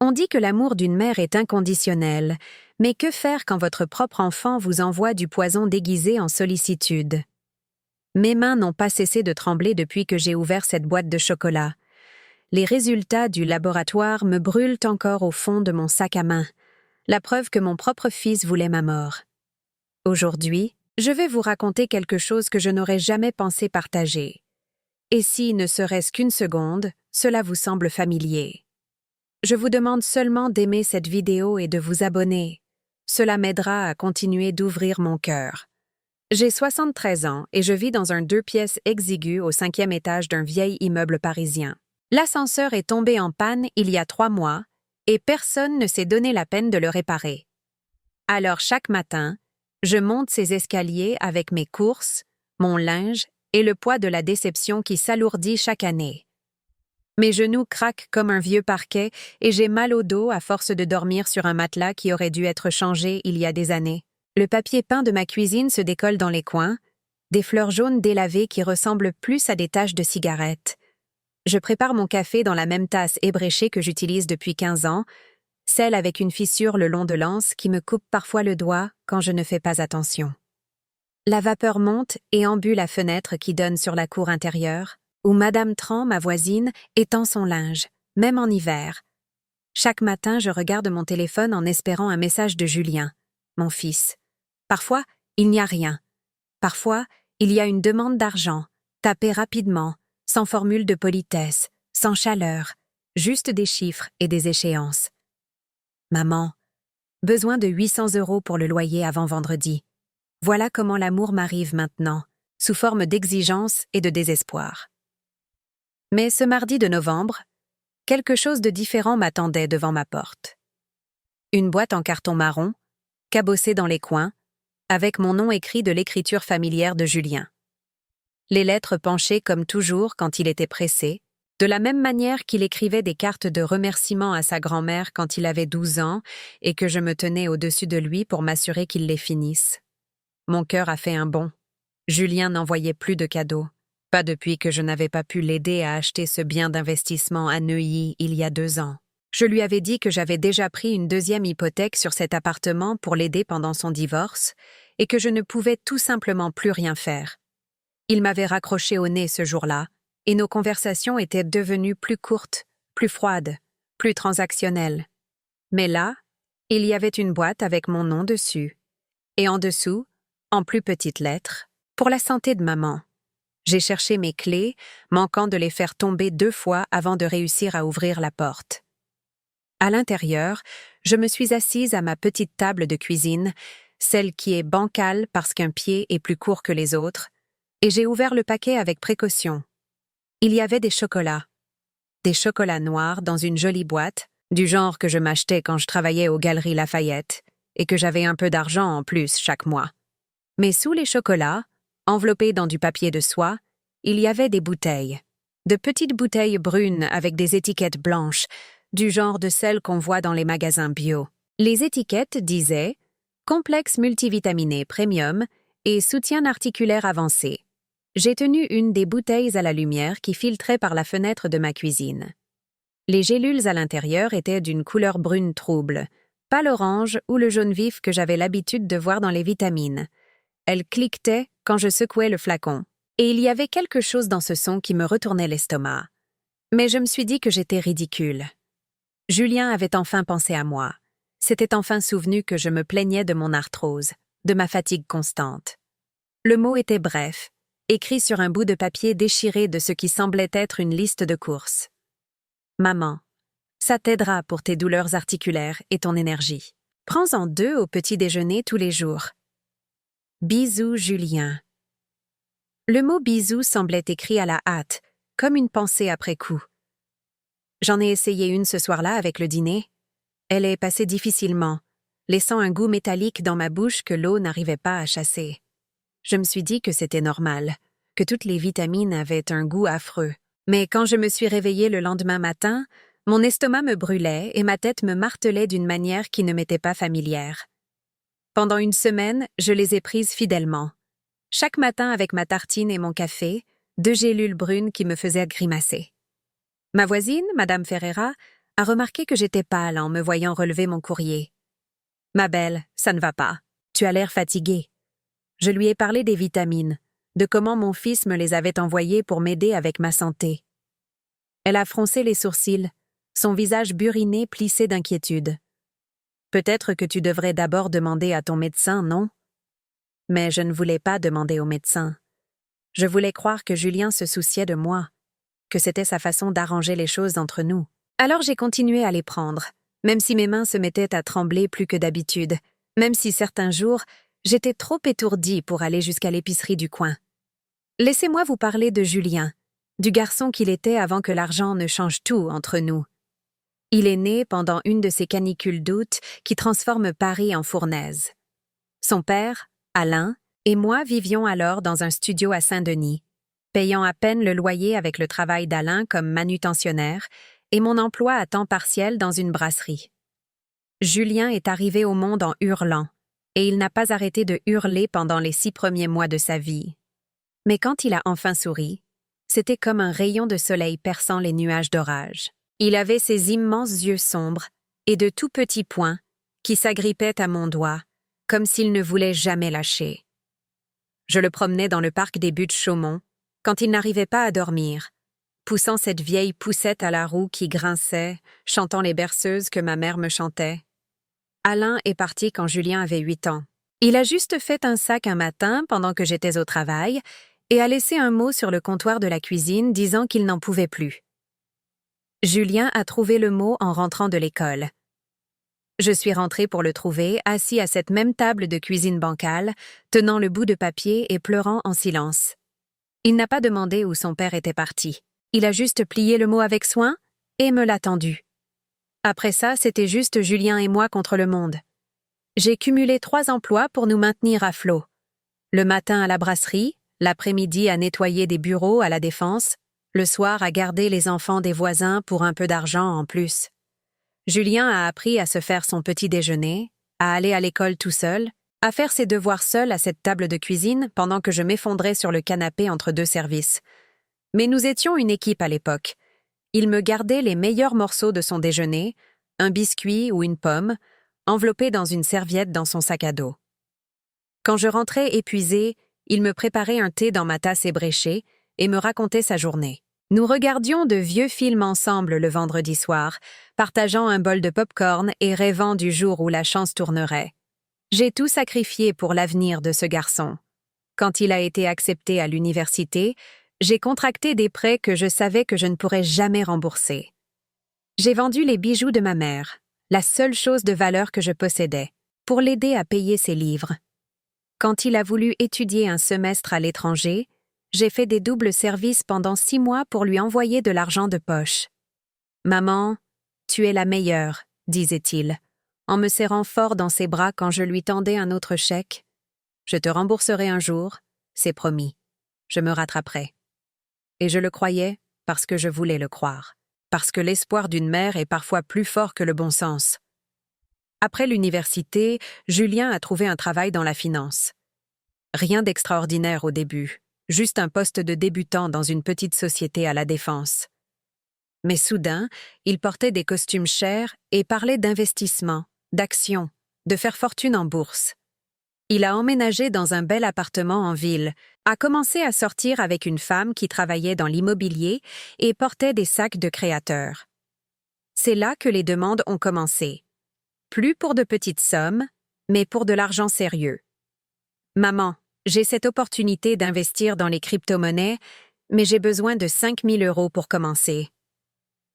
On dit que l'amour d'une mère est inconditionnel, mais que faire quand votre propre enfant vous envoie du poison déguisé en sollicitude? Mes mains n'ont pas cessé de trembler depuis que j'ai ouvert cette boîte de chocolat. Les résultats du laboratoire me brûlent encore au fond de mon sac à main, la preuve que mon propre fils voulait ma mort. Aujourd'hui, je vais vous raconter quelque chose que je n'aurais jamais pensé partager. Et si, ne serait-ce qu'une seconde, cela vous semble familier. Je vous demande seulement d'aimer cette vidéo et de vous abonner. Cela m'aidera à continuer d'ouvrir mon cœur. J'ai 73 ans et je vis dans un 2 pièces exigu au 5e étage d'un vieil immeuble parisien. L'ascenseur est tombé en panne il y a 3 mois et personne ne s'est donné la peine de le réparer. Alors chaque matin, je monte ces escaliers avec mes courses, mon linge et le poids de la déception qui s'alourdit chaque année. Mes genoux craquent comme un vieux parquet et j'ai mal au dos à force de dormir sur un matelas qui aurait dû être changé il y a des années. Le papier peint de ma cuisine se décolle dans les coins, des fleurs jaunes délavées qui ressemblent plus à des taches de cigarettes. Je prépare mon café dans la même tasse ébréchée que j'utilise depuis 15 ans, celle avec une fissure le long de l'anse qui me coupe parfois le doigt quand je ne fais pas attention. La vapeur monte et embue la fenêtre qui donne sur la cour intérieure, où Madame Tran, ma voisine, étend son linge, même en hiver. Chaque matin, je regarde mon téléphone en espérant un message de Julien, mon fils. Parfois, il n'y a rien. Parfois, il y a une demande d'argent, tapée rapidement, sans formule de politesse, sans chaleur, juste des chiffres et des échéances. Maman, besoin de 800 € pour le loyer avant vendredi. Voilà comment l'amour m'arrive maintenant, sous forme d'exigence et de désespoir. Mais ce mardi de novembre, quelque chose de différent m'attendait devant ma porte. Une boîte en carton marron, cabossée dans les coins, avec mon nom écrit de l'écriture familière de Julien. Les lettres penchées comme toujours quand il était pressé, de la même manière qu'il écrivait des cartes de remerciement à sa grand-mère quand il avait 12 ans et que je me tenais au-dessus de lui pour m'assurer qu'il les finisse. Mon cœur a fait un bond. Julien n'envoyait plus de cadeaux. Pas depuis que je n'avais pas pu l'aider à acheter ce bien d'investissement à Neuilly il y a 2 ans. Je lui avais dit que j'avais déjà pris une 2e hypothèque sur cet appartement pour l'aider pendant son divorce et que je ne pouvais tout simplement plus rien faire. Il m'avait raccroché au nez ce jour-là et nos conversations étaient devenues plus courtes, plus froides, plus transactionnelles. Mais là, il y avait une boîte avec mon nom dessus. Et en dessous, en plus petites lettres, pour la santé de maman. J'ai cherché mes clés, manquant de les faire tomber 2 fois avant de réussir à ouvrir la porte. À l'intérieur, je me suis assise à ma petite table de cuisine, celle qui est bancale parce qu'un pied est plus court que les autres, et j'ai ouvert le paquet avec précaution. Il y avait des chocolats noirs dans une jolie boîte, du genre que je m'achetais quand je travaillais aux Galeries Lafayette, et que j'avais un peu d'argent en plus chaque mois. Mais sous les chocolats, enveloppés dans du papier de soie, il y avait des bouteilles. De petites bouteilles brunes avec des étiquettes blanches, du genre de celles qu'on voit dans les magasins bio. Les étiquettes disaient « Complexe multivitaminé premium » et « Soutien articulaire avancé ». J'ai tenu une des bouteilles à la lumière qui filtrait par la fenêtre de ma cuisine. Les gélules à l'intérieur étaient d'une couleur brune trouble, pas l'orange ou le jaune vif que j'avais l'habitude de voir dans les vitamines. Elles cliquetaient quand je secouais le flacon, et il y avait quelque chose dans ce son qui me retournait l'estomac. Mais je me suis dit que j'étais ridicule. Julien avait enfin pensé à moi. S'était enfin souvenu que je me plaignais de mon arthrose, de ma fatigue constante. Le mot était bref, écrit sur un bout de papier déchiré de ce qui semblait être une liste de courses. « Maman, ça t'aidera pour tes douleurs articulaires et ton énergie. Prends-en 2 au petit déjeuner tous les jours. Bisous, Julien. » Le mot « bisous » semblait écrit à la hâte, comme une pensée après coup. J'en ai essayé une ce soir-là avec le dîner. Elle est passée difficilement, laissant un goût métallique dans ma bouche que l'eau n'arrivait pas à chasser. Je me suis dit que c'était normal, que toutes les vitamines avaient un goût affreux. Mais quand je me suis réveillée le lendemain matin, mon estomac me brûlait et ma tête me martelait d'une manière qui ne m'était pas familière. Pendant une semaine, je les ai prises fidèlement. Chaque matin avec ma tartine et mon café, 2 gélules brunes qui me faisaient grimacer. Ma voisine, Madame Ferreira, a remarqué que j'étais pâle en me voyant relever mon courrier. « Ma belle, ça ne va pas. Tu as l'air fatiguée. » Je lui ai parlé des vitamines, de comment mon fils me les avait envoyées pour m'aider avec ma santé. Elle a froncé les sourcils, son visage buriné plissé d'inquiétude. « Peut-être que tu devrais d'abord demander à ton médecin, non? » Mais je ne voulais pas demander au médecin. Je voulais croire que Julien se souciait de moi, que c'était sa façon d'arranger les choses entre nous. Alors j'ai continué à les prendre, même si mes mains se mettaient à trembler plus que d'habitude, même si certains jours, j'étais trop étourdie pour aller jusqu'à l'épicerie du coin. Laissez-moi vous parler de Julien, du garçon qu'il était avant que l'argent ne change tout entre nous. Il est né pendant une de ces canicules d'août qui transforment Paris en fournaise. Son père, Alain, et moi vivions alors dans un studio à Saint-Denis, payant à peine le loyer avec le travail d'Alain comme manutentionnaire et mon emploi à temps partiel dans une brasserie. Julien est arrivé au monde en hurlant, et il n'a pas arrêté de hurler pendant les 6 premiers mois de sa vie. Mais quand il a enfin souri, c'était comme un rayon de soleil perçant les nuages d'orage. Il avait ses immenses yeux sombres et de tout petits poings qui s'agrippaient à mon doigt, comme s'il ne voulait jamais lâcher. Je le promenais dans le parc des Buttes-Chaumont, quand il n'arrivait pas à dormir, poussant cette vieille poussette à la roue qui grinçait, chantant les berceuses que ma mère me chantait. Alain est parti quand Julien avait 8 ans. Il a juste fait un sac un matin pendant que j'étais au travail et a laissé un mot sur le comptoir de la cuisine disant qu'il n'en pouvait plus. Julien a trouvé le mot en rentrant de l'école. Je suis rentrée pour le trouver, assis à cette même table de cuisine bancale, tenant le bout de papier et pleurant en silence. Il n'a pas demandé où son père était parti. Il a juste plié le mot avec soin et me l'a tendu. Après ça, c'était juste Julien et moi contre le monde. J'ai cumulé 3 emplois pour nous maintenir à flot. Le matin à la brasserie, l'après-midi à nettoyer des bureaux à la Défense, le soir à garder les enfants des voisins pour un peu d'argent en plus. Julien a appris à se faire son petit déjeuner, à aller à l'école tout seul, à faire ses devoirs seul à cette table de cuisine pendant que je m'effondrais sur le canapé entre 2 services. Mais nous étions une équipe à l'époque. Il me gardait les meilleurs morceaux de son déjeuner, un biscuit ou une pomme, enveloppés dans une serviette dans son sac à dos. Quand je rentrais épuisée, il me préparait un thé dans ma tasse ébréchée et me racontait sa journée. Nous regardions de vieux films ensemble le vendredi soir, partageant un bol de pop-corn et rêvant du jour où la chance tournerait. J'ai tout sacrifié pour l'avenir de ce garçon. Quand il a été accepté à l'université, j'ai contracté des prêts que je savais que je ne pourrais jamais rembourser. J'ai vendu les bijoux de ma mère, la seule chose de valeur que je possédais, pour l'aider à payer ses livres. Quand il a voulu étudier un semestre à l'étranger, j'ai fait des doubles services pendant 6 mois pour lui envoyer de l'argent de poche. « Maman, tu es la meilleure », disait-il, en me serrant fort dans ses bras quand je lui tendais un autre chèque. « Je te rembourserai un jour, c'est promis. Je me rattraperai. » Et je le croyais parce que je voulais le croire, parce que l'espoir d'une mère est parfois plus fort que le bon sens. Après l'université, Julien a trouvé un travail dans la finance. Rien d'extraordinaire au début, juste un poste de débutant dans une petite société à la Défense. Mais soudain, il portait des costumes chers et parlait d'investissement, d'actions, de faire fortune en bourse. Il a emménagé dans un bel appartement en ville, a commencé à sortir avec une femme qui travaillait dans l'immobilier et portait des sacs de créateurs. C'est là que les demandes ont commencé. Plus pour de petites sommes, mais pour de l'argent sérieux. « Maman, j'ai cette opportunité d'investir dans les crypto-monnaies, mais j'ai besoin de 5 000 € pour commencer.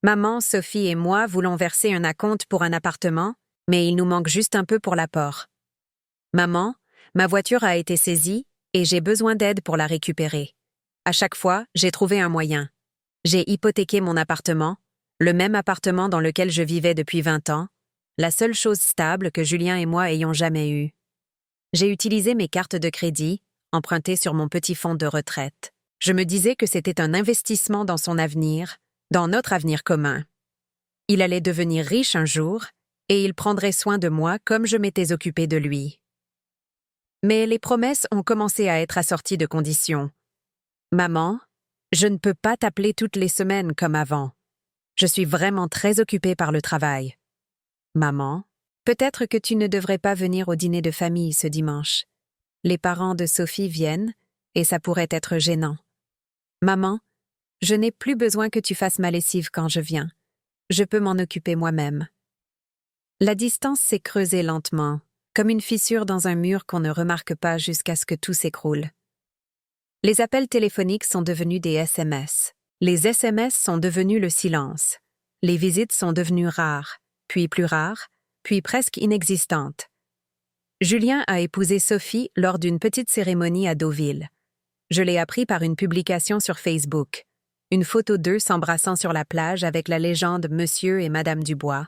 Maman, Sophie et moi voulons verser un acompte pour un appartement, mais il nous manque juste un peu pour l'apport. Maman, ma voiture a été saisie et j'ai besoin d'aide pour la récupérer. À chaque fois, j'ai trouvé un moyen. J'ai hypothéqué mon appartement, le même appartement dans lequel je vivais depuis 20 ans, la seule chose stable que Julien et moi ayons jamais eue. J'ai utilisé mes cartes de crédit, empruntées sur mon petit fonds de retraite. Je me disais que c'était un investissement dans son avenir, dans notre avenir commun. Il allait devenir riche un jour, et il prendrait soin de moi comme je m'étais occupée de lui. Mais les promesses ont commencé à être assorties de conditions. « Maman, je ne peux pas t'appeler toutes les semaines comme avant. Je suis vraiment très occupée par le travail. Maman, peut-être que tu ne devrais pas venir au dîner de famille ce dimanche. Les parents de Sophie viennent, et ça pourrait être gênant. Maman, je n'ai plus besoin que tu fasses ma lessive quand je viens. Je peux m'en occuper moi-même. La distance s'est creusée lentement, comme une fissure dans un mur qu'on ne remarque pas jusqu'à ce que tout s'écroule. Les appels téléphoniques sont devenus des SMS. Les SMS sont devenus le silence. Les visites sont devenues rares, puis plus rares, puis presque inexistantes. Julien a épousé Sophie lors d'une petite cérémonie à Deauville. Je l'ai appris par une publication sur Facebook. Une photo d'eux s'embrassant sur la plage avec la légende Monsieur et Madame Dubois.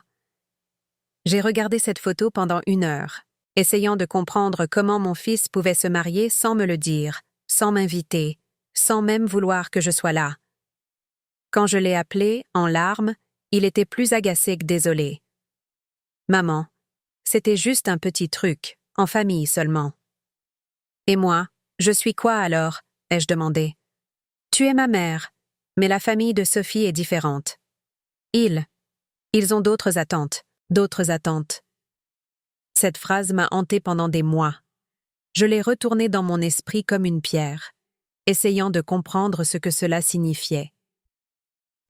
J'ai regardé cette photo pendant 1 heure, essayant de comprendre comment mon fils pouvait se marier sans me le dire, sans m'inviter, sans même vouloir que je sois là. Quand je l'ai appelé, en larmes, il était plus agacé que désolé. « Maman, c'était juste un petit truc, en famille seulement. »« Et moi, je suis quoi alors ?» ai-je demandé. « Tu es ma mère, mais la famille de Sophie est différente. Ils ont d'autres attentes, d'autres attentes. » Cette phrase m'a hantée pendant des mois. Je l'ai retournée dans mon esprit comme une pierre, essayant de comprendre ce que cela signifiait.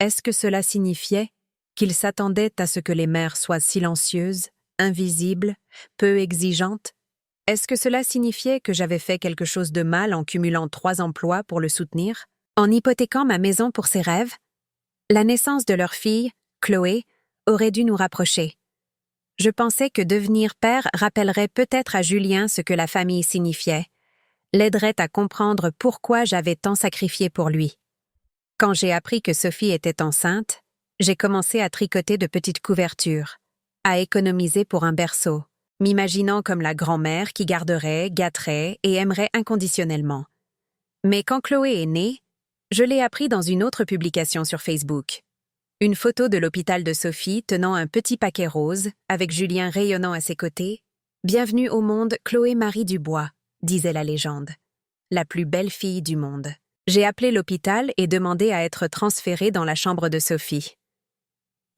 Est-ce que cela signifiait qu'il s'attendait à ce que les mères soient silencieuses, invisibles, peu exigeantes? Est-ce que cela signifiait que j'avais fait quelque chose de mal en cumulant 3 emplois pour le soutenir, en hypothéquant ma maison pour ses rêves? La naissance de leur fille, Chloé, aurait dû nous rapprocher. Je pensais que devenir père rappellerait peut-être à Julien ce que la famille signifiait, l'aiderait à comprendre pourquoi j'avais tant sacrifié pour lui. Quand j'ai appris que Sophie était enceinte, j'ai commencé à tricoter de petites couvertures, à économiser pour un berceau, m'imaginant comme la grand-mère qui garderait, gâterait et aimerait inconditionnellement. Mais quand Chloé est née, je l'ai appris dans une autre publication sur Facebook. Une photo de l'hôpital de Sophie tenant un petit paquet rose, avec Julien rayonnant à ses côtés. « Bienvenue au monde, Chloé Marie Dubois », disait la légende. La plus belle fille du monde. J'ai appelé l'hôpital et demandé à être transférée dans la chambre de Sophie.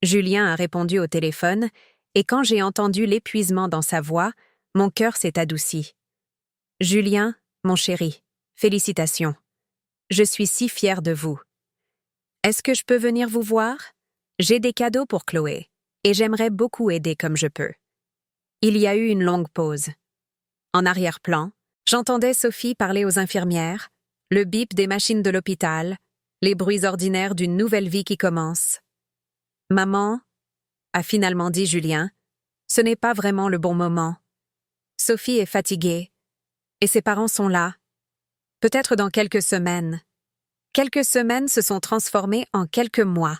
Julien a répondu au téléphone, et quand j'ai entendu l'épuisement dans sa voix, mon cœur s'est adouci. « Julien, mon chéri, félicitations. Je suis si fière de vous. Est-ce que je peux venir vous voir? J'ai des cadeaux pour Chloé, et j'aimerais beaucoup aider comme je peux. » Il y a eu une longue pause. En arrière-plan, j'entendais Sophie parler aux infirmières, le bip des machines de l'hôpital, les bruits ordinaires d'une nouvelle vie qui commence. « Maman, » a finalement dit Julien, « ce n'est pas vraiment le bon moment. Sophie est fatiguée, et ses parents sont là. Peut-être dans quelques semaines. » Quelques semaines se sont transformées en quelques mois.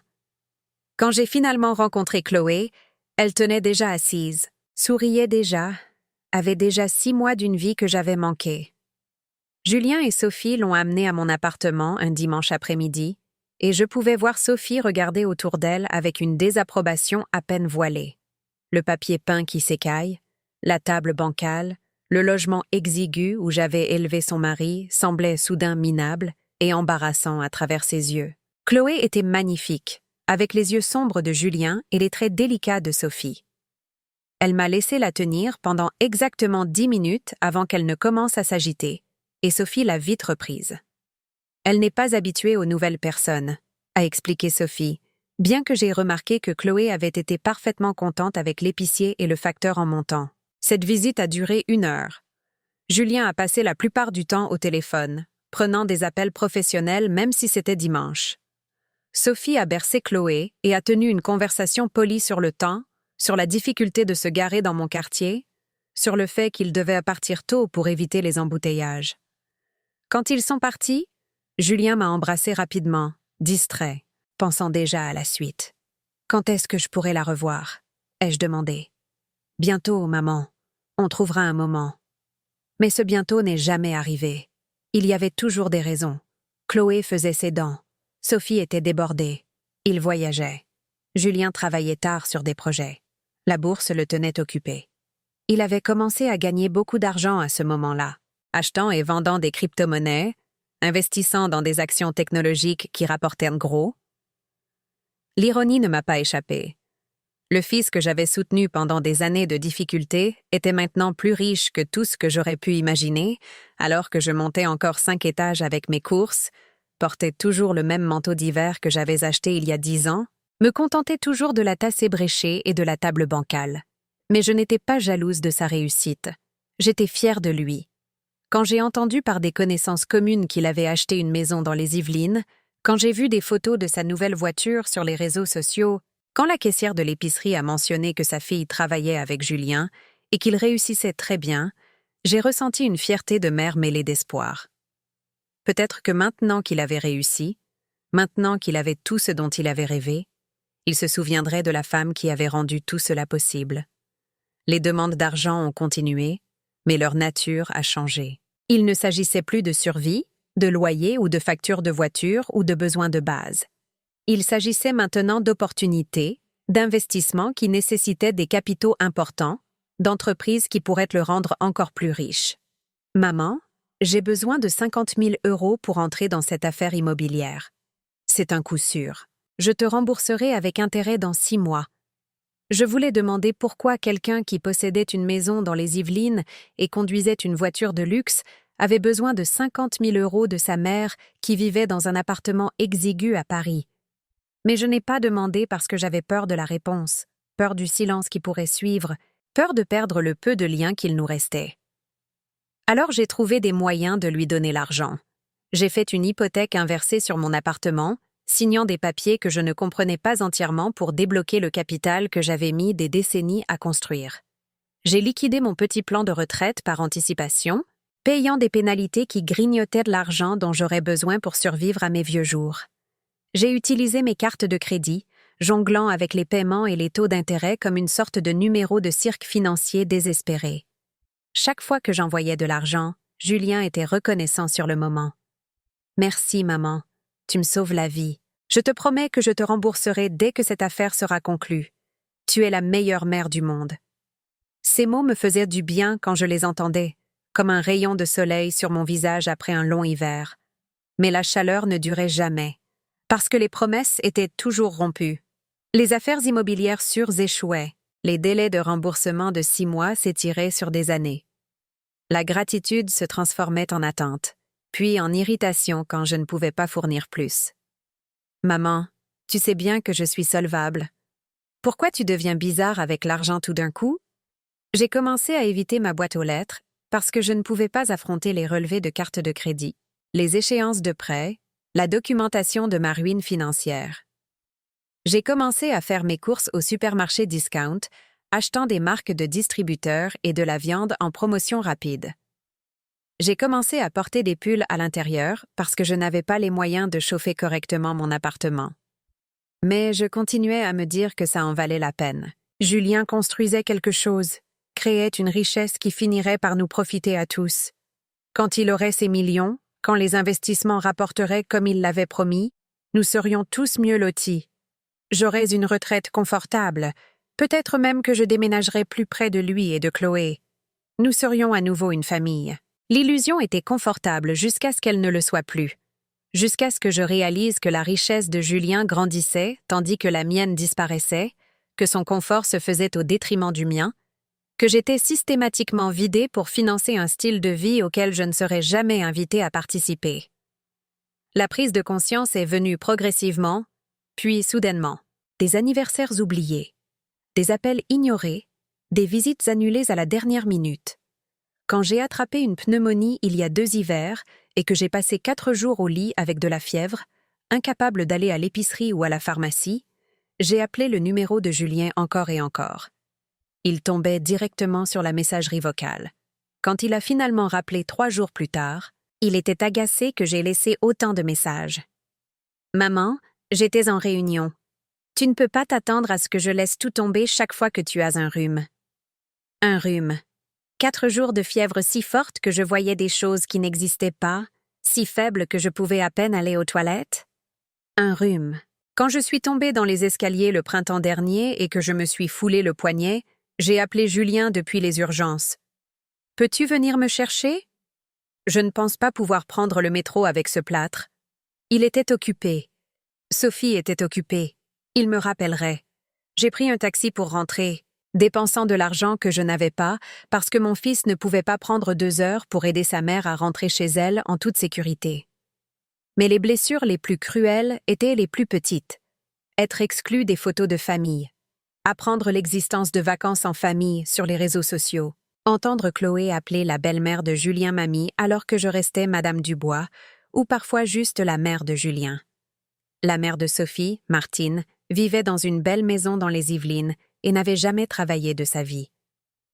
Quand j'ai finalement rencontré Chloé, elle tenait déjà assise, souriait déjà, avait déjà 6 mois d'une vie que j'avais manquée. Julien et Sophie l'ont amenée à mon appartement un dimanche après-midi, et je pouvais voir Sophie regarder autour d'elle avec une désapprobation à peine voilée. Le papier peint qui s'écaille, la table bancale, le logement exigu où j'avais élevé son mari semblait soudain minable et embarrassant à travers ses yeux. Chloé était magnifique, avec les yeux sombres de Julien et les traits délicats de Sophie. Elle m'a laissé la tenir pendant exactement 10 minutes avant qu'elle ne commence à s'agiter, et Sophie l'a vite reprise. Elle n'est pas habituée aux nouvelles personnes, a expliqué Sophie, bien que j'ai remarqué que Chloé avait été parfaitement contente avec l'épicier et le facteur en montant. Cette visite a duré 1 heure. Julien a passé la plupart du temps au téléphone, prenant des appels professionnels même si c'était dimanche. Sophie a bercé Chloé et a tenu une conversation polie sur le temps, sur la difficulté de se garer dans mon quartier, sur le fait qu'il devait partir tôt pour éviter les embouteillages. Quand ils sont partis, Julien m'a embrassé rapidement, distrait, pensant déjà à la suite. « Quand est-ce que je pourrai la revoir ?» ai-je demandé. « Bientôt, maman. On trouvera un moment. » Mais ce bientôt n'est jamais arrivé. Il y avait toujours des raisons. Chloé faisait ses dents. Sophie était débordée. Il voyageait. Julien travaillait tard sur des projets. La bourse le tenait occupé. Il avait commencé à gagner beaucoup d'argent à ce moment-là, achetant et vendant des crypto-monnaies, investissant dans des actions technologiques qui rapportaient gros. L'ironie ne m'a pas échappé. Le fils que j'avais soutenu pendant des années de difficultés était maintenant plus riche que tout ce que j'aurais pu imaginer, alors que je montais encore 5 étages avec mes courses, portais toujours le même manteau d'hiver que j'avais acheté il y a 10 ans, me contentais toujours de la tasse ébréchée et de la table bancale. Mais je n'étais pas jalouse de sa réussite. J'étais fière de lui. Quand j'ai entendu par des connaissances communes qu'il avait acheté une maison dans les Yvelines, quand j'ai vu des photos de sa nouvelle voiture sur les réseaux sociaux, quand la caissière de l'épicerie a mentionné que sa fille travaillait avec Julien et qu'il réussissait très bien, j'ai ressenti une fierté de mère mêlée d'espoir. Peut-être que maintenant qu'il avait réussi, maintenant qu'il avait tout ce dont il avait rêvé, il se souviendrait de la femme qui avait rendu tout cela possible. Les demandes d'argent ont continué, mais leur nature a changé. Il ne s'agissait plus de survie, de loyer ou de facture de voiture ou de besoins de base. Il s'agissait maintenant d'opportunités, d'investissements qui nécessitaient des capitaux importants, d'entreprises qui pourraient le rendre encore plus riche. « Maman, j'ai besoin de 50 000 € pour entrer dans cette affaire immobilière. C'est un coup sûr. Je te rembourserai avec intérêt dans 6 mois. » Je voulais demander pourquoi quelqu'un qui possédait une maison dans les Yvelines et conduisait une voiture de luxe avait besoin de 50 000 € de sa mère qui vivait dans un appartement exigu à Paris. Mais je n'ai pas demandé parce que j'avais peur de la réponse, peur du silence qui pourrait suivre, peur de perdre le peu de liens qu'il nous restait. Alors j'ai trouvé des moyens de lui donner l'argent. J'ai fait une hypothèque inversée sur mon appartement, signant des papiers que je ne comprenais pas entièrement pour débloquer le capital que j'avais mis des décennies à construire. J'ai liquidé mon petit plan de retraite par anticipation, payant des pénalités qui grignotaient de l'argent dont j'aurais besoin pour survivre à mes vieux jours. J'ai utilisé mes cartes de crédit, jonglant avec les paiements et les taux d'intérêt comme une sorte de numéro de cirque financier désespéré. Chaque fois que j'envoyais de l'argent, Julien était reconnaissant sur le moment. « Merci, maman. Tu me sauves la vie. Je te promets que je te rembourserai dès que cette affaire sera conclue. Tu es la meilleure mère du monde. » Ces mots me faisaient du bien quand je les entendais, comme un rayon de soleil sur mon visage après un long hiver. Mais la chaleur ne durait jamais, parce que les promesses étaient toujours rompues. Les affaires immobilières sûres échouaient, les délais de remboursement de 6 mois s'étiraient sur des années. La gratitude se transformait en attente, puis en irritation quand je ne pouvais pas fournir plus. « Maman, tu sais bien que je suis solvable. Pourquoi tu deviens bizarre avec l'argent tout d'un coup? » J'ai commencé à éviter ma boîte aux lettres parce que je ne pouvais pas affronter les relevés de carte de crédit, les échéances de prêt, la documentation de ma ruine financière. J'ai commencé à faire mes courses au supermarché discount, achetant des marques de distributeurs et de la viande en promotion rapide. J'ai commencé à porter des pulls à l'intérieur parce que je n'avais pas les moyens de chauffer correctement mon appartement. Mais je continuais à me dire que ça en valait la peine. Julien construisait quelque chose, créait une richesse qui finirait par nous profiter à tous. Quand il aurait ses millions, quand les investissements rapporteraient comme il l'avait promis, nous serions tous mieux lotis. J'aurais une retraite confortable, peut-être même que je déménagerais plus près de lui et de Chloé. Nous serions à nouveau une famille. L'illusion était confortable jusqu'à ce qu'elle ne le soit plus. Jusqu'à ce que je réalise que la richesse de Julien grandissait tandis que la mienne disparaissait, que son confort se faisait au détriment du mien, que j'étais systématiquement vidée pour financer un style de vie auquel je ne serais jamais invitée à participer. La prise de conscience est venue progressivement, puis soudainement. Des anniversaires oubliés, des appels ignorés, des visites annulées à la dernière minute. Quand j'ai attrapé une pneumonie il y a 2 hivers et que j'ai passé 4 jours au lit avec de la fièvre, incapable d'aller à l'épicerie ou à la pharmacie, j'ai appelé le numéro de Julien encore et encore. Il tombait directement sur la messagerie vocale. Quand il a finalement rappelé 3 jours plus tard, il était agacé que j'ai laissé autant de messages. « Maman, j'étais en réunion. Tu ne peux pas t'attendre à ce que je laisse tout tomber chaque fois que tu as un rhume. » Un rhume. 4 jours de fièvre si forte que je voyais des choses qui n'existaient pas, si faibles que je pouvais à peine aller aux toilettes. Un rhume. Quand je suis tombée dans les escaliers le printemps dernier et que je me suis foulé le poignet, j'ai appelé Julien depuis les urgences. « Peux-tu venir me chercher? » Je ne pense pas pouvoir prendre le métro avec ce plâtre. Il était occupé. Sophie était occupée. Il me rappellerait. J'ai pris un taxi pour rentrer, dépensant de l'argent que je n'avais pas parce que mon fils ne pouvait pas prendre 2 heures pour aider sa mère à rentrer chez elle en toute sécurité. Mais les blessures les plus cruelles étaient les plus petites. Être exclu des photos de famille, apprendre l'existence de vacances en famille sur les réseaux sociaux, entendre Chloé appeler la belle-mère de Julien mamie alors que je restais Madame Dubois, ou parfois juste la mère de Julien. La mère de Sophie, Martine, vivait dans une belle maison dans les Yvelines et n'avait jamais travaillé de sa vie.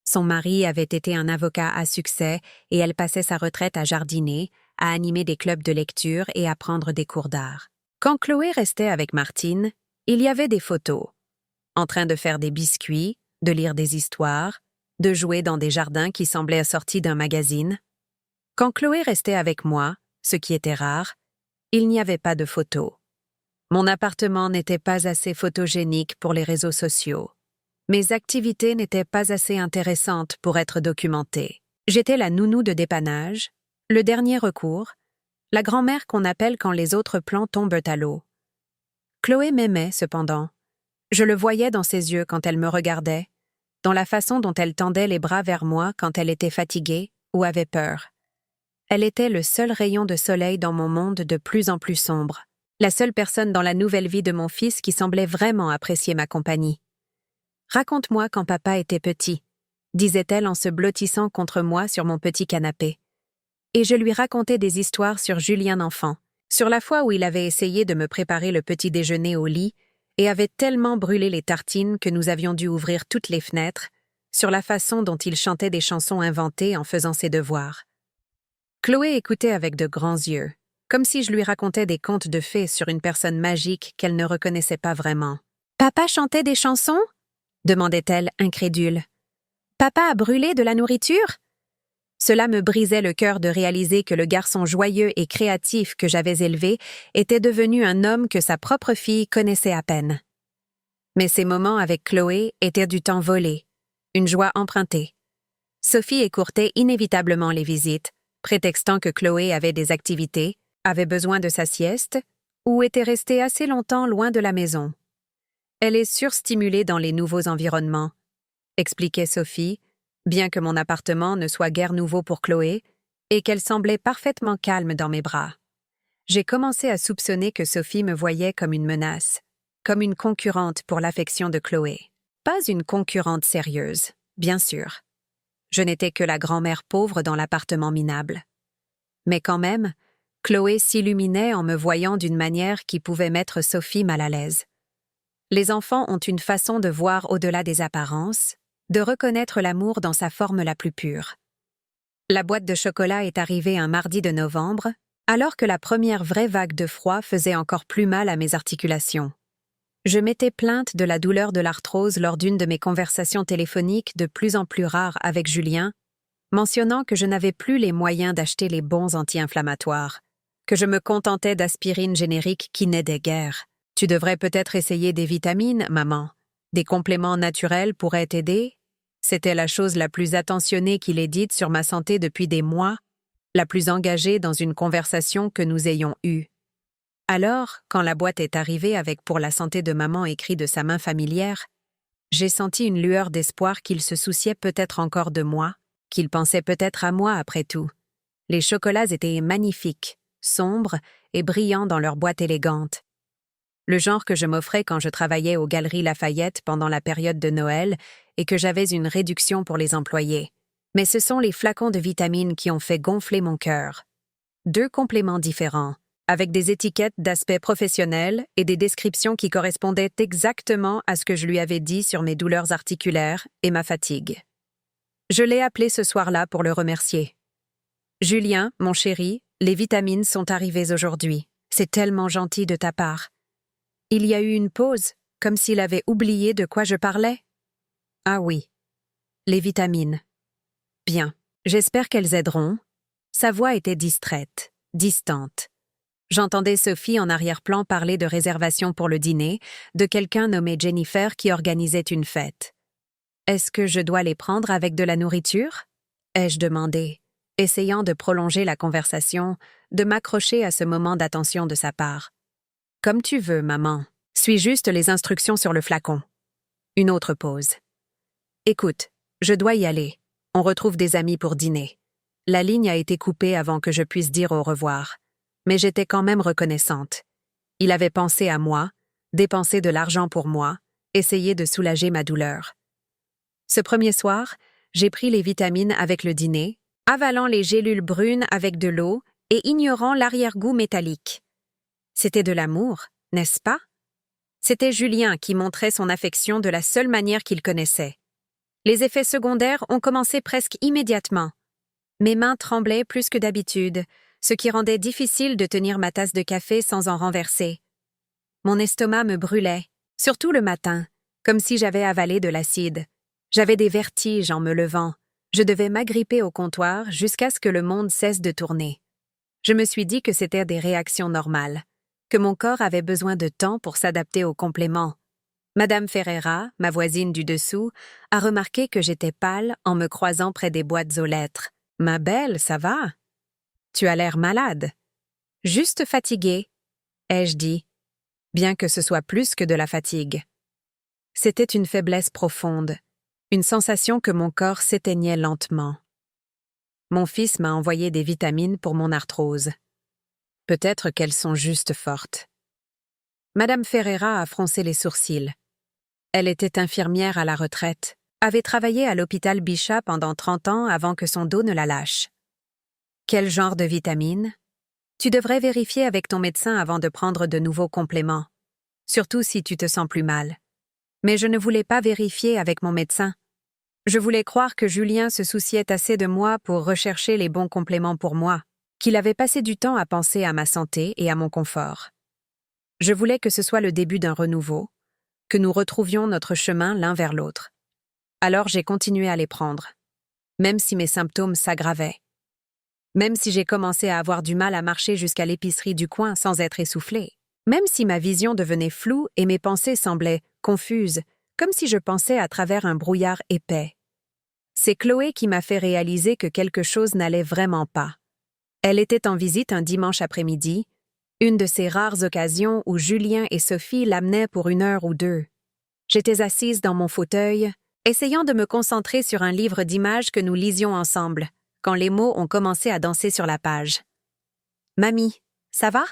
Son mari avait été un avocat à succès et elle passait sa retraite à jardiner, à animer des clubs de lecture et à prendre des cours d'art. Quand Chloé restait avec Martine, il y avait des photos. En train de faire des biscuits, de lire des histoires, de jouer dans des jardins qui semblaient sortis d'un magazine. Quand Chloé restait avec moi, ce qui était rare, il n'y avait pas de photos. Mon appartement n'était pas assez photogénique pour les réseaux sociaux. Mes activités n'étaient pas assez intéressantes pour être documentées. J'étais la nounou de dépannage, le dernier recours, la grand-mère qu'on appelle quand les autres plans tombent à l'eau. Chloé m'aimait, cependant. Je le voyais dans ses yeux quand elle me regardait, dans la façon dont elle tendait les bras vers moi quand elle était fatiguée ou avait peur. Elle était le seul rayon de soleil dans mon monde de plus en plus sombre, la seule personne dans la nouvelle vie de mon fils qui semblait vraiment apprécier ma compagnie. « Raconte-moi quand papa était petit », disait-elle en se blottissant contre moi sur mon petit canapé. Et je lui racontais des histoires sur Julien enfant, sur la fois où il avait essayé de me préparer le petit déjeuner au lit et avait tellement brûlé les tartines que nous avions dû ouvrir toutes les fenêtres, sur la façon dont il chantait des chansons inventées en faisant ses devoirs. Chloé écoutait avec de grands yeux, comme si je lui racontais des contes de fées sur une personne magique qu'elle ne reconnaissait pas vraiment. « Papa chantait des chansons ?» demandait-elle, incrédule. « Papa a brûlé de la nourriture ?» Cela me brisait le cœur de réaliser que le garçon joyeux et créatif que j'avais élevé était devenu un homme que sa propre fille connaissait à peine. Mais ces moments avec Chloé étaient du temps volé, une joie empruntée. Sophie écourtait inévitablement les visites, prétextant que Chloé avait des activités, avait besoin de sa sieste, ou était restée assez longtemps loin de la maison. Elle est surstimulée dans les nouveaux environnements, expliquait Sophie, bien que mon appartement ne soit guère nouveau pour Chloé, et qu'elle semblait parfaitement calme dans mes bras. J'ai commencé à soupçonner que Sophie me voyait comme une menace, comme une concurrente pour l'affection de Chloé. Pas une concurrente sérieuse, bien sûr. Je n'étais que la grand-mère pauvre dans l'appartement minable. Mais quand même, Chloé s'illuminait en me voyant d'une manière qui pouvait mettre Sophie mal à l'aise. Les enfants ont une façon de voir au-delà des apparences, de reconnaître l'amour dans sa forme la plus pure. La boîte de chocolat est arrivée un mardi de novembre, alors que la première vraie vague de froid faisait encore plus mal à mes articulations. Je m'étais plainte de la douleur de l'arthrose lors d'une de mes conversations téléphoniques de plus en plus rares avec Julien, mentionnant que je n'avais plus les moyens d'acheter les bons anti-inflammatoires, que je me contentais d'aspirine générique qui n'aidait guère. « Tu devrais peut-être essayer des vitamines, maman. Des compléments naturels pourraient t'aider ?» C'était la chose la plus attentionnée qu'il ait dite sur ma santé depuis des mois, la plus engagée dans une conversation que nous ayons eue. Alors, quand la boîte est arrivée avec « Pour la santé de maman » écrit de sa main familière, j'ai senti une lueur d'espoir qu'il se souciait peut-être encore de moi, qu'il pensait peut-être à moi après tout. Les chocolats étaient magnifiques, sombres et brillants dans leur boîte élégante. Le genre que je m'offrais quand je travaillais aux Galeries Lafayette pendant la période de Noël et que j'avais une réduction pour les employés. Mais ce sont les flacons de vitamines qui ont fait gonfler mon cœur. 2 compléments différents, avec des étiquettes d'aspect professionnel et des descriptions qui correspondaient exactement à ce que je lui avais dit sur mes douleurs articulaires et ma fatigue. Je l'ai appelé ce soir-là pour le remercier. « Julien, mon chéri, les vitamines sont arrivées aujourd'hui. C'est tellement gentil de ta part. » Il y a eu une pause, comme s'il avait oublié de quoi je parlais. Ah oui, les vitamines. Bien, j'espère qu'elles aideront. Sa voix était distraite, distante. J'entendais Sophie en arrière-plan parler de réservation pour le dîner, de quelqu'un nommé Jennifer qui organisait une fête. Est-ce que je dois les prendre avec de la nourriture? Ai-je demandé, essayant de prolonger la conversation, de m'accrocher à ce moment d'attention de sa part. Comme tu veux, maman, Suis juste les instructions sur le flacon. Une autre pause. Écoute, je dois y aller. On retrouve des amis pour dîner. La ligne a été coupée avant que je puisse dire au revoir. Mais j'étais quand même reconnaissante. Il avait pensé à moi, dépensé de l'argent pour moi, essayé de soulager ma douleur. Ce premier soir, j'ai pris les vitamines avec le dîner, avalant les gélules brunes avec de l'eau et ignorant l'arrière-goût métallique. C'était de l'amour, n'est-ce pas? C'était Julien qui montrait son affection de la seule manière qu'il connaissait. Les effets secondaires ont commencé presque immédiatement. Mes mains tremblaient plus que d'habitude, ce qui rendait difficile de tenir ma tasse de café sans en renverser. Mon estomac me brûlait, surtout le matin, comme si j'avais avalé de l'acide. J'avais des vertiges en me levant. Je devais m'agripper au comptoir jusqu'à ce que le monde cesse de tourner. Je me suis dit que c'était des réactions normales, que mon corps avait besoin de temps pour s'adapter aux compléments. Madame Ferreira, ma voisine du dessous, a remarqué que j'étais pâle en me croisant près des boîtes aux lettres. « Ma belle, ça va? Tu as l'air malade. »« Juste fatiguée, » ai-je dit, bien que ce soit plus que de la fatigue. C'était une faiblesse profonde, une sensation que mon corps s'éteignait lentement. Mon fils m'a envoyé des vitamines pour mon arthrose. Peut-être qu'elles sont juste fortes. Madame Ferreira a froncé les sourcils. Elle était infirmière à la retraite, avait travaillé à l'hôpital Bichat pendant 30 ans avant que son dos ne la lâche. Quel genre de vitamines? Tu devrais vérifier avec ton médecin avant de prendre de nouveaux compléments, surtout si tu te sens plus mal. Mais je ne voulais pas vérifier avec mon médecin. Je voulais croire que Julien se souciait assez de moi pour rechercher les bons compléments pour moi, qu'il avait passé du temps à penser à ma santé et à mon confort. Je voulais que ce soit le début d'un renouveau, que nous retrouvions notre chemin l'un vers l'autre. Alors j'ai continué à les prendre, même si mes symptômes s'aggravaient. Même si j'ai commencé à avoir du mal à marcher jusqu'à l'épicerie du coin sans être essoufflée. Même si ma vision devenait floue et mes pensées semblaient confuses, comme si je pensais à travers un brouillard épais. C'est Chloé qui m'a fait réaliser que quelque chose n'allait vraiment pas. Elle était en visite un dimanche après-midi, une de ces rares occasions où Julien et Sophie l'amenaient pour 1 heure ou 2. J'étais assise dans mon fauteuil, essayant de me concentrer sur un livre d'images que nous lisions ensemble, quand les mots ont commencé à danser sur la page. « Mamie, ça va ?»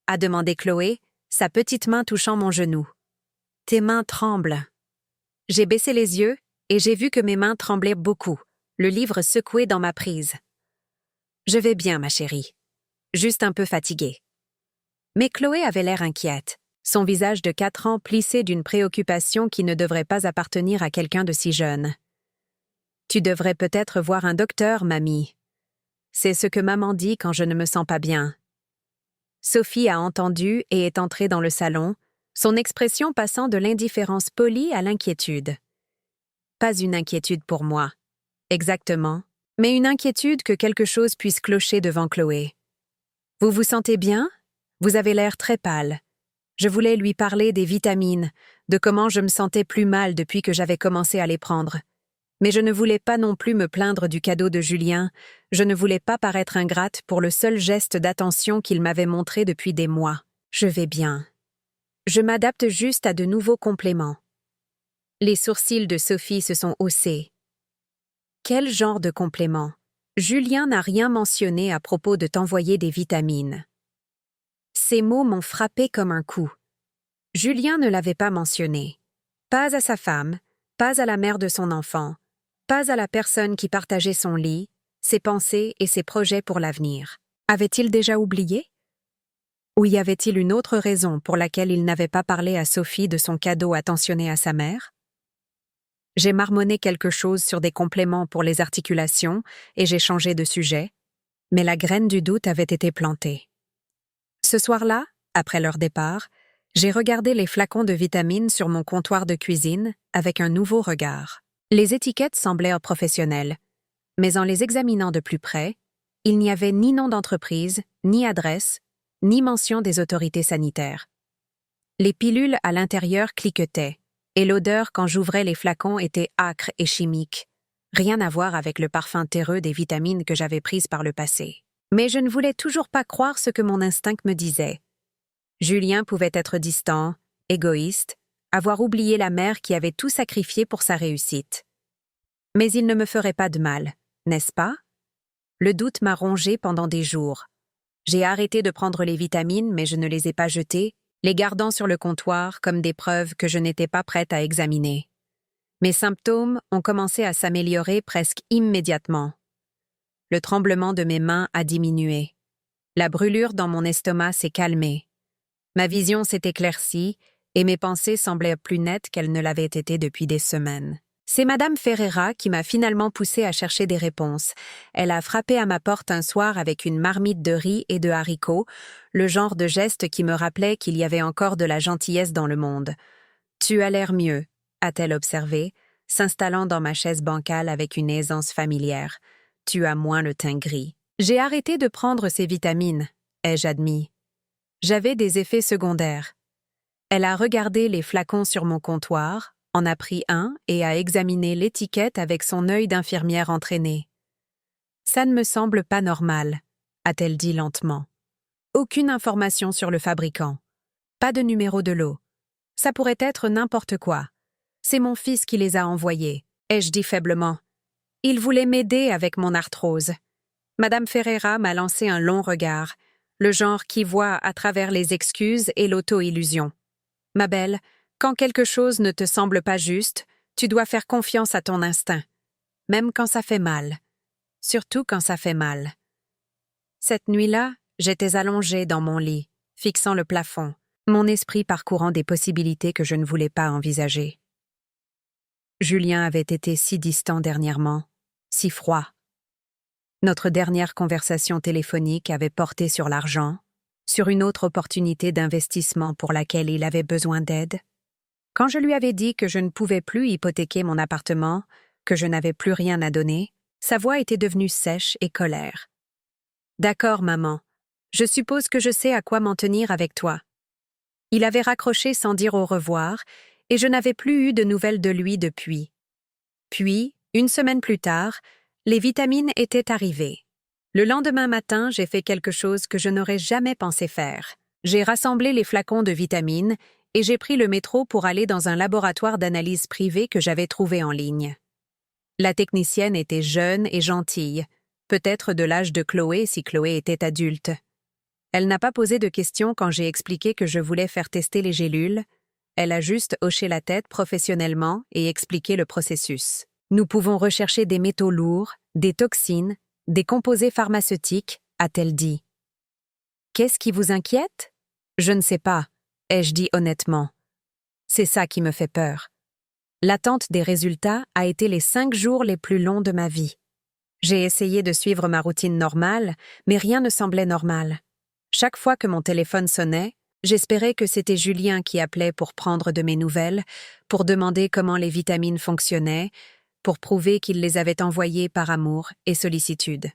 a demandé Chloé, sa petite main touchant mon genou. « Tes mains tremblent. » J'ai baissé les yeux et j'ai vu que mes mains tremblaient beaucoup, le livre secoué dans ma prise. « Je vais bien, ma chérie. Juste un peu fatiguée. » Mais Chloé avait l'air inquiète, son visage de 4 ans plissé d'une préoccupation qui ne devrait pas appartenir à quelqu'un de si jeune. « Tu devrais peut-être voir un docteur, mamie. C'est ce que maman dit quand je ne me sens pas bien. » Sophie a entendu et est entrée dans le salon, son expression passant de l'indifférence polie à l'inquiétude. Pas une inquiétude pour moi, exactement, mais une inquiétude que quelque chose puisse clocher devant Chloé. « Vous vous sentez bien? Vous avez l'air très pâle. » Je voulais lui parler des vitamines, de comment je me sentais plus mal depuis que j'avais commencé à les prendre. Mais je ne voulais pas non plus me plaindre du cadeau de Julien, je ne voulais pas paraître ingrate pour le seul geste d'attention qu'il m'avait montré depuis des mois. Je vais bien. Je m'adapte juste à de nouveaux compléments. Les sourcils de Sophie se sont haussés. Quel genre de complément? Julien n'a rien mentionné à propos de t'envoyer des vitamines. Ces mots m'ont frappé comme un coup. Julien ne l'avait pas mentionné. Pas à sa femme, pas à la mère de son enfant, pas à la personne qui partageait son lit, ses pensées et ses projets pour l'avenir. Avait-il déjà oublié? Ou y avait-il une autre raison pour laquelle il n'avait pas parlé à Sophie de son cadeau attentionné à sa mère? J'ai marmonné quelque chose sur des compléments pour les articulations et j'ai changé de sujet, mais la graine du doute avait été plantée. Ce soir-là, après leur départ, j'ai regardé les flacons de vitamines sur mon comptoir de cuisine avec un nouveau regard. Les étiquettes semblaient professionnelles, mais en les examinant de plus près, il n'y avait ni nom d'entreprise, ni adresse, ni mention des autorités sanitaires. Les pilules à l'intérieur cliquetaient, et l'odeur quand j'ouvrais les flacons était âcre et chimique, rien à voir avec le parfum terreux des vitamines que j'avais prises par le passé. Mais je ne voulais toujours pas croire ce que mon instinct me disait. Julien pouvait être distant, égoïste, avoir oublié la mère qui avait tout sacrifié pour sa réussite. Mais il ne me ferait pas de mal, n'est-ce pas? Le doute m'a rongé pendant des jours. J'ai arrêté de prendre les vitamines, mais je ne les ai pas jetées, les gardant sur le comptoir comme des preuves que je n'étais pas prête à examiner. Mes symptômes ont commencé à s'améliorer presque immédiatement. Le tremblement de mes mains a diminué. La brûlure dans mon estomac s'est calmée. Ma vision s'est éclaircie et mes pensées semblaient plus nettes qu'elles ne l'avaient été depuis des semaines. C'est Madame Ferreira qui m'a finalement poussée à chercher des réponses. Elle a frappé à ma porte un soir avec une marmite de riz et de haricots, le genre de geste qui me rappelait qu'il y avait encore de la gentillesse dans le monde. « Tu as l'air mieux », a-t-elle observé, s'installant dans ma chaise bancale avec une aisance familière. « Tu as moins le teint gris. » J'ai arrêté de prendre ces vitamines, ai-je admis. J'avais des effets secondaires. Elle a regardé les flacons sur mon comptoir, en a pris un et a examiné l'étiquette avec son œil d'infirmière entraînée. « Ça ne me semble pas normal », a-t-elle dit lentement. « Aucune information sur le fabricant. Pas de numéro de lot. Ça pourrait être n'importe quoi. C'est mon fils qui les a envoyés, ai-je dit faiblement. Il voulait m'aider avec mon arthrose. » Madame Ferreira m'a lancé un long regard, le genre qui voit à travers les excuses et l'auto-illusion. « Ma belle, quand quelque chose ne te semble pas juste, tu dois faire confiance à ton instinct, même quand ça fait mal. Surtout quand ça fait mal. » Cette nuit-là, j'étais allongée dans mon lit, fixant le plafond, mon esprit parcourant des possibilités que je ne voulais pas envisager. Julien avait été si distant dernièrement, si froid. Notre dernière conversation téléphonique avait porté sur l'argent, sur une autre opportunité d'investissement pour laquelle il avait besoin d'aide. Quand je lui avais dit que je ne pouvais plus hypothéquer mon appartement, que je n'avais plus rien à donner, sa voix était devenue sèche et colère. « D'accord, maman. Je suppose que je sais à quoi m'en tenir avec toi. » Il avait raccroché sans dire au revoir, et je n'avais plus eu de nouvelles de lui depuis. Puis, une semaine plus tard, les vitamines étaient arrivées. Le lendemain matin, j'ai fait quelque chose que je n'aurais jamais pensé faire. J'ai rassemblé les flacons de vitamines et j'ai pris le métro pour aller dans un laboratoire d'analyse privé que j'avais trouvé en ligne. La technicienne était jeune et gentille, peut-être de l'âge de Chloé si Chloé était adulte. Elle n'a pas posé de questions quand j'ai expliqué que je voulais faire tester les gélules. Elle a juste hoché la tête professionnellement et expliqué le processus. Nous pouvons rechercher des métaux lourds, des toxines, des composés pharmaceutiques, a-t-elle dit. Qu'est-ce qui vous inquiète? Je ne sais pas, ai-je dit honnêtement. C'est ça qui me fait peur. L'attente des résultats a été les 5 jours les plus longs de ma vie. J'ai essayé de suivre ma routine normale, mais rien ne semblait normal. Chaque fois que mon téléphone sonnait, j'espérais que c'était Julien qui appelait pour prendre de mes nouvelles, pour demander comment les vitamines fonctionnaient, pour prouver qu'il les avait envoyées par amour et sollicitude.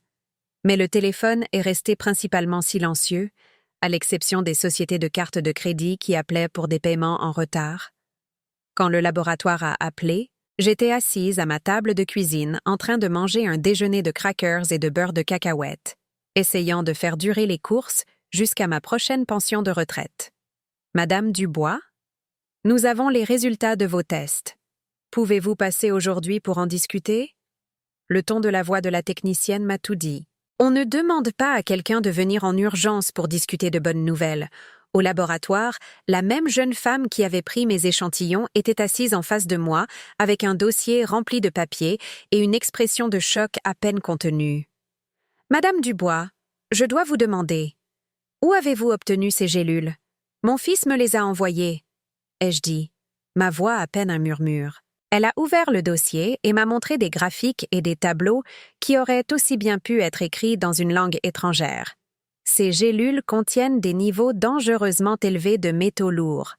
Mais le téléphone est resté principalement silencieux, à l'exception des sociétés de cartes de crédit qui appelaient pour des paiements en retard. Quand le laboratoire a appelé, j'étais assise à ma table de cuisine en train de manger un déjeuner de crackers et de beurre de cacahuètes, essayant de faire durer les courses jusqu'à ma prochaine pension de retraite. Madame Dubois, nous avons les résultats de vos tests. Pouvez-vous passer aujourd'hui pour en discuter? Le ton de la voix de la technicienne m'a tout dit. On ne demande pas à quelqu'un de venir en urgence pour discuter de bonnes nouvelles. Au laboratoire, la même jeune femme qui avait pris mes échantillons était assise en face de moi avec un dossier rempli de papiers et une expression de choc à peine contenue. « Madame Dubois, je dois vous demander, où avez-vous obtenu ces gélules? Mon fils me les a envoyées, ai-je dit, ma voix à peine un murmure. Elle a ouvert le dossier et m'a montré des graphiques et des tableaux qui auraient aussi bien pu être écrits dans une langue étrangère. Ces gélules contiennent des niveaux dangereusement élevés de métaux lourds.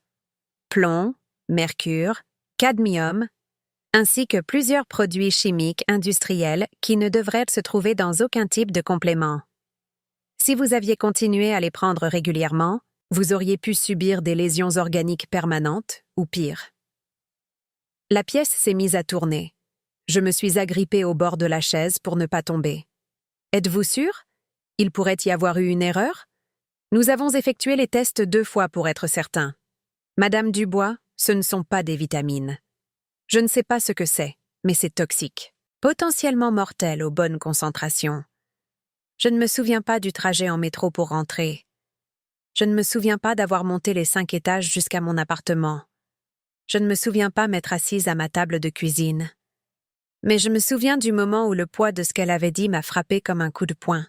Plomb, mercure, cadmium, ainsi que plusieurs produits chimiques industriels qui ne devraient se trouver dans aucun type de complément. Si vous aviez continué à les prendre régulièrement, vous auriez pu subir des lésions organiques permanentes ou pire. La pièce s'est mise à tourner. Je me suis agrippée au bord de la chaise pour ne pas tomber. Êtes-vous sûr? Il pourrait y avoir eu une erreur? Nous avons effectué les tests 2 fois pour être certains. Madame Dubois, ce ne sont pas des vitamines. Je ne sais pas ce que c'est, mais c'est toxique. Potentiellement mortel aux bonnes concentrations. Je ne me souviens pas du trajet en métro pour rentrer. Je ne me souviens pas d'avoir monté les 5 étages jusqu'à mon appartement. Je ne me souviens pas m'être assise à ma table de cuisine. Mais je me souviens du moment où le poids de ce qu'elle avait dit m'a frappé comme un coup de poing.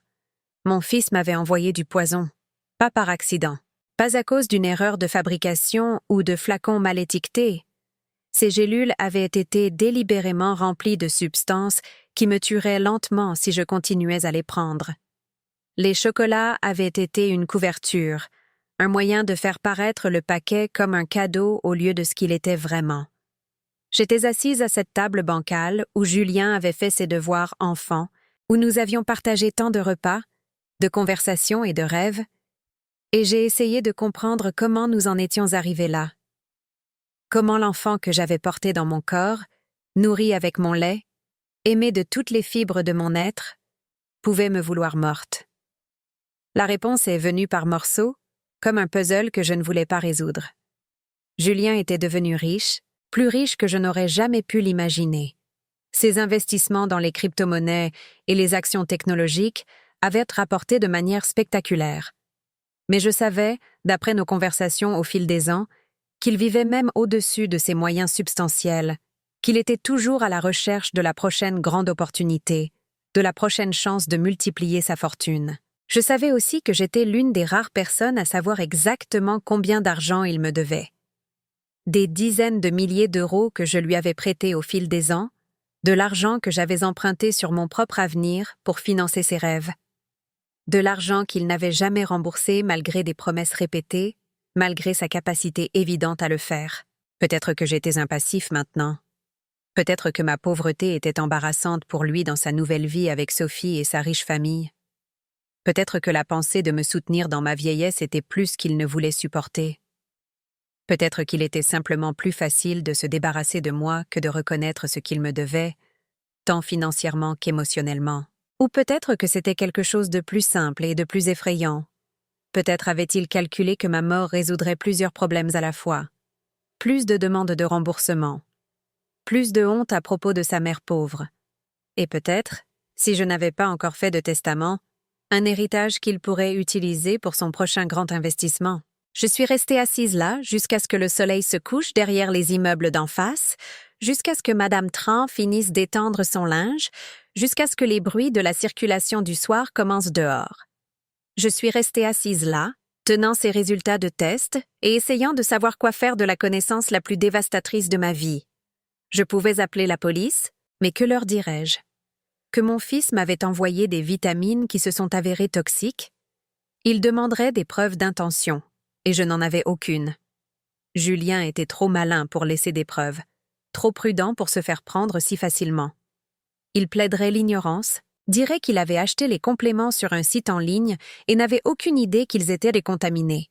Mon fils m'avait envoyé du poison, pas par accident, pas à cause d'une erreur de fabrication ou de flacons mal étiquetés. Ces gélules avaient été délibérément remplies de substances qui me tueraient lentement si je continuais à les prendre. Les chocolats avaient été une couverture, un moyen de faire paraître le paquet comme un cadeau au lieu de ce qu'il était vraiment. J'étais assise à cette table bancale où Julien avait fait ses devoirs enfant, où nous avions partagé tant de repas, de conversations et de rêves, et j'ai essayé de comprendre comment nous en étions arrivés là. Comment l'enfant que j'avais porté dans mon corps, nourri avec mon lait, aimé de toutes les fibres de mon être, pouvait me vouloir morte. La réponse est venue par morceaux, comme un puzzle que je ne voulais pas résoudre. Julien était devenu riche, plus riche que je n'aurais jamais pu l'imaginer. Ses investissements dans les crypto-monnaies et les actions technologiques avaient rapporté de manière spectaculaire. Mais je savais, d'après nos conversations au fil des ans, qu'il vivait même au-dessus de ses moyens substantiels, qu'il était toujours à la recherche de la prochaine grande opportunité, de la prochaine chance de multiplier sa fortune. Je savais aussi que j'étais l'une des rares personnes à savoir exactement combien d'argent il me devait. Des dizaines de milliers d'euros que je lui avais prêtés au fil des ans, de l'argent que j'avais emprunté sur mon propre avenir pour financer ses rêves. De l'argent qu'il n'avait jamais remboursé malgré des promesses répétées, malgré sa capacité évidente à le faire. Peut-être que j'étais un passif maintenant. Peut-être que ma pauvreté était embarrassante pour lui dans sa nouvelle vie avec Sophie et sa riche famille. Peut-être que la pensée de me soutenir dans ma vieillesse était plus qu'il ne voulait supporter. Peut-être qu'il était simplement plus facile de se débarrasser de moi que de reconnaître ce qu'il me devait, tant financièrement qu'émotionnellement. Ou peut-être que c'était quelque chose de plus simple et de plus effrayant. Peut-être avait-il calculé que ma mort résoudrait plusieurs problèmes à la fois. Plus de demandes de remboursement. Plus de honte à propos de sa mère pauvre. Et peut-être, si je n'avais pas encore fait de testament, un héritage qu'il pourrait utiliser pour son prochain grand investissement. Je suis restée assise là jusqu'à ce que le soleil se couche derrière les immeubles d'en face, jusqu'à ce que Madame Tran finisse d'étendre son linge, jusqu'à ce que les bruits de la circulation du soir commencent dehors. Je suis restée assise là, tenant ces résultats de test et essayant de savoir quoi faire de la connaissance la plus dévastatrice de ma vie. Je pouvais appeler la police, mais que leur dirais-je? Que mon fils m'avait envoyé des vitamines qui se sont avérées toxiques? Il demanderait des preuves d'intention, et je n'en avais aucune. Julien était trop malin pour laisser des preuves, trop prudent pour se faire prendre si facilement. Il plaiderait l'ignorance, dirait qu'il avait acheté les compléments sur un site en ligne et n'avait aucune idée qu'ils étaient décontaminés.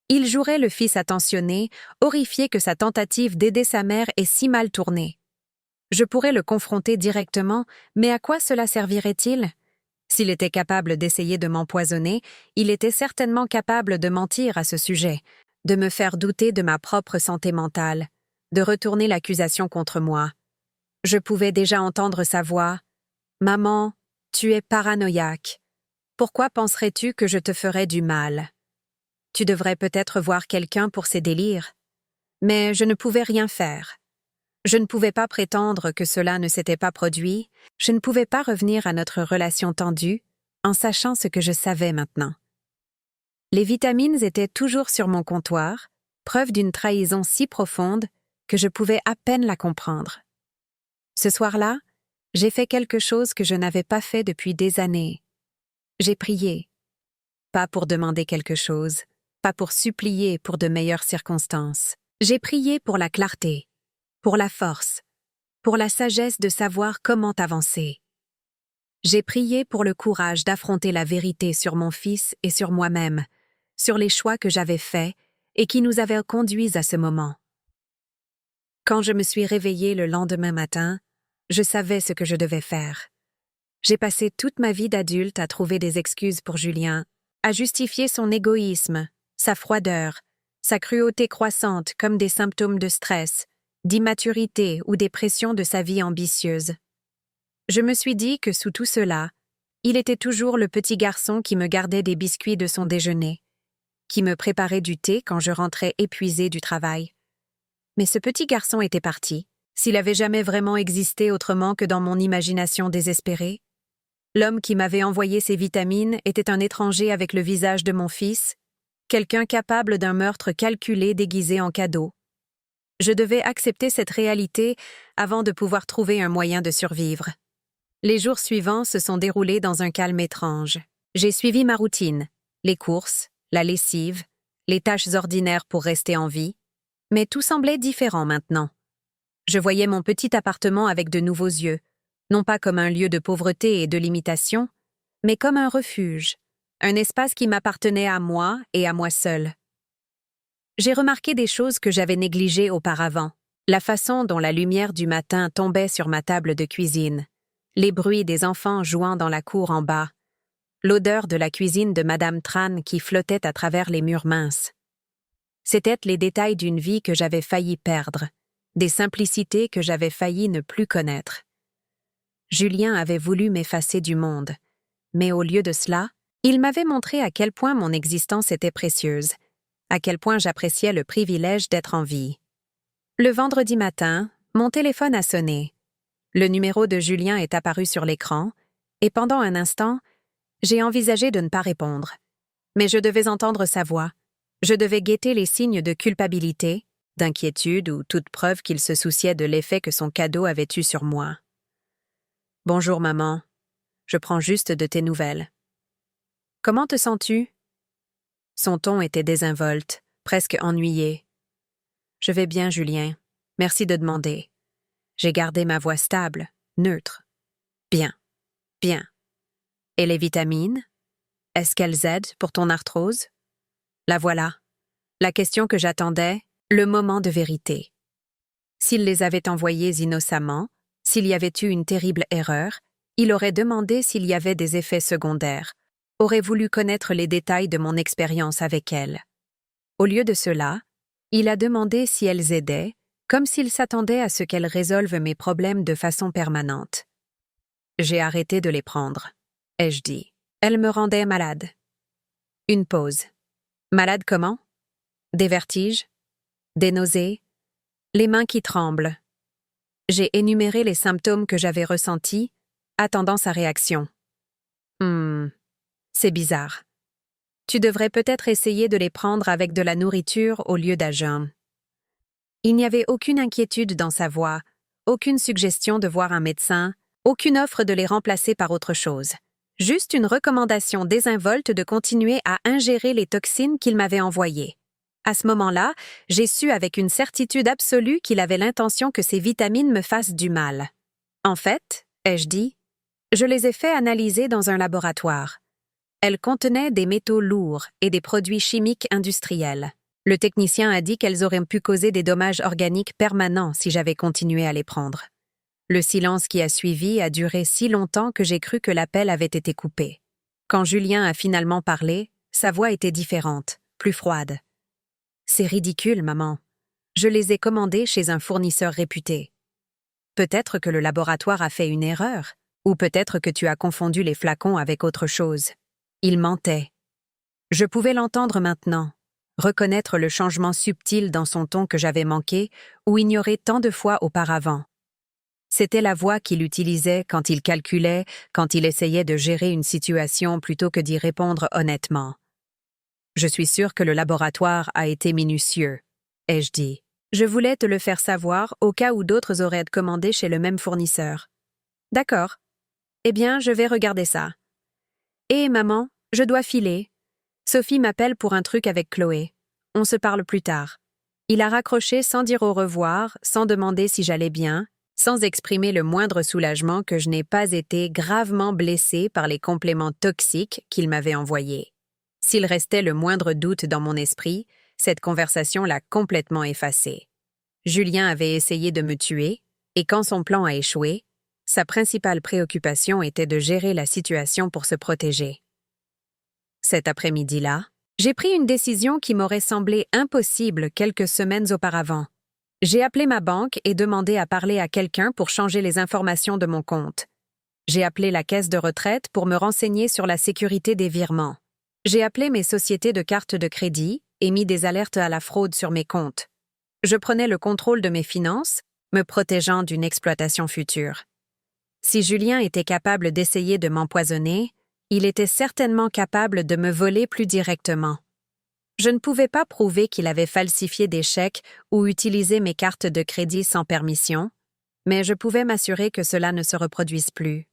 Il jouerait le fils attentionné, horrifié que sa tentative d'aider sa mère ait si mal tourné. Je pourrais le confronter directement, mais à quoi cela servirait-il? S'il était capable d'essayer de m'empoisonner, il était certainement capable de mentir à ce sujet, de me faire douter de ma propre santé mentale, de retourner l'accusation contre moi. Je pouvais déjà entendre sa voix. « Maman, tu es paranoïaque. Pourquoi penserais-tu que je te ferais du mal? Tu devrais peut-être voir quelqu'un pour ces délires. » Mais je ne pouvais rien faire. Je ne pouvais pas prétendre que cela ne s'était pas produit, je ne pouvais pas revenir à notre relation tendue en sachant ce que je savais maintenant. Les vitamines étaient toujours sur mon comptoir, preuve d'une trahison si profonde que je pouvais à peine la comprendre. Ce soir-là, j'ai fait quelque chose que je n'avais pas fait depuis des années. J'ai prié. Pas pour demander quelque chose, pas pour supplier pour de meilleures circonstances. J'ai prié pour la clarté, pour la force, pour la sagesse de savoir comment avancer. J'ai prié pour le courage d'affronter la vérité sur mon fils et sur moi-même, sur les choix que j'avais faits et qui nous avaient conduits à ce moment. Quand je me suis réveillée le lendemain matin, je savais ce que je devais faire. J'ai passé toute ma vie d'adulte à trouver des excuses pour Julien, à justifier son égoïsme, sa froideur, sa cruauté croissante comme des symptômes de stress, d'immaturité ou des pressions de sa vie ambitieuse. Je me suis dit que sous tout cela, il était toujours le petit garçon qui me gardait des biscuits de son déjeuner, qui me préparait du thé quand je rentrais épuisée du travail. Mais ce petit garçon était parti, s'il avait jamais vraiment existé autrement que dans mon imagination désespérée. L'homme qui m'avait envoyé ces vitamines était un étranger avec le visage de mon fils, quelqu'un capable d'un meurtre calculé déguisé en cadeau. Je devais accepter cette réalité avant de pouvoir trouver un moyen de survivre. Les jours suivants se sont déroulés dans un calme étrange. J'ai suivi ma routine, les courses, la lessive, les tâches ordinaires pour rester en vie, mais tout semblait différent maintenant. Je voyais mon petit appartement avec de nouveaux yeux, non pas comme un lieu de pauvreté et de limitation, mais comme un refuge, un espace qui m'appartenait à moi et à moi seule. J'ai remarqué des choses que j'avais négligées auparavant, la façon dont la lumière du matin tombait sur ma table de cuisine, les bruits des enfants jouant dans la cour en bas, l'odeur de la cuisine de Madame Tran qui flottait à travers les murs minces. C'étaient les détails d'une vie que j'avais failli perdre, des simplicités que j'avais failli ne plus connaître. Julien avait voulu m'effacer du monde, mais au lieu de cela, il m'avait montré à quel point mon existence était précieuse, à quel point j'appréciais le privilège d'être en vie. Le vendredi matin, mon téléphone a sonné. Le numéro de Julien est apparu sur l'écran, et pendant un instant, j'ai envisagé de ne pas répondre. Mais je devais entendre sa voix. Je devais guetter les signes de culpabilité, d'inquiétude ou toute preuve qu'il se souciait de l'effet que son cadeau avait eu sur moi. « Bonjour maman, je prends juste de tes nouvelles. »« Comment te sens-tu » Son ton était désinvolte, presque ennuyé. « Je vais bien, Julien. Merci de demander. » J'ai gardé ma voix stable, neutre. « Bien, bien. Et les vitamines? Est-ce qu'elles aident pour ton arthrose? » La voilà. La question que j'attendais, le moment de vérité. S'il les avait envoyées innocemment, s'il y avait eu une terrible erreur, il aurait demandé s'il y avait des effets secondaires, aurait voulu connaître les détails de mon expérience avec elles. Au lieu de cela, il a demandé si elles aidaient, comme s'il s'attendait à ce qu'elles résolvent mes problèmes de façon permanente. J'ai arrêté de les prendre, ai-je dit. Elles me rendaient malade. Une pause. Malade comment? Des vertiges? Des nausées? Les mains qui tremblent. J'ai énuméré les symptômes que j'avais ressentis, attendant sa réaction. C'est bizarre. Tu devrais peut-être essayer de les prendre avec de la nourriture au lieu d'un jeûne. Il n'y avait aucune inquiétude dans sa voix, aucune suggestion de voir un médecin, aucune offre de les remplacer par autre chose. Juste une recommandation désinvolte de continuer à ingérer les toxines qu'il m'avait envoyées. À ce moment-là, j'ai su avec une certitude absolue qu'il avait l'intention que ces vitamines me fassent du mal. En fait, ai-je dit, je les ai fait analyser dans un laboratoire. Elles contenaient des métaux lourds et des produits chimiques industriels. Le technicien a dit qu'elles auraient pu causer des dommages organiques permanents si j'avais continué à les prendre. Le silence qui a suivi a duré si longtemps que j'ai cru que l'appel avait été coupé. Quand Julien a finalement parlé, sa voix était différente, plus froide. « C'est ridicule, maman. Je les ai commandés chez un fournisseur réputé. Peut-être que le laboratoire a fait une erreur, ou peut-être que tu as confondu les flacons avec autre chose. » Il mentait. Je pouvais l'entendre maintenant, reconnaître le changement subtil dans son ton que j'avais manqué ou ignoré tant de fois auparavant. C'était la voix qu'il utilisait quand il calculait, quand il essayait de gérer une situation plutôt que d'y répondre honnêtement. Je suis sûre que le laboratoire a été minutieux, ai-je dit. Je voulais te le faire savoir au cas où d'autres auraient commandé chez le même fournisseur. D'accord. Eh bien, je vais regarder ça. Et maman, je dois filer. Sophie m'appelle pour un truc avec Chloé. On se parle plus tard. Il a raccroché sans dire au revoir, sans demander si j'allais bien, sans exprimer le moindre soulagement que je n'ai pas été gravement blessée par les compléments toxiques qu'il m'avait envoyés. S'il restait le moindre doute dans mon esprit, cette conversation l'a complètement effacé. Julien avait essayé de me tuer, et quand son plan a échoué, sa principale préoccupation était de gérer la situation pour se protéger. Cet après-midi-là, J'ai pris une décision qui m'aurait semblé impossible quelques semaines auparavant. J'ai appelé ma banque et demandé à parler à quelqu'un pour changer les informations de mon compte. J'ai appelé la caisse de retraite pour me renseigner sur la sécurité des virements. J'ai appelé mes sociétés de cartes de crédit et mis des alertes à la fraude sur mes comptes. Je prenais le contrôle de mes finances, me protégeant d'une exploitation future. Si Julien était capable d'essayer de m'empoisonner, il était certainement capable de me voler plus directement. Je ne pouvais pas prouver qu'il avait falsifié des chèques ou utilisé mes cartes de crédit sans permission, mais je pouvais m'assurer que cela ne se reproduise plus.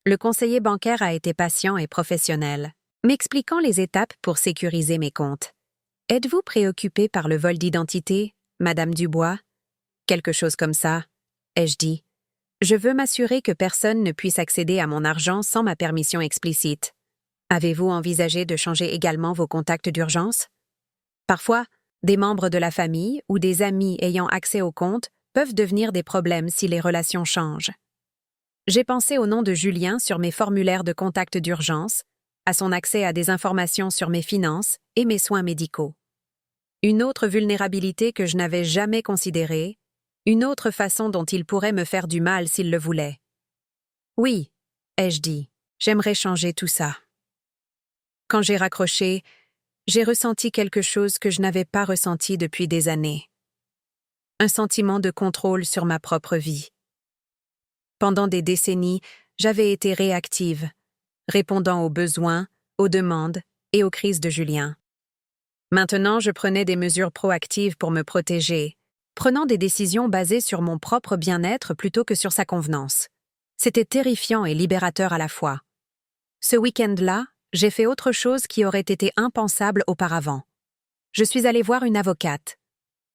Le conseiller bancaire a été patient et professionnel, m'expliquant les étapes pour sécuriser mes comptes. « Êtes-vous préoccupée par le vol d'identité, Madame Dubois? » « Quelque chose comme ça, ai-je dit. Je veux m'assurer que personne ne puisse accéder à mon argent sans ma permission explicite. Avez-vous envisagé de changer également vos contacts d'urgence? Parfois, des membres de la famille ou des amis ayant accès au compte peuvent devenir des problèmes si les relations changent. J'ai pensé au nom de Julien sur mes formulaires de contact d'urgence, à son accès à des informations sur mes finances et mes soins médicaux. Une autre vulnérabilité que je n'avais jamais considérée, une autre façon dont il pourrait me faire du mal s'il le voulait. Oui, ai-je dit, j'aimerais changer tout ça. Quand j'ai raccroché, j'ai ressenti quelque chose que je n'avais pas ressenti depuis des années. Un sentiment de contrôle sur ma propre vie. Pendant des décennies, j'avais été réactive, répondant aux besoins, aux demandes et aux crises de Julien. Maintenant, je prenais des mesures proactives pour me protéger, prenant des décisions basées sur mon propre bien-être plutôt que sur sa convenance. C'était terrifiant et libérateur à la fois. Ce week-end-là, j'ai fait autre chose qui aurait été impensable auparavant. Je suis allée voir une avocate.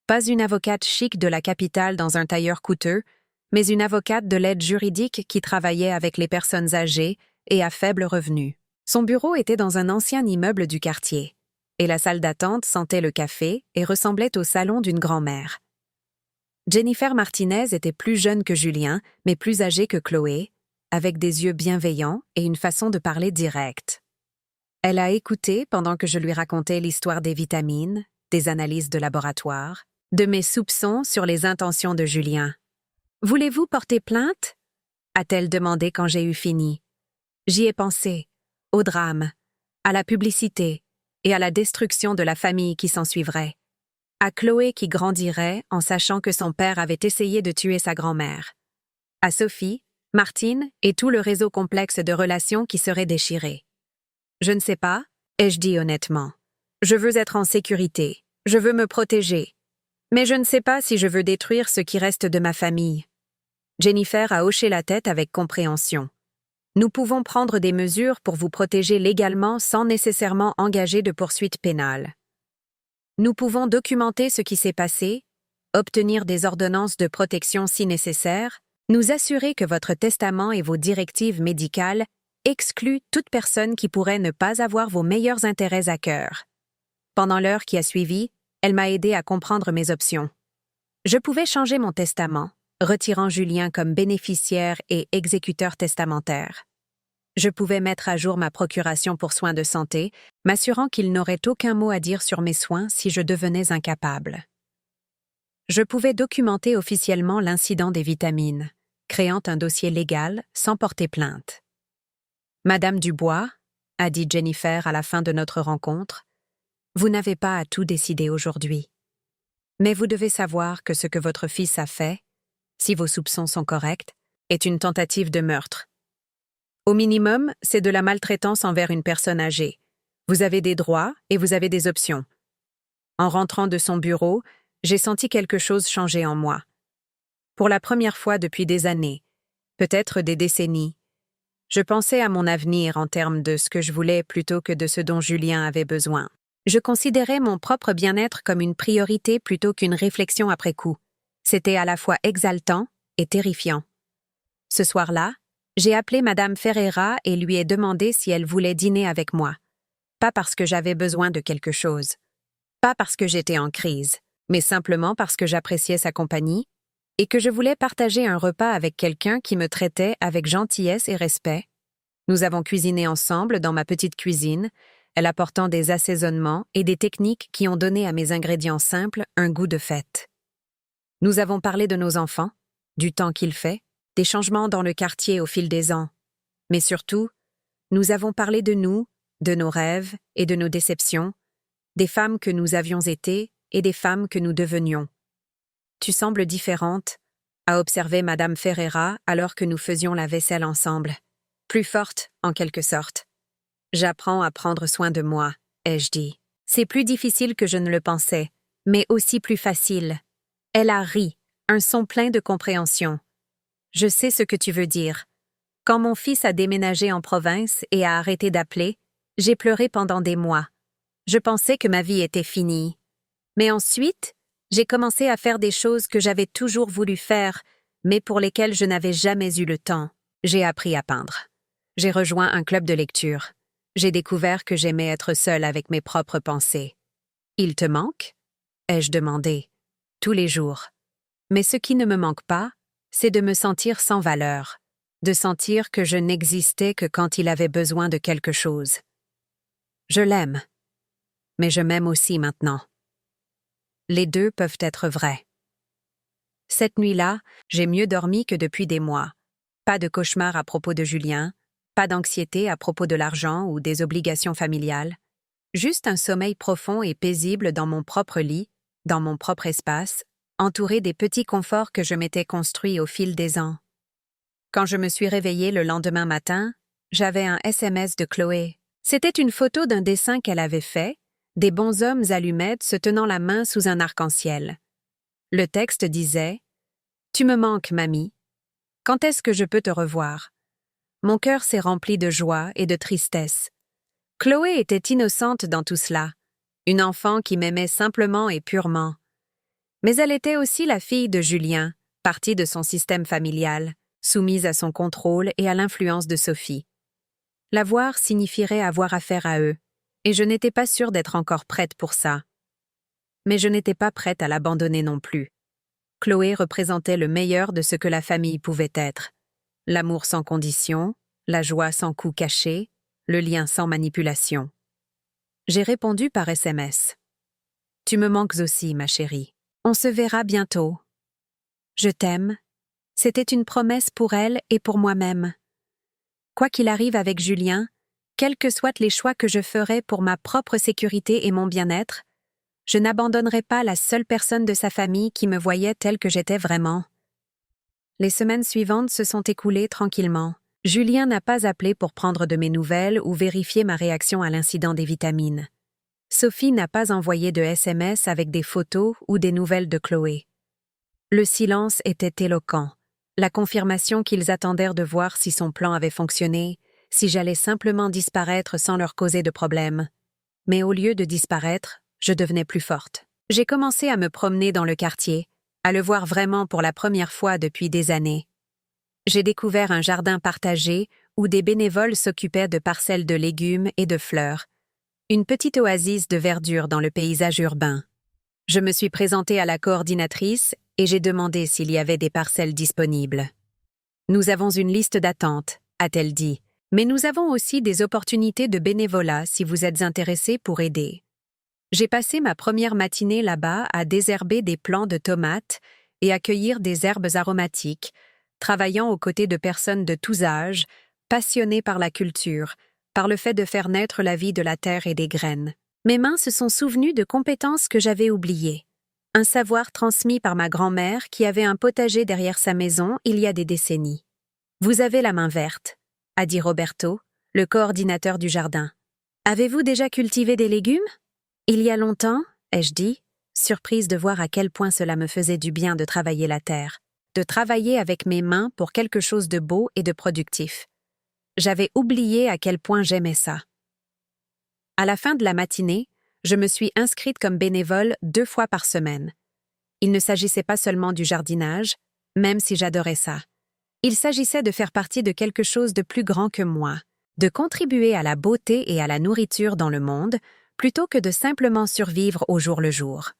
Pas une avocate chic de la capitale dans un tailleur coûteux, mais une avocate de l'aide juridique qui travaillait avec les personnes âgées et à faible revenu. Son bureau était dans un ancien immeuble du quartier, et la salle d'attente sentait le café et ressemblait au salon d'une grand-mère. Jennifer Martinez était plus jeune que Julien, mais plus âgée que Chloé, avec des yeux bienveillants et une façon de parler directe. Elle a écouté pendant que je lui racontais l'histoire des vitamines, des analyses de laboratoire, de mes soupçons sur les intentions de Julien. « Voulez-vous porter plainte ?» a-t-elle demandé quand j'ai eu fini. J'y ai pensé, au drame, à la publicité et à la destruction de la famille qui s'ensuivrait. À Chloé qui grandirait en sachant que son père avait essayé de tuer sa grand-mère. À Sophie, Martine et tout le réseau complexe de relations qui serait déchiré. Je ne sais pas, ai-je dit honnêtement. Je veux être en sécurité, je veux me protéger. Mais je ne sais pas si je veux détruire ce qui reste de ma famille. Jennifer a hoché la tête avec compréhension. Nous pouvons prendre des mesures pour vous protéger légalement sans nécessairement engager de poursuites pénales. Nous pouvons documenter ce qui s'est passé, obtenir des ordonnances de protection si nécessaire, nous assurer que votre testament et vos directives médicales excluent toute personne qui pourrait ne pas avoir vos meilleurs intérêts à cœur. Pendant l'heure qui a suivi, elle m'a aidé à comprendre mes options. Je pouvais changer mon testament, retirant Julien comme bénéficiaire et exécuteur testamentaire. Je pouvais mettre à jour ma procuration pour soins de santé, m'assurant qu'il n'aurait aucun mot à dire sur mes soins si je devenais incapable. Je pouvais documenter officiellement l'incident des vitamines, créant un dossier légal sans porter plainte. « Madame Dubois, » a dit Jennifer à la fin de notre rencontre, « vous n'avez pas à tout décider aujourd'hui. Mais vous devez savoir que ce que votre fils a fait, si vos soupçons sont corrects, est une tentative de meurtre. Au minimum, c'est de la maltraitance envers une personne âgée. Vous avez des droits et vous avez des options. En rentrant de son bureau, j'ai senti quelque chose changer en moi. Pour la première fois depuis des années, peut-être des décennies, je pensais à mon avenir en termes de ce que je voulais plutôt que de ce dont Julien avait besoin. Je considérais mon propre bien-être comme une priorité plutôt qu'une réflexion après coup. C'était à la fois exaltant et terrifiant. Ce soir-là, j'ai appelé Madame Ferreira et lui ai demandé si elle voulait dîner avec moi. Pas parce que j'avais besoin de quelque chose. Pas parce que j'étais en crise, mais simplement parce que j'appréciais sa compagnie et que je voulais partager un repas avec quelqu'un qui me traitait avec gentillesse et respect. Nous avons cuisiné ensemble dans ma petite cuisine, elle apportant des assaisonnements et des techniques qui ont donné à mes ingrédients simples un goût de fête. Nous avons parlé de nos enfants, du temps qu'il fait, des changements dans le quartier au fil des ans. Mais surtout, nous avons parlé de nous, de nos rêves et de nos déceptions, des femmes que nous avions été et des femmes que nous devenions. Tu sembles différente, a observé Madame Ferreira alors que nous faisions la vaisselle ensemble. Plus forte, en quelque sorte. J'apprends à prendre soin de moi, ai-je dit. C'est plus difficile que je ne le pensais, mais aussi plus facile. Elle a ri, un son plein de compréhension. Je sais ce que tu veux dire. Quand mon fils a déménagé en province et a arrêté d'appeler, j'ai pleuré pendant des mois. Je pensais que ma vie était finie. Mais ensuite, j'ai commencé à faire des choses que j'avais toujours voulu faire, mais pour lesquelles je n'avais jamais eu le temps. J'ai appris à peindre. J'ai rejoint un club de lecture. J'ai découvert que j'aimais être seule avec mes propres pensées. « Il te manque » ai-je demandé. Tous les jours. Mais ce qui ne me manque pas, c'est de me sentir sans valeur, de sentir que je n'existais que quand il avait besoin de quelque chose. Je l'aime, mais je m'aime aussi maintenant. Les deux peuvent être vrais. Cette nuit-là, j'ai mieux dormi que depuis des mois. Pas de cauchemar à propos de Julien, pas d'anxiété à propos de l'argent ou des obligations familiales. Juste un sommeil profond et paisible dans mon propre lit, dans mon propre espace, entouré des petits conforts que je m'étais construits au fil des ans. Quand je me suis réveillée le lendemain matin, j'avais un SMS de Chloé. C'était une photo d'un dessin qu'elle avait fait, des bonshommes allumettes se tenant la main sous un arc-en-ciel. Le texte disait « Tu me manques, mamie. Quand est-ce que je peux te revoir ?» Mon cœur s'est rempli de joie et de tristesse. Chloé était innocente dans tout cela, une enfant qui m'aimait simplement et purement. Mais elle était aussi la fille de Julien, partie de son système familial, soumise à son contrôle et à l'influence de Sophie. La voir signifierait avoir affaire à eux, et je n'étais pas sûre d'être encore prête pour ça. Mais je n'étais pas prête à l'abandonner non plus. Chloé représentait le meilleur de ce que la famille pouvait être. L'amour sans condition, la joie sans coup caché, le lien sans manipulation. J'ai répondu par SMS. « Tu me manques aussi, ma chérie. On se verra bientôt. Je t'aime. » C'était une promesse pour elle et pour moi-même. Quoi qu'il arrive avec Julien, quels que soient les choix que je ferai pour ma propre sécurité et mon bien-être, je n'abandonnerai pas la seule personne de sa famille qui me voyait telle que j'étais vraiment. Les semaines suivantes se sont écoulées tranquillement. Julien n'a pas appelé pour prendre de mes nouvelles ou vérifier ma réaction à l'incident des vitamines. Sophie n'a pas envoyé de SMS avec des photos ou des nouvelles de Chloé. Le silence était éloquent, la confirmation qu'ils attendèrent de voir si son plan avait fonctionné, si j'allais simplement disparaître sans leur causer de problème. Mais au lieu de disparaître, je devenais plus forte. J'ai commencé à me promener dans le quartier, à le voir vraiment pour la première fois depuis des années. J'ai découvert un jardin partagé où des bénévoles s'occupaient de parcelles de légumes et de fleurs, une petite oasis de verdure dans le paysage urbain. Je me suis présentée à la coordinatrice et j'ai demandé s'il y avait des parcelles disponibles. « Nous avons une liste d'attente », a-t-elle dit, « mais nous avons aussi des opportunités de bénévolat si vous êtes intéressés pour aider. » J'ai passé ma première matinée là-bas à désherber des plants de tomates et à cueillir des herbes aromatiques, travaillant aux côtés de personnes de tous âges, passionnées par la culture, par le fait de faire naître la vie de la terre et des graines. Mes mains se sont souvenues de compétences que j'avais oubliées. Un savoir transmis par ma grand-mère qui avait un potager derrière sa maison il y a des décennies. « Vous avez la main verte », a dit Roberto, le coordinateur du jardin. « Avez-vous déjà cultivé des légumes ?» « Il y a longtemps, ai-je dit, surprise de voir à quel point cela me faisait du bien de travailler la terre, de travailler avec mes mains pour quelque chose de beau et de productif. J'avais oublié à quel point j'aimais ça. À la fin de la matinée, je me suis inscrite comme bénévole 2 fois par semaine. Il ne s'agissait pas seulement du jardinage, même si j'adorais ça. Il s'agissait de faire partie de quelque chose de plus grand que moi, de contribuer à la beauté et à la nourriture dans le monde, plutôt que de simplement survivre au jour le jour.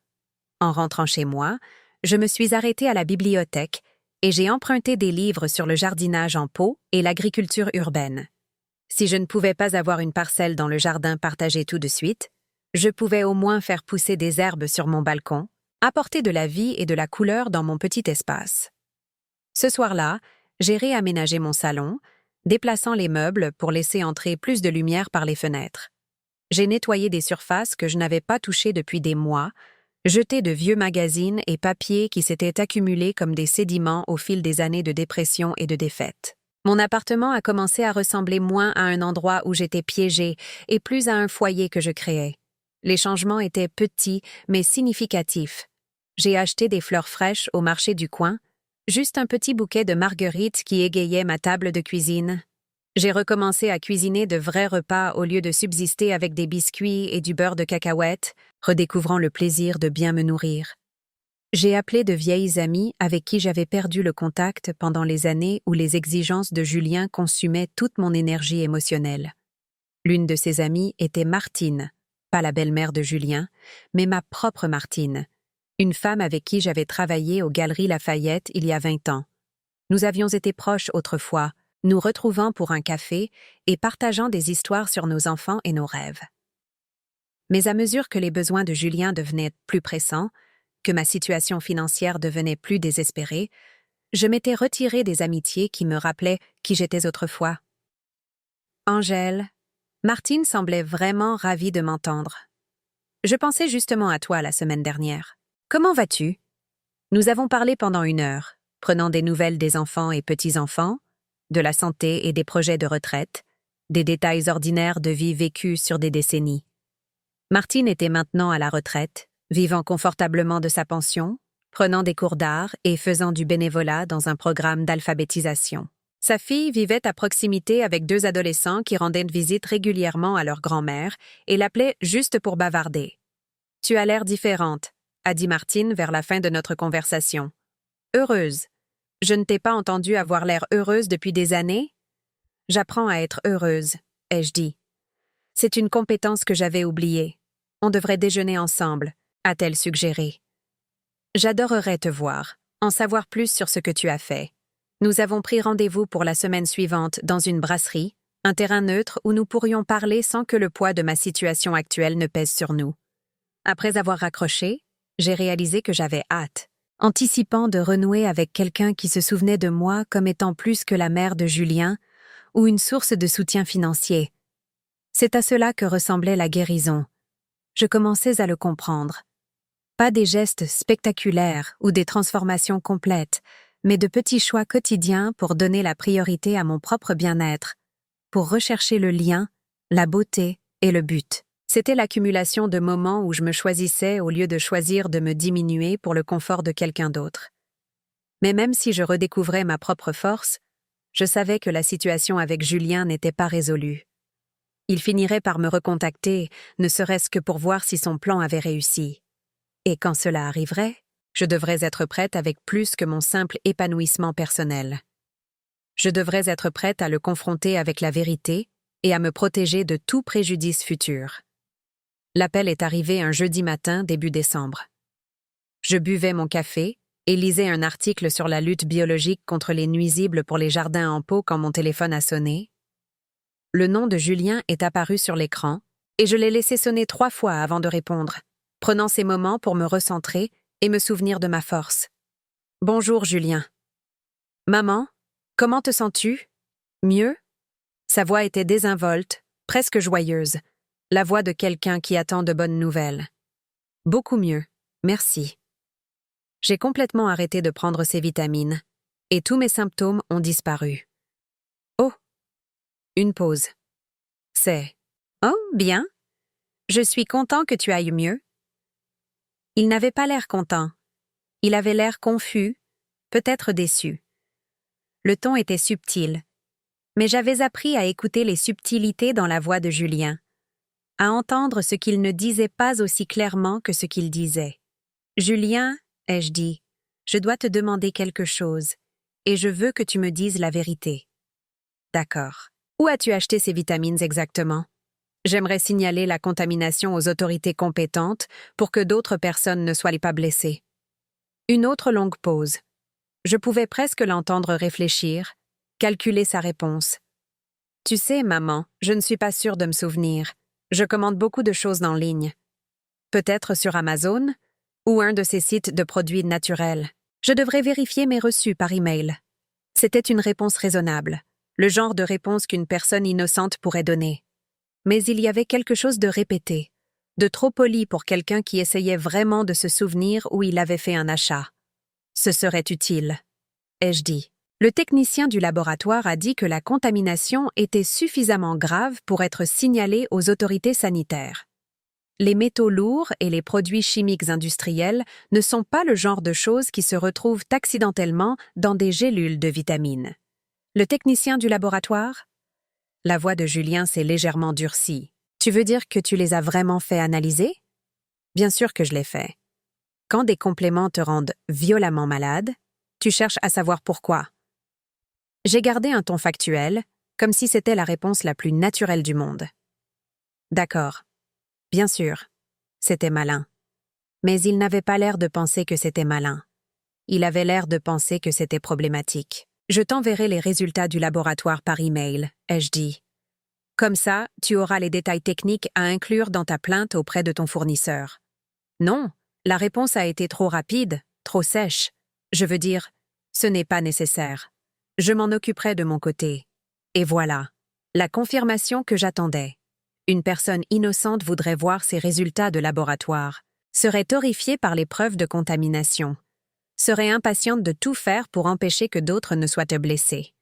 En rentrant chez moi, je me suis arrêtée à la bibliothèque et j'ai emprunté des livres sur le jardinage en pot et l'agriculture urbaine. Si je ne pouvais pas avoir une parcelle dans le jardin partagée tout de suite, je pouvais au moins faire pousser des herbes sur mon balcon, apporter de la vie et de la couleur dans mon petit espace. Ce soir-là, j'ai réaménagé mon salon, déplaçant les meubles pour laisser entrer plus de lumière par les fenêtres. J'ai nettoyé des surfaces que je n'avais pas touchées depuis des mois, jeté de vieux magazines et papiers qui s'étaient accumulés comme des sédiments au fil des années de dépression et de défaite. Mon appartement a commencé à ressembler moins à un endroit où j'étais piégée et plus à un foyer que je créais. Les changements étaient petits mais significatifs. J'ai acheté des fleurs fraîches au marché du coin, juste un petit bouquet de marguerites qui égayait ma table de cuisine. J'ai recommencé à cuisiner de vrais repas au lieu de subsister avec des biscuits et du beurre de cacahuète, redécouvrant le plaisir de bien me nourrir. J'ai appelé de vieilles amies avec qui j'avais perdu le contact pendant les années où les exigences de Julien consumaient toute mon énergie émotionnelle. L'une de ces amies était Martine, pas la belle-mère de Julien, mais ma propre Martine, une femme avec qui j'avais travaillé aux Galeries Lafayette il y a 20 ans. Nous avions été proches autrefois, nous retrouvant pour un café et partageant des histoires sur nos enfants et nos rêves. Mais à mesure que les besoins de Julien devenaient plus pressants, que ma situation financière devenait plus désespérée, je m'étais retirée des amitiés qui me rappelaient qui j'étais autrefois. Angèle, Martine semblait vraiment ravie de m'entendre. Je pensais justement à toi la semaine dernière. Comment vas-tu? Nous avons parlé pendant 1 heure, prenant des nouvelles des enfants et petits-enfants, de la santé et des projets de retraite, des détails ordinaires de vie vécue sur des décennies. Martine était maintenant à la retraite, vivant confortablement de sa pension, prenant des cours d'art et faisant du bénévolat dans un programme d'alphabétisation. Sa fille vivait à proximité avec 2 adolescents qui rendaient visite régulièrement à leur grand-mère et l'appelaient juste pour bavarder. « Tu as l'air différente », a dit Martine vers la fin de notre conversation. « Heureuse. Je ne t'ai pas entendue avoir l'air heureuse depuis des années? »« J'apprends à être heureuse, » ai-je dit. « C'est une compétence que j'avais oubliée. On devrait déjeuner ensemble, » a-t-elle suggéré. « J'adorerais te voir, en savoir plus sur ce que tu as fait. Nous avons pris rendez-vous pour la semaine suivante dans une brasserie, un terrain neutre où nous pourrions parler sans que le poids de ma situation actuelle ne pèse sur nous. » Après avoir raccroché, j'ai réalisé que j'avais hâte, anticipant de renouer avec quelqu'un qui se souvenait de moi comme étant plus que la mère de Julien ou une source de soutien financier. C'est à cela que ressemblait la guérison. Je commençais à le comprendre. Pas des gestes spectaculaires ou des transformations complètes, mais de petits choix quotidiens pour donner la priorité à mon propre bien-être, pour rechercher le lien, la beauté et le but. C'était l'accumulation de moments où je me choisissais au lieu de choisir de me diminuer pour le confort de quelqu'un d'autre. Mais même si je redécouvrais ma propre force, je savais que la situation avec Julien n'était pas résolue. Il finirait par me recontacter, ne serait-ce que pour voir si son plan avait réussi. Et quand cela arriverait, je devrais être prête avec plus que mon simple épanouissement personnel. Je devrais être prête à le confronter avec la vérité et à me protéger de tout préjudice futur. L'appel est arrivé un jeudi matin début décembre. Je buvais mon café et lisais un article sur la lutte biologique contre les nuisibles pour les jardins en pot quand mon téléphone a sonné. Le nom de Julien est apparu sur l'écran et je l'ai laissé sonner 3 fois avant de répondre, prenant ces moments pour me recentrer et me souvenir de ma force. « Bonjour Julien. »« Maman, comment te sens-tu? Mieux ?» Sa voix était désinvolte, presque joyeuse, la voix de quelqu'un qui attend de bonnes nouvelles. « Beaucoup mieux, merci. » J'ai complètement arrêté de prendre ces vitamines, et tous mes symptômes ont disparu. Oh! Une pause. C'est « Oh, bien. Je suis content que tu ailles mieux. » Il n'avait pas l'air content. Il avait l'air confus, peut-être déçu. Le ton était subtil, mais j'avais appris à écouter les subtilités dans la voix de Julien, à entendre ce qu'il ne disait pas aussi clairement que ce qu'il disait. « Julien, » ai-je dit, « je dois te demander quelque chose, et je veux que tu me dises la vérité. » « D'accord. Où as-tu acheté ces vitamines exactement? J'aimerais signaler la contamination aux autorités compétentes pour que d'autres personnes ne soient pas blessées. » Une autre longue pause. Je pouvais presque l'entendre réfléchir, calculer sa réponse. Tu sais, maman, je ne suis pas sûre de me souvenir. Je commande beaucoup de choses en ligne. Peut-être sur Amazon ou un de ces sites de produits naturels. Je devrais vérifier mes reçus par email. C'était une réponse raisonnable, le genre de réponse qu'une personne innocente pourrait donner. Mais il y avait quelque chose de répété, de trop poli pour quelqu'un qui essayait vraiment de se souvenir où il avait fait un achat. Ce serait utile, ai-je dit. Le technicien du laboratoire a dit que la contamination était suffisamment grave pour être signalée aux autorités sanitaires. Les métaux lourds et les produits chimiques industriels ne sont pas le genre de choses qui se retrouvent accidentellement dans des gélules de vitamines. Le technicien du laboratoire? La voix de Julien s'est légèrement durcie. Tu veux dire que tu les as vraiment fait analyser? Bien sûr que je l'ai fait. Quand des compléments te rendent violemment malade, tu cherches à savoir pourquoi. J'ai gardé un ton factuel, comme si c'était la réponse la plus naturelle du monde. D'accord. Bien sûr. C'était malin. Mais il n'avait pas l'air de penser que c'était malin. Il avait l'air de penser que c'était problématique. Je t'enverrai les résultats du laboratoire par email, ai-je dit. Comme ça, tu auras les détails techniques à inclure dans ta plainte auprès de ton fournisseur. Non, la réponse a été trop rapide, trop sèche. Je veux dire, ce n'est pas nécessaire. Je m'en occuperai de mon côté. Et voilà, la confirmation que j'attendais. Une personne innocente voudrait voir ses résultats de laboratoire, serait horrifiée par les preuves de contamination, serait impatiente de tout faire pour empêcher que d'autres ne soient blessés.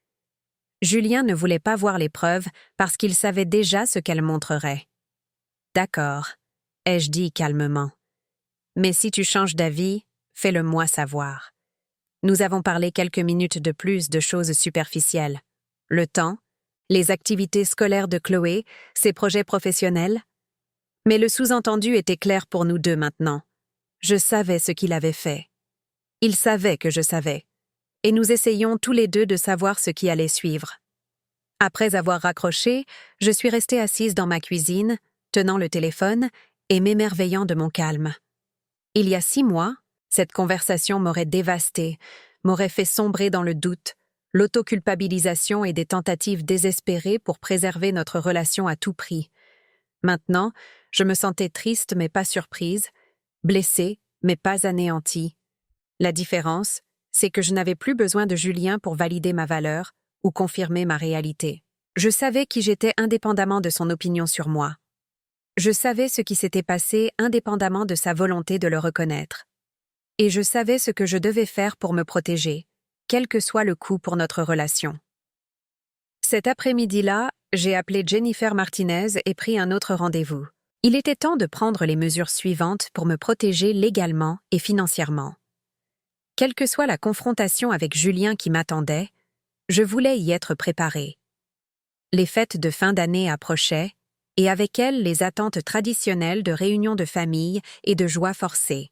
Julien ne voulait pas voir les preuves parce qu'il savait déjà ce qu'elles montreraient. D'accord, ai-je dit calmement. Mais si tu changes d'avis, fais-le-moi savoir. Nous avons parlé quelques minutes de plus de choses superficielles. Le temps, les activités scolaires de Chloé, ses projets professionnels. Mais le sous-entendu était clair pour nous deux maintenant. Je savais ce qu'il avait fait. Il savait que je savais. Et nous essayions tous les deux de savoir ce qui allait suivre. Après avoir raccroché, je suis restée assise dans ma cuisine, tenant le téléphone et m'émerveillant de mon calme. Il y a 6 mois, cette conversation m'aurait dévastée, m'aurait fait sombrer dans le doute, l'autoculpabilisation et des tentatives désespérées pour préserver notre relation à tout prix. Maintenant, je me sentais triste mais pas surprise, blessée mais pas anéantie. La différence, c'est que je n'avais plus besoin de Julien pour valider ma valeur ou confirmer ma réalité. Je savais qui j'étais indépendamment de son opinion sur moi. Je savais ce qui s'était passé indépendamment de sa volonté de le reconnaître. Et je savais ce que je devais faire pour me protéger, quel que soit le coût pour notre relation. Cet après-midi-là, j'ai appelé Jennifer Martinez et pris un autre rendez-vous. Il était temps de prendre les mesures suivantes pour me protéger légalement et financièrement. Quelle que soit la confrontation avec Julien qui m'attendait, je voulais y être préparée. Les fêtes de fin d'année approchaient, et avec elles les attentes traditionnelles de réunions de famille et de joie forcée.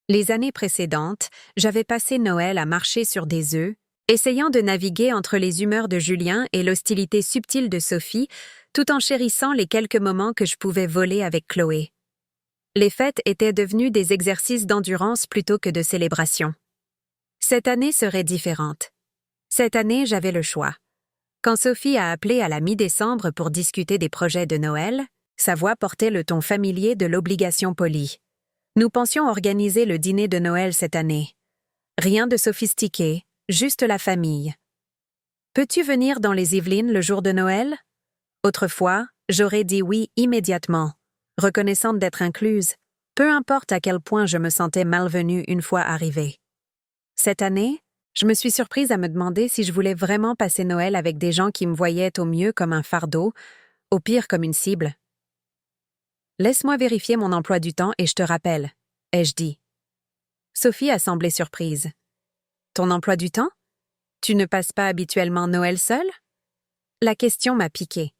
Les années précédentes, j'avais passé Noël à marcher sur des œufs, essayant de naviguer entre les humeurs de Julien et l'hostilité subtile de Sophie, tout en chérissant les quelques moments que je pouvais voler avec Chloé. Les fêtes étaient devenues des exercices d'endurance plutôt que de célébration. Cette année serait différente. Cette année, j'avais le choix. Quand Sophie a appelé à la mi-décembre pour discuter des projets de Noël, sa voix portait le ton familier de l'obligation polie. Nous pensions organiser le dîner de Noël cette année. Rien de sophistiqué, juste la famille. Peux-tu venir dans les Yvelines le jour de Noël? Autrefois, j'aurais dit oui immédiatement, reconnaissante d'être incluse, peu importe à quel point je me sentais malvenue une fois arrivée. Cette année, je me suis surprise à me demander si je voulais vraiment passer Noël avec des gens qui me voyaient au mieux comme un fardeau, au pire comme une cible. Laisse-moi vérifier mon emploi du temps et je te rappelle, ai-je dit. Sophie a semblé surprise. Ton emploi du temps? Tu ne passes pas habituellement Noël seule? La question m'a piquée,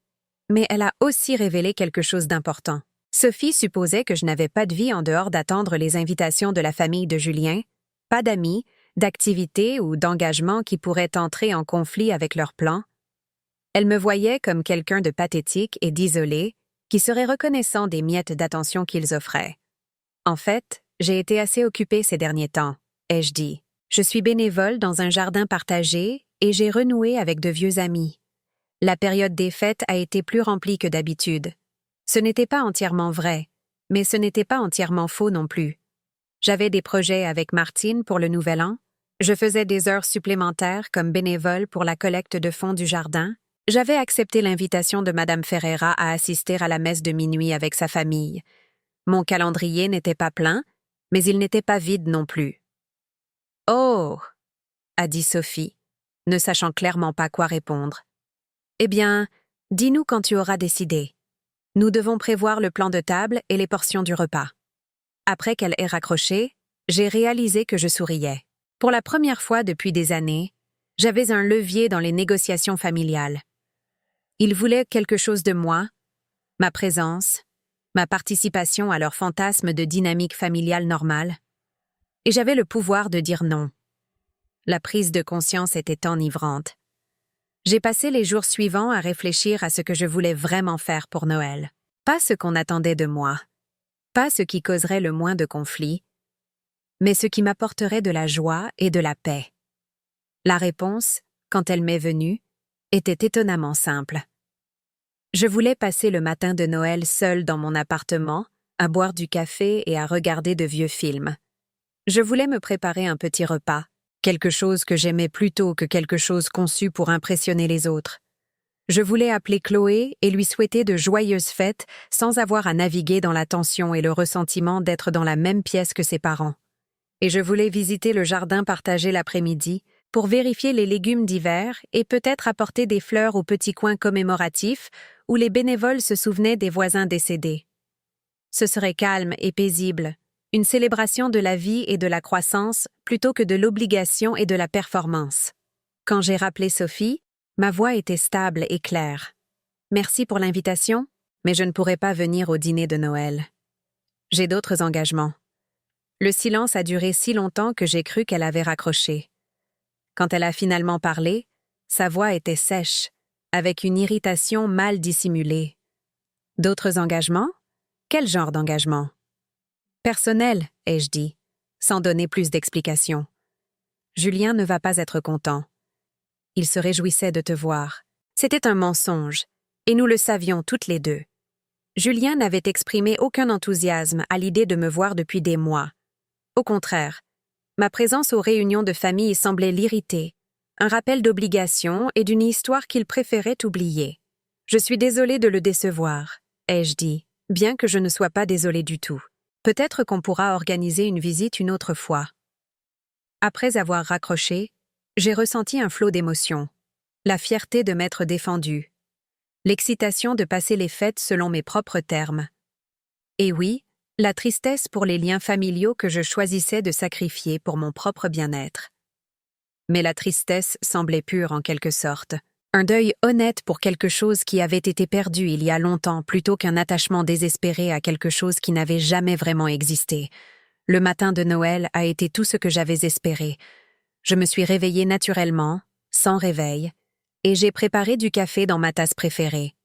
mais elle a aussi révélé quelque chose d'important. Sophie supposait que je n'avais pas de vie en dehors d'attendre les invitations de la famille de Julien, pas d'amis, d'activités ou d'engagements qui pourraient entrer en conflit avec leurs plans. Elle me voyait comme quelqu'un de pathétique et d'isolé, qui serait reconnaissant des miettes d'attention qu'ils offraient. En fait, j'ai été assez occupée ces derniers temps, ai-je dit. Je suis bénévole dans un jardin partagé et j'ai renoué avec de vieux amis. La période des fêtes a été plus remplie que d'habitude. Ce n'était pas entièrement vrai, mais ce n'était pas entièrement faux non plus. J'avais des projets avec Martine pour le Nouvel An. Je faisais des heures supplémentaires comme bénévole pour la collecte de fonds du jardin. J'avais accepté l'invitation de Madame Ferreira à assister à la messe de minuit avec sa famille. Mon calendrier n'était pas plein, mais il n'était pas vide non plus. « Oh !» a dit Sophie, ne sachant clairement pas quoi répondre. « Eh bien, dis-nous quand tu auras décidé. Nous devons prévoir le plan de table et les portions du repas. » Après qu'elle ait raccroché, j'ai réalisé que je souriais. Pour la première fois depuis des années, j'avais un levier dans les négociations familiales. Ils voulaient quelque chose de moi, ma présence, ma participation à leur fantasme de dynamique familiale normale, et j'avais le pouvoir de dire non. La prise de conscience était enivrante. J'ai passé les jours suivants à réfléchir à ce que je voulais vraiment faire pour Noël. Pas ce qu'on attendait de moi, pas ce qui causerait le moins de conflits, mais ce qui m'apporterait de la joie et de la paix. La réponse, quand elle m'est venue, était étonnamment simple. Je voulais passer le matin de Noël seule dans mon appartement, à boire du café et à regarder de vieux films. Je voulais me préparer un petit repas, quelque chose que j'aimais plutôt que quelque chose conçu pour impressionner les autres. Je voulais appeler Chloé et lui souhaiter de joyeuses fêtes sans avoir à naviguer dans la tension et le ressentiment d'être dans la même pièce que ses parents. Et je voulais visiter le jardin partagé l'après-midi pour vérifier les légumes d'hiver et peut-être apporter des fleurs au petit coin commémoratif où les bénévoles se souvenaient des voisins décédés. Ce serait calme et paisible, une célébration de la vie et de la croissance plutôt que de l'obligation et de la performance. Quand j'ai rappelé Sophie, ma voix était stable et claire. « Merci pour l'invitation, mais je ne pourrai pas venir au dîner de Noël. J'ai d'autres engagements. » Le silence a duré si longtemps que j'ai cru qu'elle avait raccroché. Quand elle a finalement parlé, sa voix était sèche, avec une irritation mal dissimulée. « D'autres engagements? Quel genre d'engagement? » « Personnel, ai-je dit, sans donner plus d'explications. Julien ne va pas être content. Il se réjouissait de te voir. C'était un mensonge, et nous le savions toutes les deux. Julien n'avait exprimé aucun enthousiasme à l'idée de me voir depuis des mois. Au contraire, ma présence aux réunions de famille semblait l'irriter, un rappel d'obligation et d'une histoire qu'il préférait oublier. Je suis désolée de le décevoir, ai-je dit, bien que je ne sois pas désolée du tout. Peut-être qu'on pourra organiser une visite une autre fois. Après avoir raccroché, j'ai ressenti un flot d'émotions. La fierté de m'être défendue. L'excitation de passer les fêtes selon mes propres termes. Et oui, la tristesse pour les liens familiaux que je choisissais de sacrifier pour mon propre bien-être. Mais la tristesse semblait pure en quelque sorte. Un deuil honnête pour quelque chose qui avait été perdu il y a longtemps plutôt qu'un attachement désespéré à quelque chose qui n'avait jamais vraiment existé. Le matin de Noël a été tout ce que j'avais espéré. Je me suis réveillée naturellement, sans réveil, et j'ai préparé du café dans ma tasse préférée.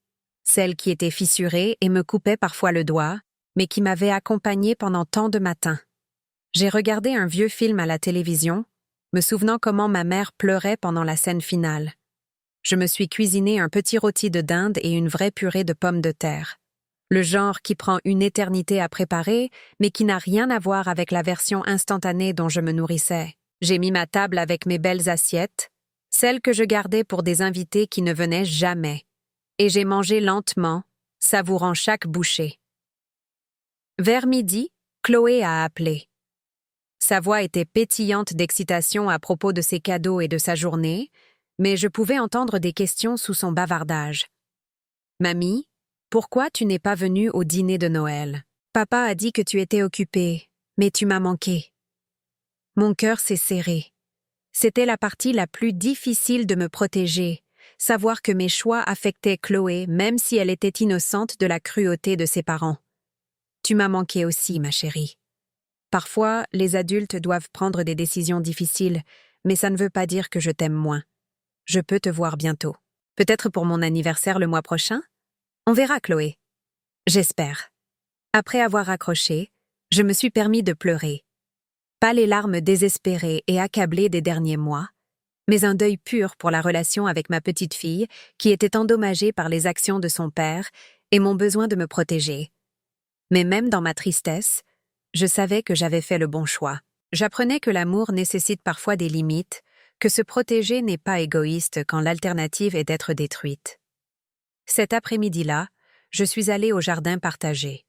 Celle qui était fissurée et me coupait parfois le doigt, mais qui m'avait accompagnée pendant tant de matins. J'ai regardé un vieux film à la télévision, me souvenant comment ma mère pleurait pendant la scène finale. Je me suis cuisiné un petit rôti de dinde et une vraie purée de pommes de terre. Le genre qui prend une éternité à préparer, mais qui n'a rien à voir avec la version instantanée dont je me nourrissais. J'ai mis ma table avec mes belles assiettes, celles que je gardais pour des invités qui ne venaient jamais, et j'ai mangé lentement, savourant chaque bouchée. Vers midi, Chloé a appelé. Sa voix était pétillante d'excitation à propos de ses cadeaux et de sa journée, mais je pouvais entendre des questions sous son bavardage. « Mamie, pourquoi tu n'es pas venue au dîner de Noël? Papa a dit que tu étais occupée, mais tu m'as manqué. » Mon cœur s'est serré. C'était la partie la plus difficile de me protéger, savoir que mes choix affectaient Chloé même si elle était innocente de la cruauté de ses parents. Tu m'as manqué aussi, ma chérie. Parfois, les adultes doivent prendre des décisions difficiles, mais ça ne veut pas dire que je t'aime moins. Je peux te voir bientôt. Peut-être pour mon anniversaire le mois prochain? On verra, Chloé. J'espère. Après avoir raccroché, je me suis permis de pleurer. Pas les larmes désespérées et accablées des derniers mois, mais un deuil pur pour la relation avec ma petite fille, qui était endommagée par les actions de son père et mon besoin de me protéger. Mais même dans ma tristesse, je savais que j'avais fait le bon choix. J'apprenais que l'amour nécessite parfois des limites, que se protéger n'est pas égoïste quand l'alternative est d'être détruite. Cet après-midi-là, je suis allée au jardin partagé.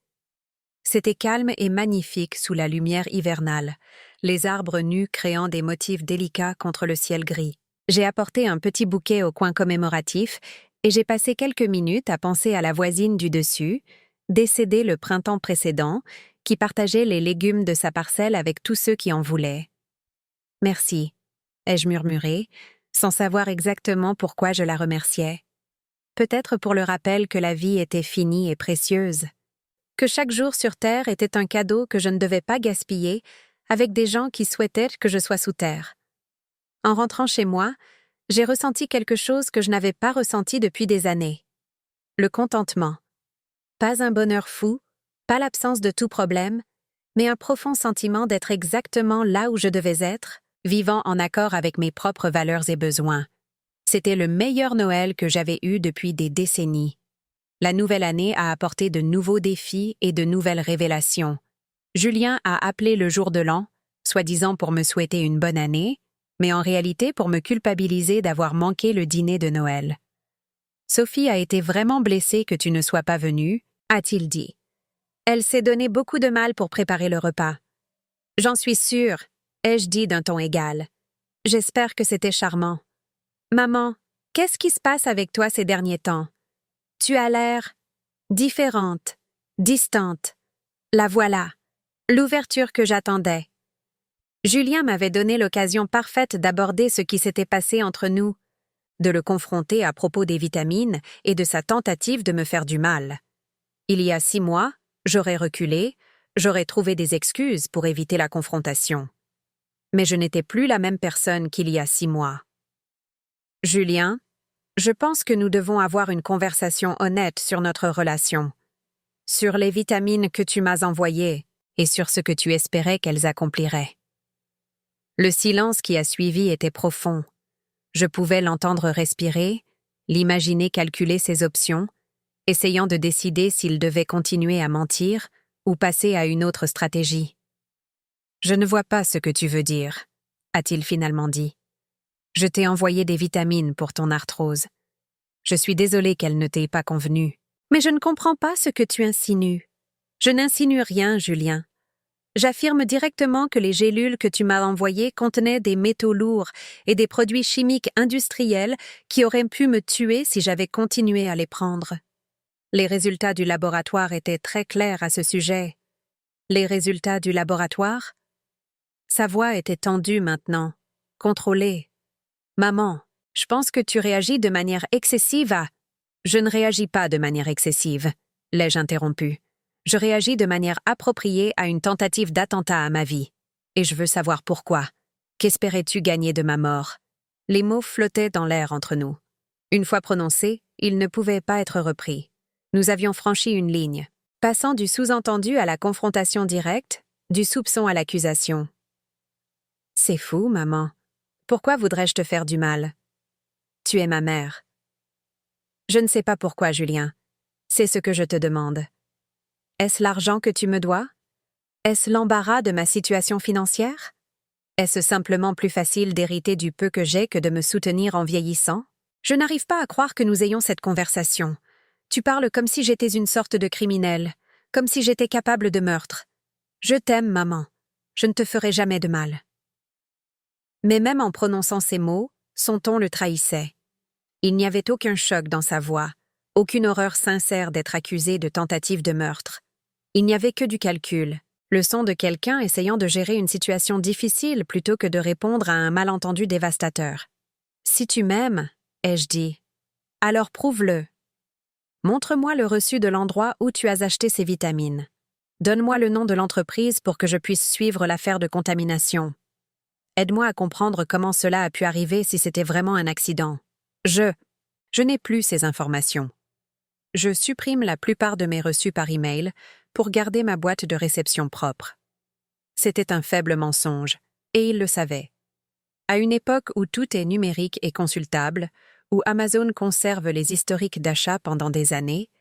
C'était calme et magnifique sous la lumière hivernale, les arbres nus créant des motifs délicats contre le ciel gris. J'ai apporté un petit bouquet au coin commémoratif et j'ai passé quelques minutes à penser à la voisine du dessus, décédée le printemps précédent, qui partageait les légumes de sa parcelle avec tous ceux qui en voulaient. « Merci », ai-je murmuré, sans savoir exactement pourquoi je la remerciais. Peut-être pour le rappel que la vie était finie et précieuse, que chaque jour sur Terre était un cadeau que je ne devais pas gaspiller avec des gens qui souhaitaient que je sois sous terre. En rentrant chez moi, j'ai ressenti quelque chose que je n'avais pas ressenti depuis des années. Le contentement. Pas un bonheur fou, pas l'absence de tout problème, mais un profond sentiment d'être exactement là où je devais être, vivant en accord avec mes propres valeurs et besoins. C'était le meilleur Noël que j'avais eu depuis des décennies. La nouvelle année a apporté de nouveaux défis et de nouvelles révélations. Julien a appelé le jour de l'an, soi-disant pour me souhaiter une bonne année, mais en réalité pour me culpabiliser d'avoir manqué le dîner de Noël. « Sophie a été vraiment blessée que tu ne sois pas venue », a-t-il dit. « Elle s'est donné beaucoup de mal pour préparer le repas. »« J'en suis sûre », ai-je dit d'un ton égal. « J'espère que c'était charmant. »« Maman, qu'est-ce qui se passe avec toi ces derniers temps? Tu as l'air différente, distante. La voilà, l'ouverture que j'attendais. » Julien m'avait donné l'occasion parfaite d'aborder ce qui s'était passé entre nous, de le confronter à propos des vitamines et de sa tentative de me faire du mal. Il y a 6 mois, j'aurais reculé, j'aurais trouvé des excuses pour éviter la confrontation. Mais je n'étais plus la même personne qu'il y a 6 mois. « Julien, je pense que nous devons avoir une conversation honnête sur notre relation, sur les vitamines que tu m'as envoyées et sur ce que tu espérais qu'elles accompliraient. » Le silence qui a suivi était profond. Je pouvais l'entendre respirer, l'imaginer calculer ses options, essayant de décider s'il devait continuer à mentir ou passer à une autre stratégie. « Je ne vois pas ce que tu veux dire, » a-t-il finalement dit. « Je t'ai envoyé des vitamines pour ton arthrose. Je suis désolée qu'elle ne t'ait pas convenu. Mais je ne comprends pas ce que tu insinues. Je n'insinue rien, Julien. J'affirme directement que les gélules que tu m'as envoyées contenaient des métaux lourds et des produits chimiques industriels qui auraient pu me tuer si j'avais continué à les prendre. Les résultats du laboratoire étaient très clairs à ce sujet. Les résultats du laboratoire? » Sa voix était tendue maintenant, contrôlée. « Maman, je pense que tu réagis de manière excessive à… » « Je ne réagis pas de manière excessive, » l'ai-je interrompu. « Je réagis de manière appropriée à une tentative d'attentat à ma vie. Et je veux savoir pourquoi. Qu'espérais-tu gagner de ma mort? » Les mots flottaient dans l'air entre nous. Une fois prononcés, ils ne pouvaient pas être repris. Nous avions franchi une ligne, passant du sous-entendu à la confrontation directe, du soupçon à l'accusation. « C'est fou, maman. Pourquoi voudrais-je te faire du mal? Tu es ma mère. » « Je ne sais pas pourquoi, Julien. C'est ce que je te demande. Est-ce l'argent que tu me dois? Est-ce l'embarras de ma situation financière? Est-ce simplement plus facile d'hériter du peu que j'ai que de me soutenir en vieillissant? Je n'arrive pas à croire que nous ayons cette conversation. Tu parles comme si j'étais une sorte de criminel, comme si j'étais capable de meurtre. Je t'aime, maman. Je ne te ferai jamais de mal. » Mais même en prononçant ces mots, son ton le trahissait. Il n'y avait aucun choc dans sa voix, aucune horreur sincère d'être accusé de tentative de meurtre. Il n'y avait que du calcul, le son de quelqu'un essayant de gérer une situation difficile plutôt que de répondre à un malentendu dévastateur. « Si tu m'aimes, » ai-je dit, « alors prouve-le. Montre-moi le reçu de l'endroit où tu as acheté ces vitamines. Donne-moi le nom de l'entreprise pour que je puisse suivre l'affaire de contamination. Aide-moi à comprendre comment cela a pu arriver si c'était vraiment un accident. Je n'ai plus ces informations. Je supprime la plupart de mes reçus par email pour garder ma boîte de réception propre. » C'était un faible mensonge, et il le savait. À une époque où tout est numérique et consultable, où Amazon conserve les historiques d'achat pendant des années,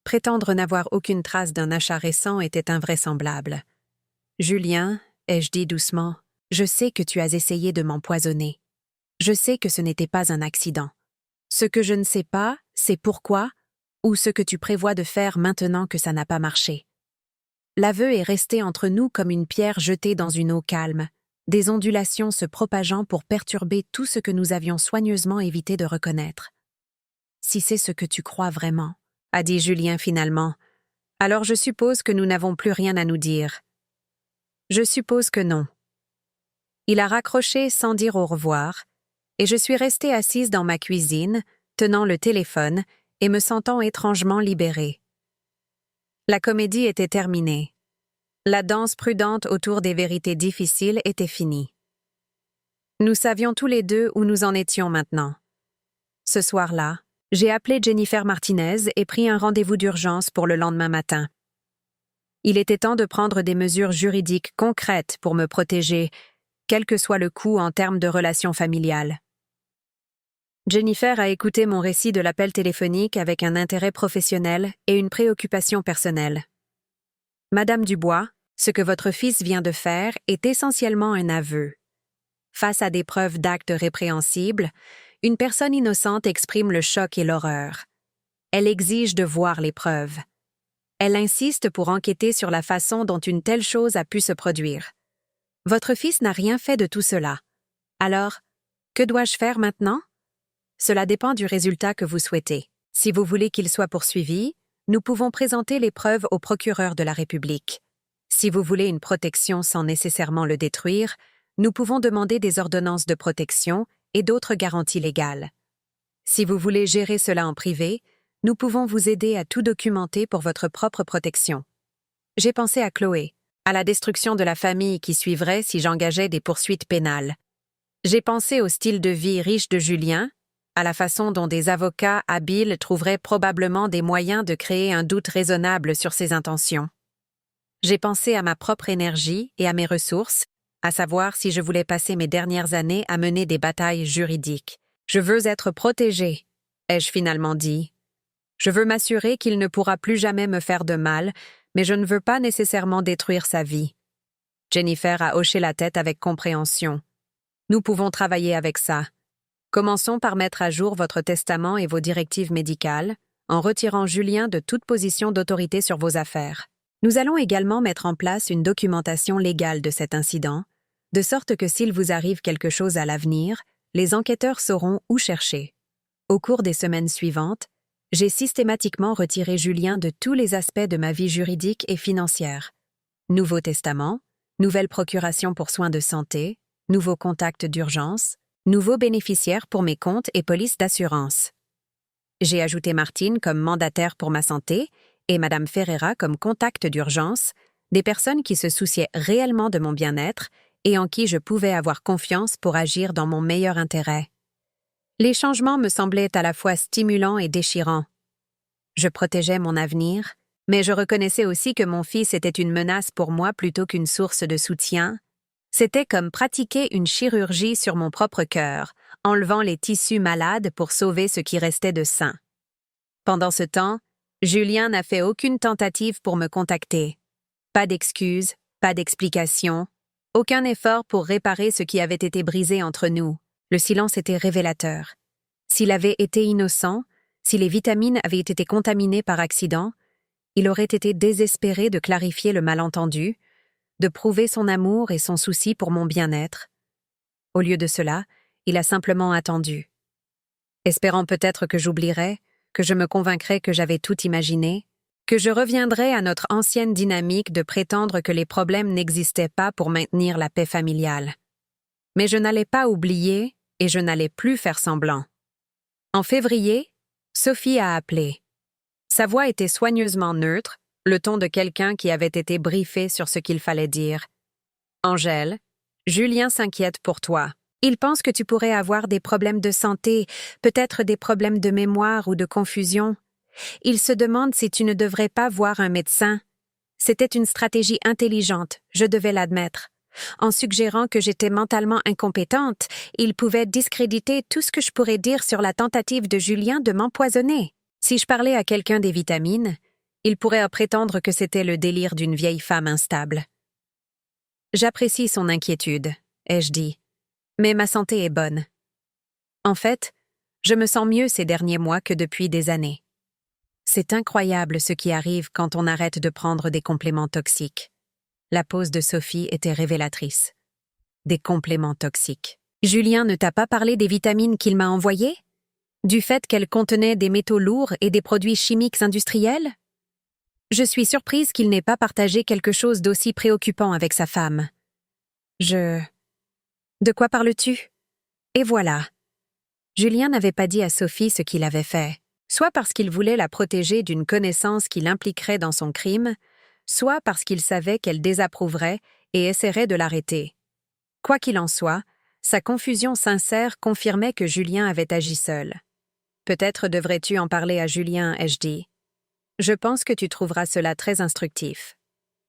prétendre n'avoir aucune trace d'un achat récent était invraisemblable. « Julien, ai-je dit doucement, je sais que tu as essayé de m'empoisonner. Je sais que ce n'était pas un accident. Ce que je ne sais pas, c'est pourquoi, ou ce que tu prévois de faire maintenant que ça n'a pas marché. » L'aveu est resté entre nous comme une pierre jetée dans une eau calme, des ondulations se propageant pour perturber tout ce que nous avions soigneusement évité de reconnaître. « Si c'est ce que tu crois vraiment, » a dit Julien finalement, « alors je suppose que nous n'avons plus rien à nous dire. » « Je suppose que non. » Il a raccroché sans dire au revoir, et je suis restée assise dans ma cuisine, tenant le téléphone et me sentant étrangement libérée. La comédie était terminée. La danse prudente autour des vérités difficiles était finie. Nous savions tous les deux où nous en étions maintenant. Ce soir-là, j'ai appelé Jennifer Martinez et pris un rendez-vous d'urgence pour le lendemain matin. Il était temps de prendre des mesures juridiques concrètes pour me protéger, quel que soit le coût en termes de relations familiales. Jennifer a écouté mon récit de l'appel téléphonique avec un intérêt professionnel et une préoccupation personnelle. « Madame Dubois, ce que votre fils vient de faire est essentiellement un aveu. Face à des preuves d'actes répréhensibles, une personne innocente exprime le choc et l'horreur. Elle exige de voir les preuves. Elle insiste pour enquêter sur la façon dont une telle chose a pu se produire. Votre fils n'a rien fait de tout cela. Alors, que dois-je faire maintenant? Cela dépend du résultat que vous souhaitez. Si vous voulez qu'il soit poursuivi, nous pouvons présenter les preuves au procureur de la République. Si vous voulez une protection sans nécessairement le détruire, nous pouvons demander des ordonnances de protection et d'autres garanties légales. Si vous voulez gérer cela en privé, nous pouvons vous aider à tout documenter pour votre propre protection. J'ai pensé à Chloé, à la destruction de la famille qui suivrait si j'engageais des poursuites pénales. J'ai pensé au style de vie riche de Julien, à la façon dont des avocats habiles trouveraient probablement des moyens de créer un doute raisonnable sur ses intentions. J'ai pensé à ma propre énergie et à mes ressources, à savoir si je voulais passer mes dernières années à mener des batailles juridiques. Je veux être protégée, ai-je finalement dit. Je veux m'assurer qu'il ne pourra plus jamais me faire de mal, mais je ne veux pas nécessairement détruire sa vie. Jennifer a hoché la tête avec compréhension. Nous pouvons travailler avec ça. Commençons par mettre à jour votre testament et vos directives médicales, en retirant Julien de toute position d'autorité sur vos affaires. Nous allons également mettre en place une documentation légale de cet incident, de sorte que s'il vous arrive quelque chose à l'avenir, les enquêteurs sauront où chercher. Au cours des semaines suivantes, j'ai systématiquement retiré Julien de tous les aspects de ma vie juridique et financière. Nouveau testament, nouvelle procuration pour soins de santé, nouveaux contacts d'urgence, nouveaux bénéficiaires pour mes comptes et polices d'assurance. J'ai ajouté Martine comme mandataire pour ma santé et Madame Ferreira comme contact d'urgence, des personnes qui se souciaient réellement de mon bien-être et en qui je pouvais avoir confiance pour agir dans mon meilleur intérêt. Les changements me semblaient à la fois stimulants et déchirants. Je protégeais mon avenir, mais je reconnaissais aussi que mon fils était une menace pour moi plutôt qu'une source de soutien. C'était comme pratiquer une chirurgie sur mon propre cœur, enlevant les tissus malades pour sauver ce qui restait de sain. Pendant ce temps, Julien n'a fait aucune tentative pour me contacter. Pas d'excuses, pas d'explications, aucun effort pour réparer ce qui avait été brisé entre nous. Le silence était révélateur. S'il avait été innocent, si les vitamines avaient été contaminées par accident, il aurait été désespéré de clarifier le malentendu, de prouver son amour et son souci pour mon bien-être. Au lieu de cela, il a simplement attendu. Espérant peut-être que j'oublierais, que je me convaincrais que j'avais tout imaginé, que je reviendrais à notre ancienne dynamique de prétendre que les problèmes n'existaient pas pour maintenir la paix familiale. Mais je n'allais pas oublier et je n'allais plus faire semblant. En février, Sophie a appelé. Sa voix était soigneusement neutre, le ton de quelqu'un qui avait été briefé sur ce qu'il fallait dire. « Angèle, Julien s'inquiète pour toi. Il pense que tu pourrais avoir des problèmes de santé, peut-être des problèmes de mémoire ou de confusion. Il se demande si tu ne devrais pas voir un médecin. C'était une stratégie intelligente, je devais l'admettre. En suggérant que j'étais mentalement incompétente, il pouvait discréditer tout ce que je pourrais dire sur la tentative de Julien de m'empoisonner. Si je parlais à quelqu'un des vitamines, il pourrait prétendre que c'était le délire d'une vieille femme instable. J'apprécie son inquiétude, ai-je dit, mais ma santé est bonne. En fait, je me sens mieux ces derniers mois que depuis des années. C'est incroyable ce qui arrive quand on arrête de prendre des compléments toxiques. La pause de Sophie était révélatrice. Des compléments toxiques. Julien ne t'a pas parlé des vitamines qu'il m'a envoyées? Du fait qu'elles contenaient des métaux lourds et des produits chimiques industriels? Je suis surprise qu'il n'ait pas partagé quelque chose d'aussi préoccupant avec sa femme. De quoi parles-tu? Et voilà. Julien n'avait pas dit à Sophie ce qu'il avait fait, soit parce qu'il voulait la protéger d'une connaissance qui l'impliquerait dans son crime, soit parce qu'il savait qu'elle désapprouverait et essaierait de l'arrêter. Quoi qu'il en soit, sa confusion sincère confirmait que Julien avait agi seul. Peut-être devrais-tu en parler à Julien, ai-je dit. Je pense que tu trouveras cela très instructif.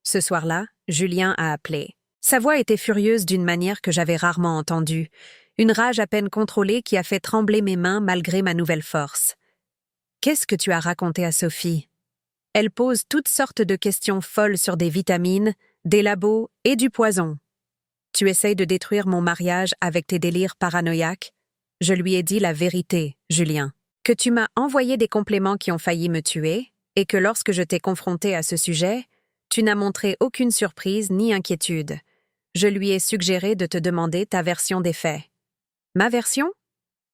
Ce soir-là, Julien a appelé. Sa voix était furieuse d'une manière que j'avais rarement entendue, une rage à peine contrôlée qui a fait trembler mes mains malgré ma nouvelle force. Qu'est-ce que tu as raconté à Sophie? Elle pose toutes sortes de questions folles sur des vitamines, des labos et du poison. Tu essayes de détruire mon mariage avec tes délires paranoïaques? Je lui ai dit la vérité, Julien. Que tu m'as envoyé des compléments qui ont failli me tuer, et que lorsque je t'ai confronté à ce sujet, tu n'as montré aucune surprise ni inquiétude. Je lui ai suggéré de te demander ta version des faits. Ma version?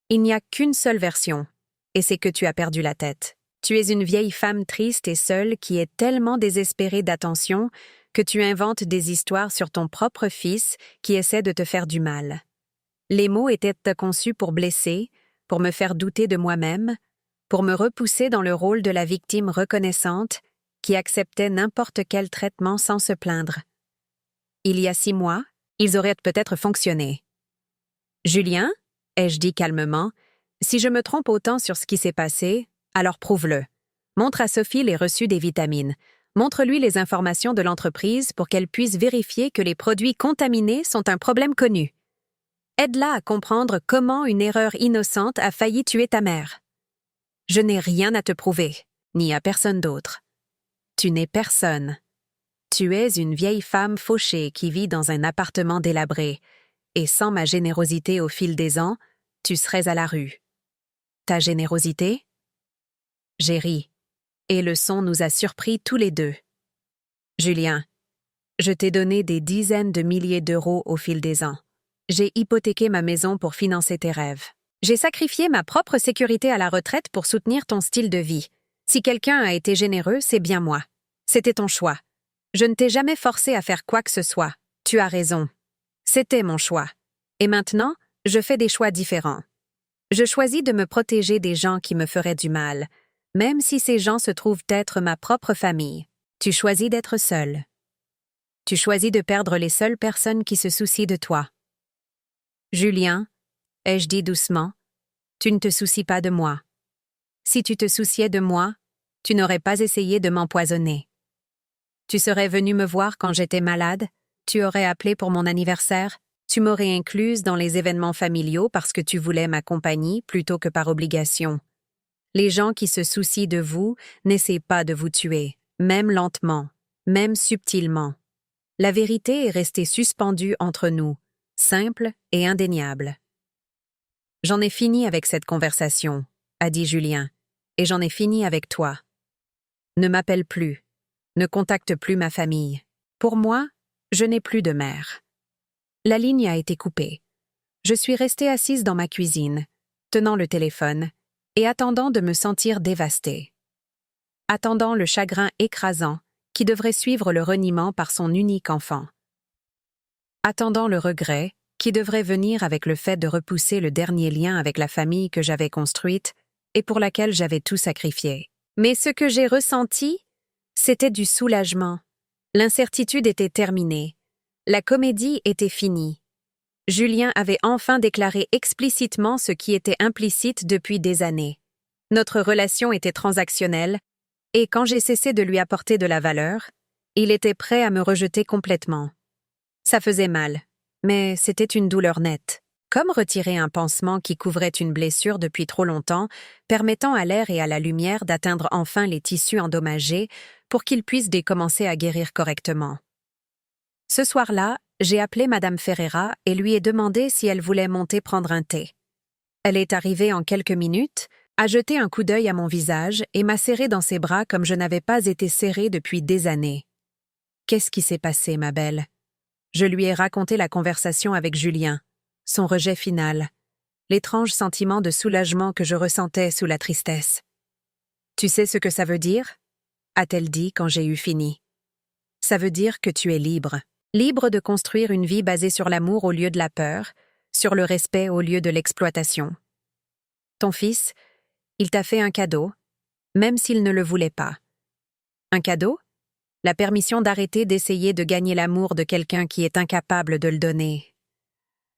Il n'y a qu'une seule version, et c'est que tu as perdu la tête. Tu es une vieille femme triste et seule qui est tellement désespérée d'attention que tu inventes des histoires sur ton propre fils qui essaie de te faire du mal. Les mots étaient conçus pour blesser, pour me faire douter de moi-même, pour me repousser dans le rôle de la victime reconnaissante qui acceptait n'importe quel traitement sans se plaindre. Il y a 6 mois, ils auraient peut-être fonctionné. Julien, ai-je dit calmement, si je me trompe autant sur ce qui s'est passé, alors prouve-le. Montre à Sophie les reçus des vitamines. Montre-lui les informations de l'entreprise pour qu'elle puisse vérifier que les produits contaminés sont un problème connu. Aide-la à comprendre comment une erreur innocente a failli tuer ta mère. Je n'ai rien à te prouver, ni à personne d'autre. Tu n'es personne. Tu es une vieille femme fauchée qui vit dans un appartement délabré, et sans ma générosité au fil des ans, tu serais à la rue. Ta générosité? J'ai ri, et le son nous a surpris tous les deux. Julien, je t'ai donné des dizaines de milliers d'euros au fil des ans. J'ai hypothéqué ma maison pour financer tes rêves. J'ai sacrifié ma propre sécurité à la retraite pour soutenir ton style de vie. Si quelqu'un a été généreux, c'est bien moi. C'était ton choix. Je ne t'ai jamais forcé à faire quoi que ce soit. Tu as raison. C'était mon choix. Et maintenant, je fais des choix différents. Je choisis de me protéger des gens qui me feraient du mal, même si ces gens se trouvent être ma propre famille. Tu choisis d'être seul. Tu choisis de perdre les seules personnes qui se soucient de toi. Julien, ai-je dit doucement, tu ne te soucies pas de moi. Si tu te souciais de moi, tu n'aurais pas essayé de m'empoisonner. Tu serais venu me voir quand j'étais malade, tu aurais appelé pour mon anniversaire, tu m'aurais incluse dans les événements familiaux parce que tu voulais ma compagnie plutôt que par obligation. Les gens qui se soucient de vous n'essaient pas de vous tuer, même lentement, même subtilement. La vérité est restée suspendue entre nous, simple et indéniable. J'en ai fini avec cette conversation, a dit Julien, et j'en ai fini avec toi. Ne m'appelle plus, ne contacte plus ma famille. Pour moi, je n'ai plus de mère. La ligne a été coupée. Je suis restée assise dans ma cuisine, tenant le téléphone, et attendant de me sentir dévastée. Attendant le chagrin écrasant qui devrait suivre le reniement par son unique enfant. Attendant le regret qui devrait venir avec le fait de repousser le dernier lien avec la famille que j'avais construite et pour laquelle j'avais tout sacrifié. Mais ce que j'ai ressenti, c'était du soulagement. L'incertitude était terminée. La comédie était finie. Julien avait enfin déclaré explicitement ce qui était implicite depuis des années. Notre relation était transactionnelle, et quand j'ai cessé de lui apporter de la valeur, il était prêt à me rejeter complètement. Ça faisait mal, mais c'était une douleur nette. Comme retirer un pansement qui couvrait une blessure depuis trop longtemps, permettant à l'air et à la lumière d'atteindre enfin les tissus endommagés pour qu'ils puissent commencer à guérir correctement. Ce soir-là, j'ai appelé Madame Ferreira et lui ai demandé si elle voulait monter prendre un thé. Elle est arrivée en quelques minutes, a jeté un coup d'œil à mon visage et m'a serré dans ses bras comme je n'avais pas été serrée depuis des années. Qu'est-ce qui s'est passé, ma belle? Je lui ai raconté la conversation avec Julien, son rejet final, l'étrange sentiment de soulagement que je ressentais sous la tristesse. Tu sais ce que ça veut dire? A-t-elle dit quand j'ai eu fini. Ça veut dire que tu es libre. Libre de construire une vie basée sur l'amour au lieu de la peur, sur le respect au lieu de l'exploitation. Ton fils, il t'a fait un cadeau, même s'il ne le voulait pas. Un cadeau? La permission d'arrêter d'essayer de gagner l'amour de quelqu'un qui est incapable de le donner.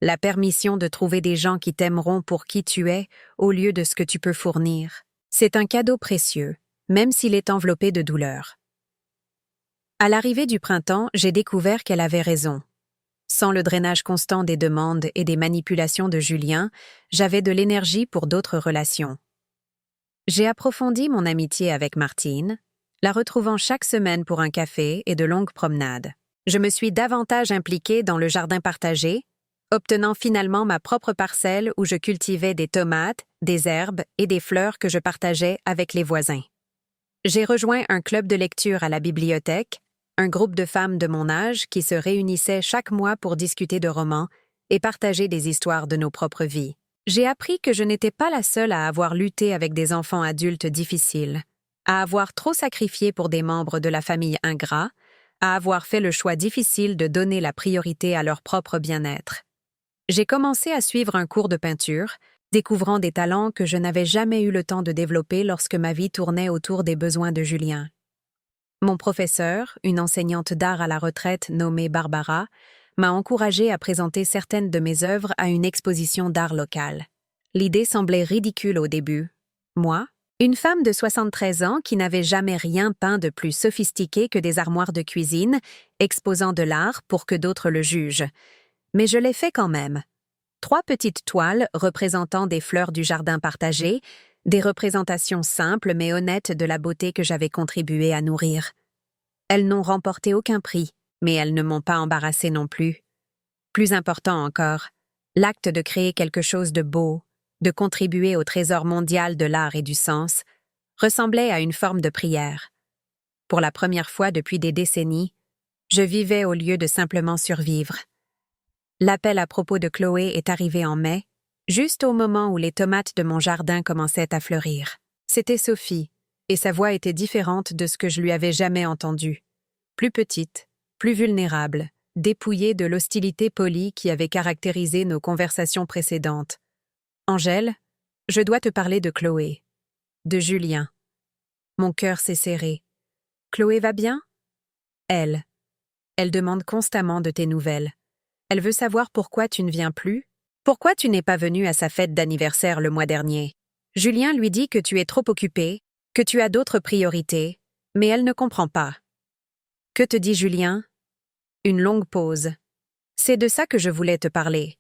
La permission de trouver des gens qui t'aimeront pour qui tu es au lieu de ce que tu peux fournir. C'est un cadeau précieux, même s'il est enveloppé de douleur. À l'arrivée du printemps, j'ai découvert qu'elle avait raison. Sans le drainage constant des demandes et des manipulations de Julien, j'avais de l'énergie pour d'autres relations. J'ai approfondi mon amitié avec Martine, la retrouvant chaque semaine pour un café et de longues promenades. Je me suis davantage impliquée dans le jardin partagé, obtenant finalement ma propre parcelle où je cultivais des tomates, des herbes et des fleurs que je partageais avec les voisins. J'ai rejoint un club de lecture à la bibliothèque, un groupe de femmes de mon âge qui se réunissaient chaque mois pour discuter de romans et partager des histoires de nos propres vies. J'ai appris que je n'étais pas la seule à avoir lutté avec des enfants adultes difficiles, à avoir trop sacrifié pour des membres de la famille ingrats, à avoir fait le choix difficile de donner la priorité à leur propre bien-être. J'ai commencé à suivre un cours de peinture, découvrant des talents que je n'avais jamais eu le temps de développer lorsque ma vie tournait autour des besoins de Julien. Mon professeur, une enseignante d'art à la retraite nommée Barbara, m'a encouragée à présenter certaines de mes œuvres à une exposition d'art locale. L'idée semblait ridicule au début. Moi, une femme de 73 ans qui n'avait jamais rien peint de plus sophistiqué que des armoires de cuisine, exposant de l'art pour que d'autres le jugent. Mais je l'ai fait quand même. 3 petites toiles représentant des fleurs du jardin partagé, des représentations simples mais honnêtes de la beauté que j'avais contribué à nourrir. Elles n'ont remporté aucun prix, mais elles ne m'ont pas embarrassée non plus. Plus important encore, l'acte de créer quelque chose de beau, de contribuer au trésor mondial de l'art et du sens, ressemblait à une forme de prière. Pour la première fois depuis des décennies, je vivais au lieu de simplement survivre. L'appel à propos de Chloé est arrivé en mai, juste au moment où les tomates de mon jardin commençaient à fleurir. C'était Sophie, et sa voix était différente de ce que je lui avais jamais entendu. Plus petite, plus vulnérable, dépouillée de l'hostilité polie qui avait caractérisé nos conversations précédentes. « Angèle, je dois te parler de Chloé. De Julien. » Mon cœur s'est serré. « Chloé va bien? » Elle. Elle demande constamment de tes nouvelles. Elle veut savoir pourquoi tu ne viens plus. Pourquoi tu n'es pas venu à sa fête d'anniversaire le mois dernier? Julien lui dit que tu es trop occupé, que tu as d'autres priorités, mais elle ne comprend pas. Que te dit Julien? Une longue pause. C'est de ça que je voulais te parler.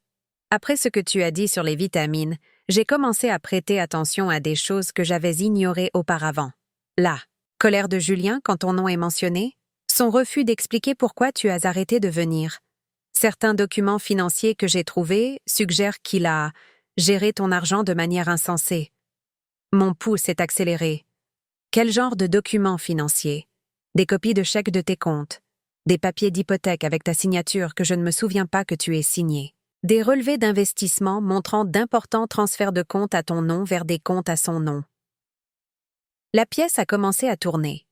Après ce que tu as dit sur les vitamines, j'ai commencé à prêter attention à des choses que j'avais ignorées auparavant. La colère de Julien quand ton nom est mentionné, son refus d'expliquer pourquoi tu as arrêté de venir. Certains documents financiers que j'ai trouvés suggèrent qu'il a géré ton argent de manière insensée. Mon pouls s'est accéléré. Quel genre de documents financiers? Des copies de chèques de tes comptes, des papiers d'hypothèque avec ta signature que je ne me souviens pas que tu aies signés, des relevés d'investissement montrant d'importants transferts de comptes à ton nom vers des comptes à son nom. La pièce a commencé à tourner.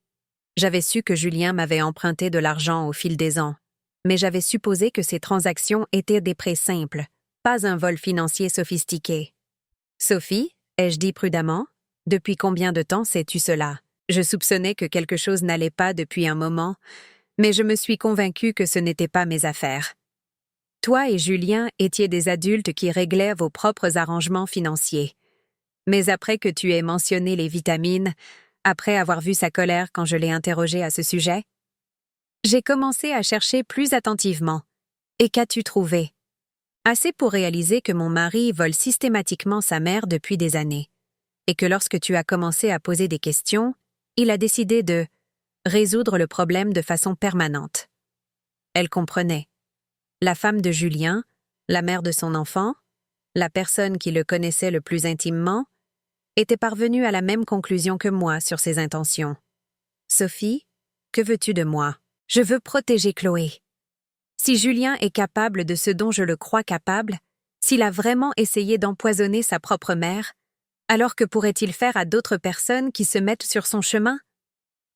J'avais su que Julien m'avait emprunté de l'argent au fil des ans, mais j'avais supposé que ces transactions étaient des prêts simples, pas un vol financier sophistiqué. « Sophie, ai-je dit prudemment, depuis combien de temps sais-tu cela? » Je soupçonnais que quelque chose n'allait pas depuis un moment, mais je me suis convaincue que ce n'était pas mes affaires. Toi et Julien étiez des adultes qui réglaient vos propres arrangements financiers. Mais après que tu aies mentionné les vitamines, après avoir vu sa colère quand je l'ai interrogé à ce sujet, j'ai commencé à chercher plus attentivement. Et qu'as-tu trouvé? Assez pour réaliser que mon mari vole systématiquement sa mère depuis des années, et que lorsque tu as commencé à poser des questions, il a décidé de résoudre le problème de façon permanente. Elle comprenait. La femme de Julien, la mère de son enfant, la personne qui le connaissait le plus intimement, était parvenue à la même conclusion que moi sur ses intentions. Sophie, que veux-tu de moi? Je veux protéger Chloé. Si Julien est capable de ce dont je le crois capable, s'il a vraiment essayé d'empoisonner sa propre mère, alors que pourrait-il faire à d'autres personnes qui se mettent sur son chemin?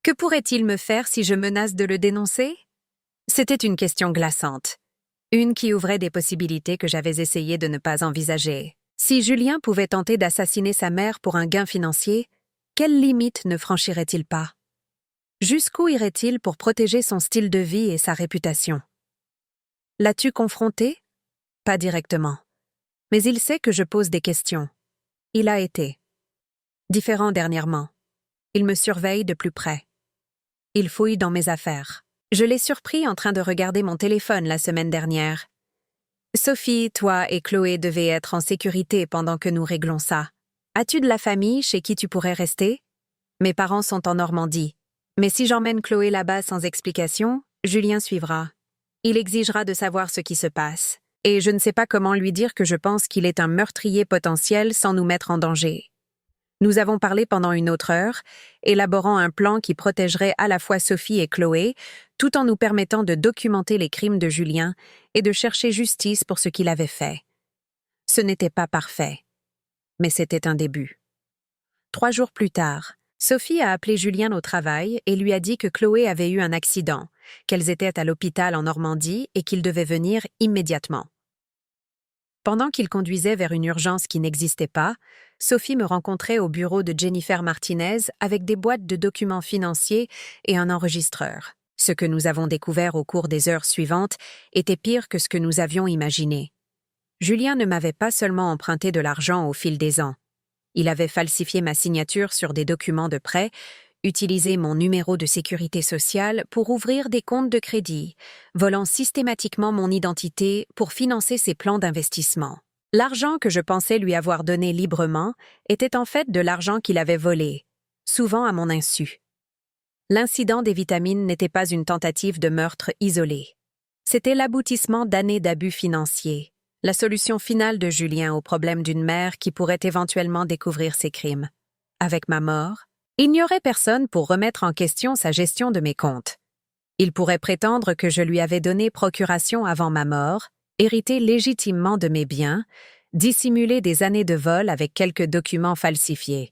Que pourrait-il me faire si je menace de le dénoncer? C'était une question glaçante, une qui ouvrait des possibilités que j'avais essayé de ne pas envisager. Si Julien pouvait tenter d'assassiner sa mère pour un gain financier, quelle limite ne franchirait-il pas? Jusqu'où irait-il pour protéger son style de vie et sa réputation? L'as-tu confronté? Pas directement. Mais il sait que je pose des questions. Il a été différent dernièrement. Il me surveille de plus près. Il fouille dans mes affaires. Je l'ai surpris en train de regarder mon téléphone la semaine dernière. Sophie, toi et Chloé devaient être en sécurité pendant que nous réglons ça. As-tu de la famille chez qui tu pourrais rester? Mes parents sont en Normandie. Mais si j'emmène Chloé là-bas sans explication, Julien suivra. Il exigera de savoir ce qui se passe. Et je ne sais pas comment lui dire que je pense qu'il est un meurtrier potentiel sans nous mettre en danger. Nous avons parlé pendant une autre heure, élaborant un plan qui protégerait à la fois Sophie et Chloé, tout en nous permettant de documenter les crimes de Julien et de chercher justice pour ce qu'il avait fait. Ce n'était pas parfait, mais c'était un début. 3 jours plus tard, Sophie a appelé Julien au travail et lui a dit que Chloé avait eu un accident, qu'elles étaient à l'hôpital en Normandie et qu'il devait venir immédiatement. Pendant qu'il conduisait vers une urgence qui n'existait pas, Sophie me rencontrait au bureau de Jennifer Martinez avec des boîtes de documents financiers et un enregistreur. Ce que nous avons découvert au cours des heures suivantes était pire que ce que nous avions imaginé. Julien ne m'avait pas seulement emprunté de l'argent au fil des ans. Il avait falsifié ma signature sur des documents de prêt, utilisé mon numéro de sécurité sociale pour ouvrir des comptes de crédit, volant systématiquement mon identité pour financer ses plans d'investissement. L'argent que je pensais lui avoir donné librement était en fait de l'argent qu'il avait volé, souvent à mon insu. L'incident des vitamines n'était pas une tentative de meurtre isolée. C'était l'aboutissement d'années d'abus financiers, la solution finale de Julien au problème d'une mère qui pourrait éventuellement découvrir ses crimes. Avec ma mort, il n'y aurait personne pour remettre en question sa gestion de mes comptes. Il pourrait prétendre que je lui avais donné procuration avant ma mort, hérité légitimement de mes biens, dissimulé des années de vol avec quelques documents falsifiés.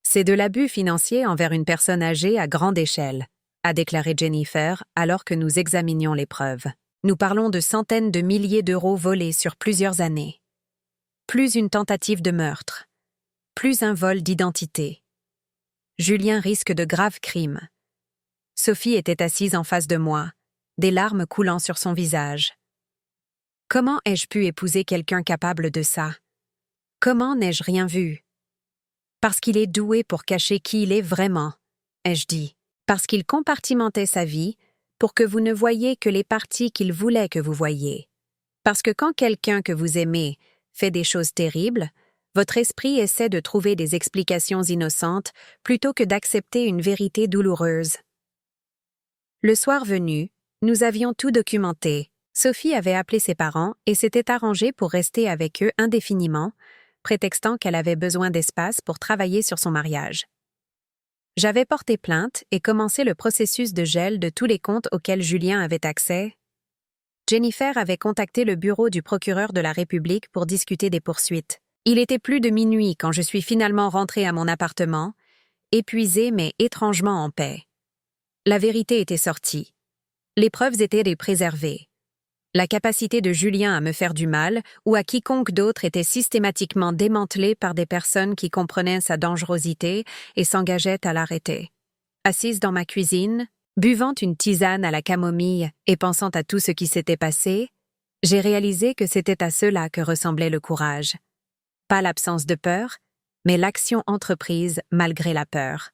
C'est de l'abus financier envers une personne âgée à grande échelle, a déclaré Jennifer alors que nous examinions les preuves. Nous parlons de centaines de milliers d'euros volés sur plusieurs années. Plus une tentative de meurtre. Plus un vol d'identité. Julien risque de graves crimes. Sophie était assise en face de moi, des larmes coulant sur son visage. Comment ai-je pu épouser quelqu'un capable de ça? Comment n'ai-je rien vu? Parce qu'il est doué pour cacher qui il est vraiment, ai-je dit. Parce qu'il compartimentait sa vie pour que vous ne voyiez que les parties qu'il voulait que vous voyiez. Parce que quand quelqu'un que vous aimez fait des choses terribles, votre esprit essaie de trouver des explications innocentes plutôt que d'accepter une vérité douloureuse. Le soir venu, nous avions tout documenté. Sophie avait appelé ses parents et s'était arrangée pour rester avec eux indéfiniment, prétextant qu'elle avait besoin d'espace pour travailler sur son mariage. J'avais porté plainte et commencé le processus de gel de tous les comptes auxquels Julien avait accès. Jennifer avait contacté le bureau du procureur de la République pour discuter des poursuites. Il était plus de minuit quand je suis finalement rentrée à mon appartement, épuisée mais étrangement en paix. La vérité était sortie. Les preuves étaient les préservées. La capacité de Julien à me faire du mal ou à quiconque d'autre était systématiquement démantelée par des personnes qui comprenaient sa dangerosité et s'engageaient à l'arrêter. Assise dans ma cuisine, buvant une tisane à la camomille et pensant à tout ce qui s'était passé, j'ai réalisé que c'était à cela que ressemblait le courage. Pas l'absence de peur, mais l'action entreprise malgré la peur.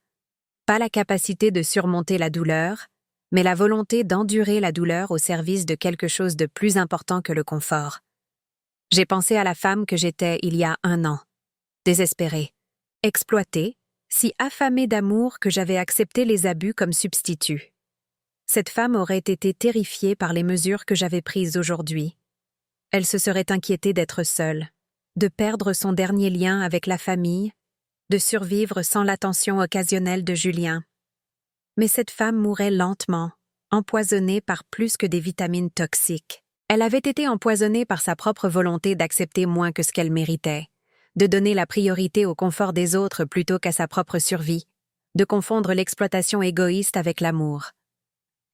Pas la capacité de surmonter la douleur, mais la volonté d'endurer la douleur au service de quelque chose de plus important que le confort. J'ai pensé à la femme que j'étais il y a 1 an, désespérée, exploitée, si affamée d'amour que j'avais accepté les abus comme substitut. Cette femme aurait été terrifiée par les mesures que j'avais prises aujourd'hui. Elle se serait inquiétée d'être seule, de perdre son dernier lien avec la famille, de survivre sans l'attention occasionnelle de Julien. Mais cette femme mourait lentement, empoisonnée par plus que des vitamines toxiques. Elle avait été empoisonnée par sa propre volonté d'accepter moins que ce qu'elle méritait, de donner la priorité au confort des autres plutôt qu'à sa propre survie, de confondre l'exploitation égoïste avec l'amour.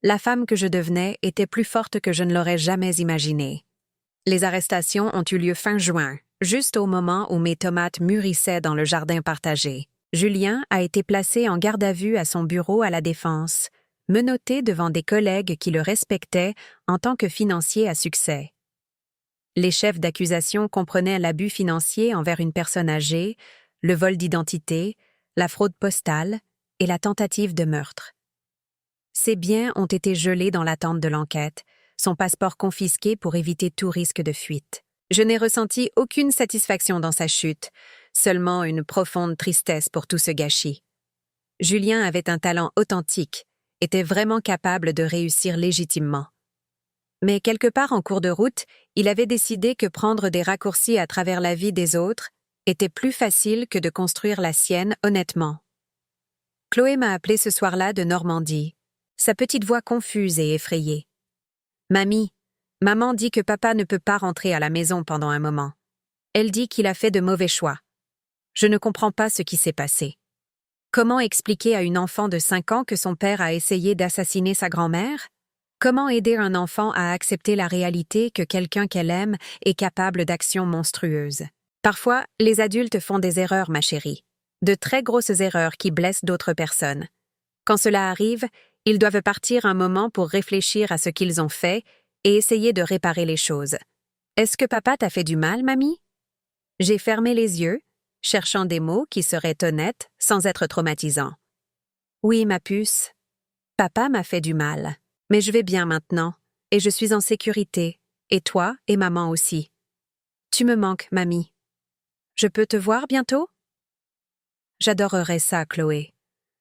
La femme que je devenais était plus forte que je ne l'aurais jamais imaginé. Les arrestations ont eu lieu fin juin, juste au moment où mes tomates mûrissaient dans le jardin partagé. Julien a été placé en garde à vue à son bureau à la Défense, menotté devant des collègues qui le respectaient en tant que financier à succès. Les chefs d'accusation comprenaient l'abus financier envers une personne âgée, le vol d'identité, la fraude postale et la tentative de meurtre. Ses biens ont été gelés dans l'attente de l'enquête, son passeport confisqué pour éviter tout risque de fuite. Je n'ai ressenti aucune satisfaction dans sa chute, seulement une profonde tristesse pour tout ce gâchis. Julien avait un talent authentique, était vraiment capable de réussir légitimement. Mais quelque part en cours de route, il avait décidé que prendre des raccourcis à travers la vie des autres était plus facile que de construire la sienne honnêtement. Chloé m'a appelé ce soir-là de Normandie, sa petite voix confuse et effrayée. « Mamie, maman dit que papa ne peut pas rentrer à la maison pendant un moment. Elle dit qu'il a fait de mauvais choix. Je ne comprends pas ce qui s'est passé. Comment expliquer à une enfant de 5 ans que son père a essayé d'assassiner sa grand-mère? Comment aider un enfant à accepter la réalité que quelqu'un qu'elle aime est capable d'actions monstrueuses? Parfois, les adultes font des erreurs, ma chérie. De très grosses erreurs qui blessent d'autres personnes. Quand cela arrive, ils doivent partir un moment pour réfléchir à ce qu'ils ont fait et essayer de réparer les choses. Est-ce que papa t'a fait du mal, mamie? J'ai fermé les yeux, cherchant des mots qui seraient honnêtes sans être traumatisants. Oui, ma puce. Papa m'a fait du mal, mais je vais bien maintenant, et je suis en sécurité, et toi et maman aussi. Tu me manques, mamie. Je peux te voir bientôt? J'adorerais ça, Chloé.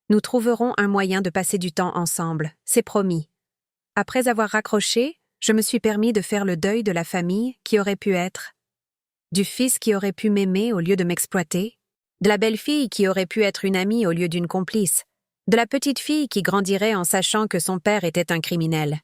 Nous trouverons un moyen de passer du temps ensemble, c'est promis. Après avoir raccroché, je me suis permis de faire le deuil de la famille qui aurait pu être. Du fils qui aurait pu m'aimer au lieu de m'exploiter, de la belle-fille qui aurait pu être une amie au lieu d'une complice, de la petite fille qui grandirait en sachant que son père était un criminel.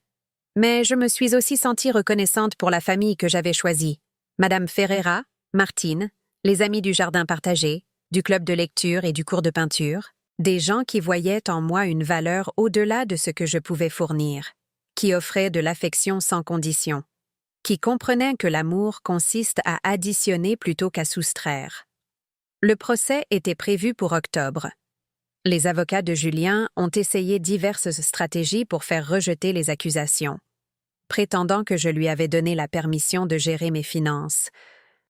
Mais je me suis aussi sentie reconnaissante pour la famille que j'avais choisie. Madame Ferreira, Martine, les amis du jardin partagé, du club de lecture et du cours de peinture, des gens qui voyaient en moi une valeur au-delà de ce que je pouvais fournir, qui offraient de l'affection sans condition, qui comprenaient que l'amour consiste à additionner plutôt qu'à soustraire. Le procès était prévu pour octobre. Les avocats de Julien ont essayé diverses stratégies pour faire rejeter les accusations, prétendant que je lui avais donné la permission de gérer mes finances,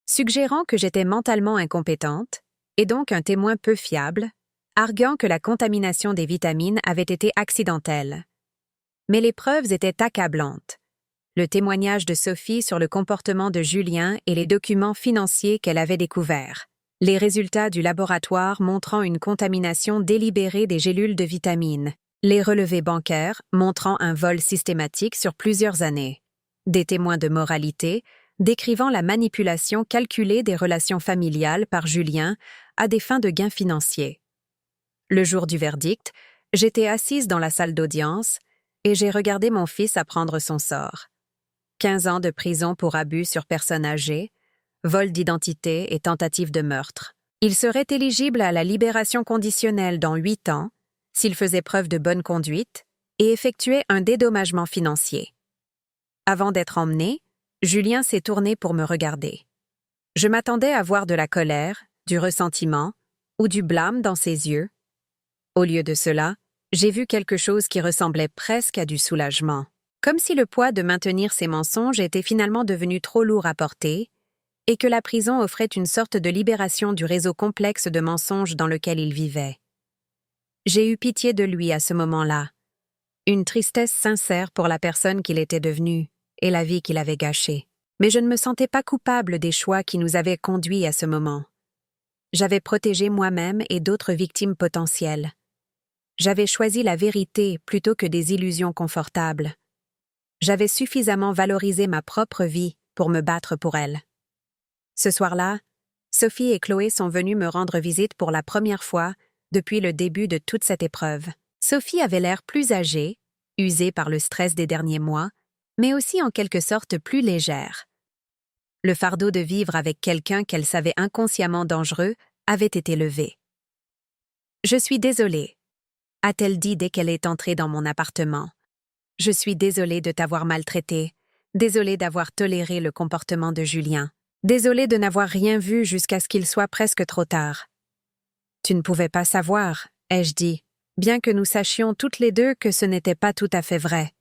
suggérant que j'étais mentalement incompétente, et donc un témoin peu fiable, arguant que la contamination des vitamines avait été accidentelle. Mais les preuves étaient accablantes. Le témoignage de Sophie sur le comportement de Julien et les documents financiers qu'elle avait découverts. Les résultats du laboratoire montrant une contamination délibérée des gélules de vitamines. Les relevés bancaires montrant un vol systématique sur plusieurs années. Des témoins de moralité décrivant la manipulation calculée des relations familiales par Julien à des fins de gains financiers. Le jour du verdict, j'étais assise dans la salle d'audience et j'ai regardé mon fils apprendre son sort. 15 ans de prison pour abus sur personne âgée, vol d'identité et tentative de meurtre. Il serait éligible à la libération conditionnelle dans 8 ans s'il faisait preuve de bonne conduite et effectuait un dédommagement financier. Avant d'être emmené, Julien s'est tourné pour me regarder. Je m'attendais à voir de la colère, du ressentiment ou du blâme dans ses yeux. Au lieu de cela, j'ai vu quelque chose qui ressemblait presque à du soulagement. Comme si le poids de maintenir ses mensonges était finalement devenu trop lourd à porter et que la prison offrait une sorte de libération du réseau complexe de mensonges dans lequel il vivait. J'ai eu pitié de lui à ce moment-là. Une tristesse sincère pour la personne qu'il était devenu et la vie qu'il avait gâchée. Mais je ne me sentais pas coupable des choix qui nous avaient conduits à ce moment. J'avais protégé moi-même et d'autres victimes potentielles. J'avais choisi la vérité plutôt que des illusions confortables. J'avais suffisamment valorisé ma propre vie pour me battre pour elle. Ce soir-là, Sophie et Chloé sont venues me rendre visite pour la première fois depuis le début de toute cette épreuve. Sophie avait l'air plus âgée, usée par le stress des derniers mois, mais aussi en quelque sorte plus légère. Le fardeau de vivre avec quelqu'un qu'elle savait inconsciemment dangereux avait été levé. « Je suis désolée », a-t-elle dit dès qu'elle est entrée dans mon appartement. « Je suis désolée de t'avoir maltraitée, désolée d'avoir toléré le comportement de Julien, désolée de n'avoir rien vu jusqu'à ce qu'il soit presque trop tard. »« Tu ne pouvais pas savoir, » ai-je dit, bien que nous sachions toutes les deux que ce n'était pas tout à fait vrai.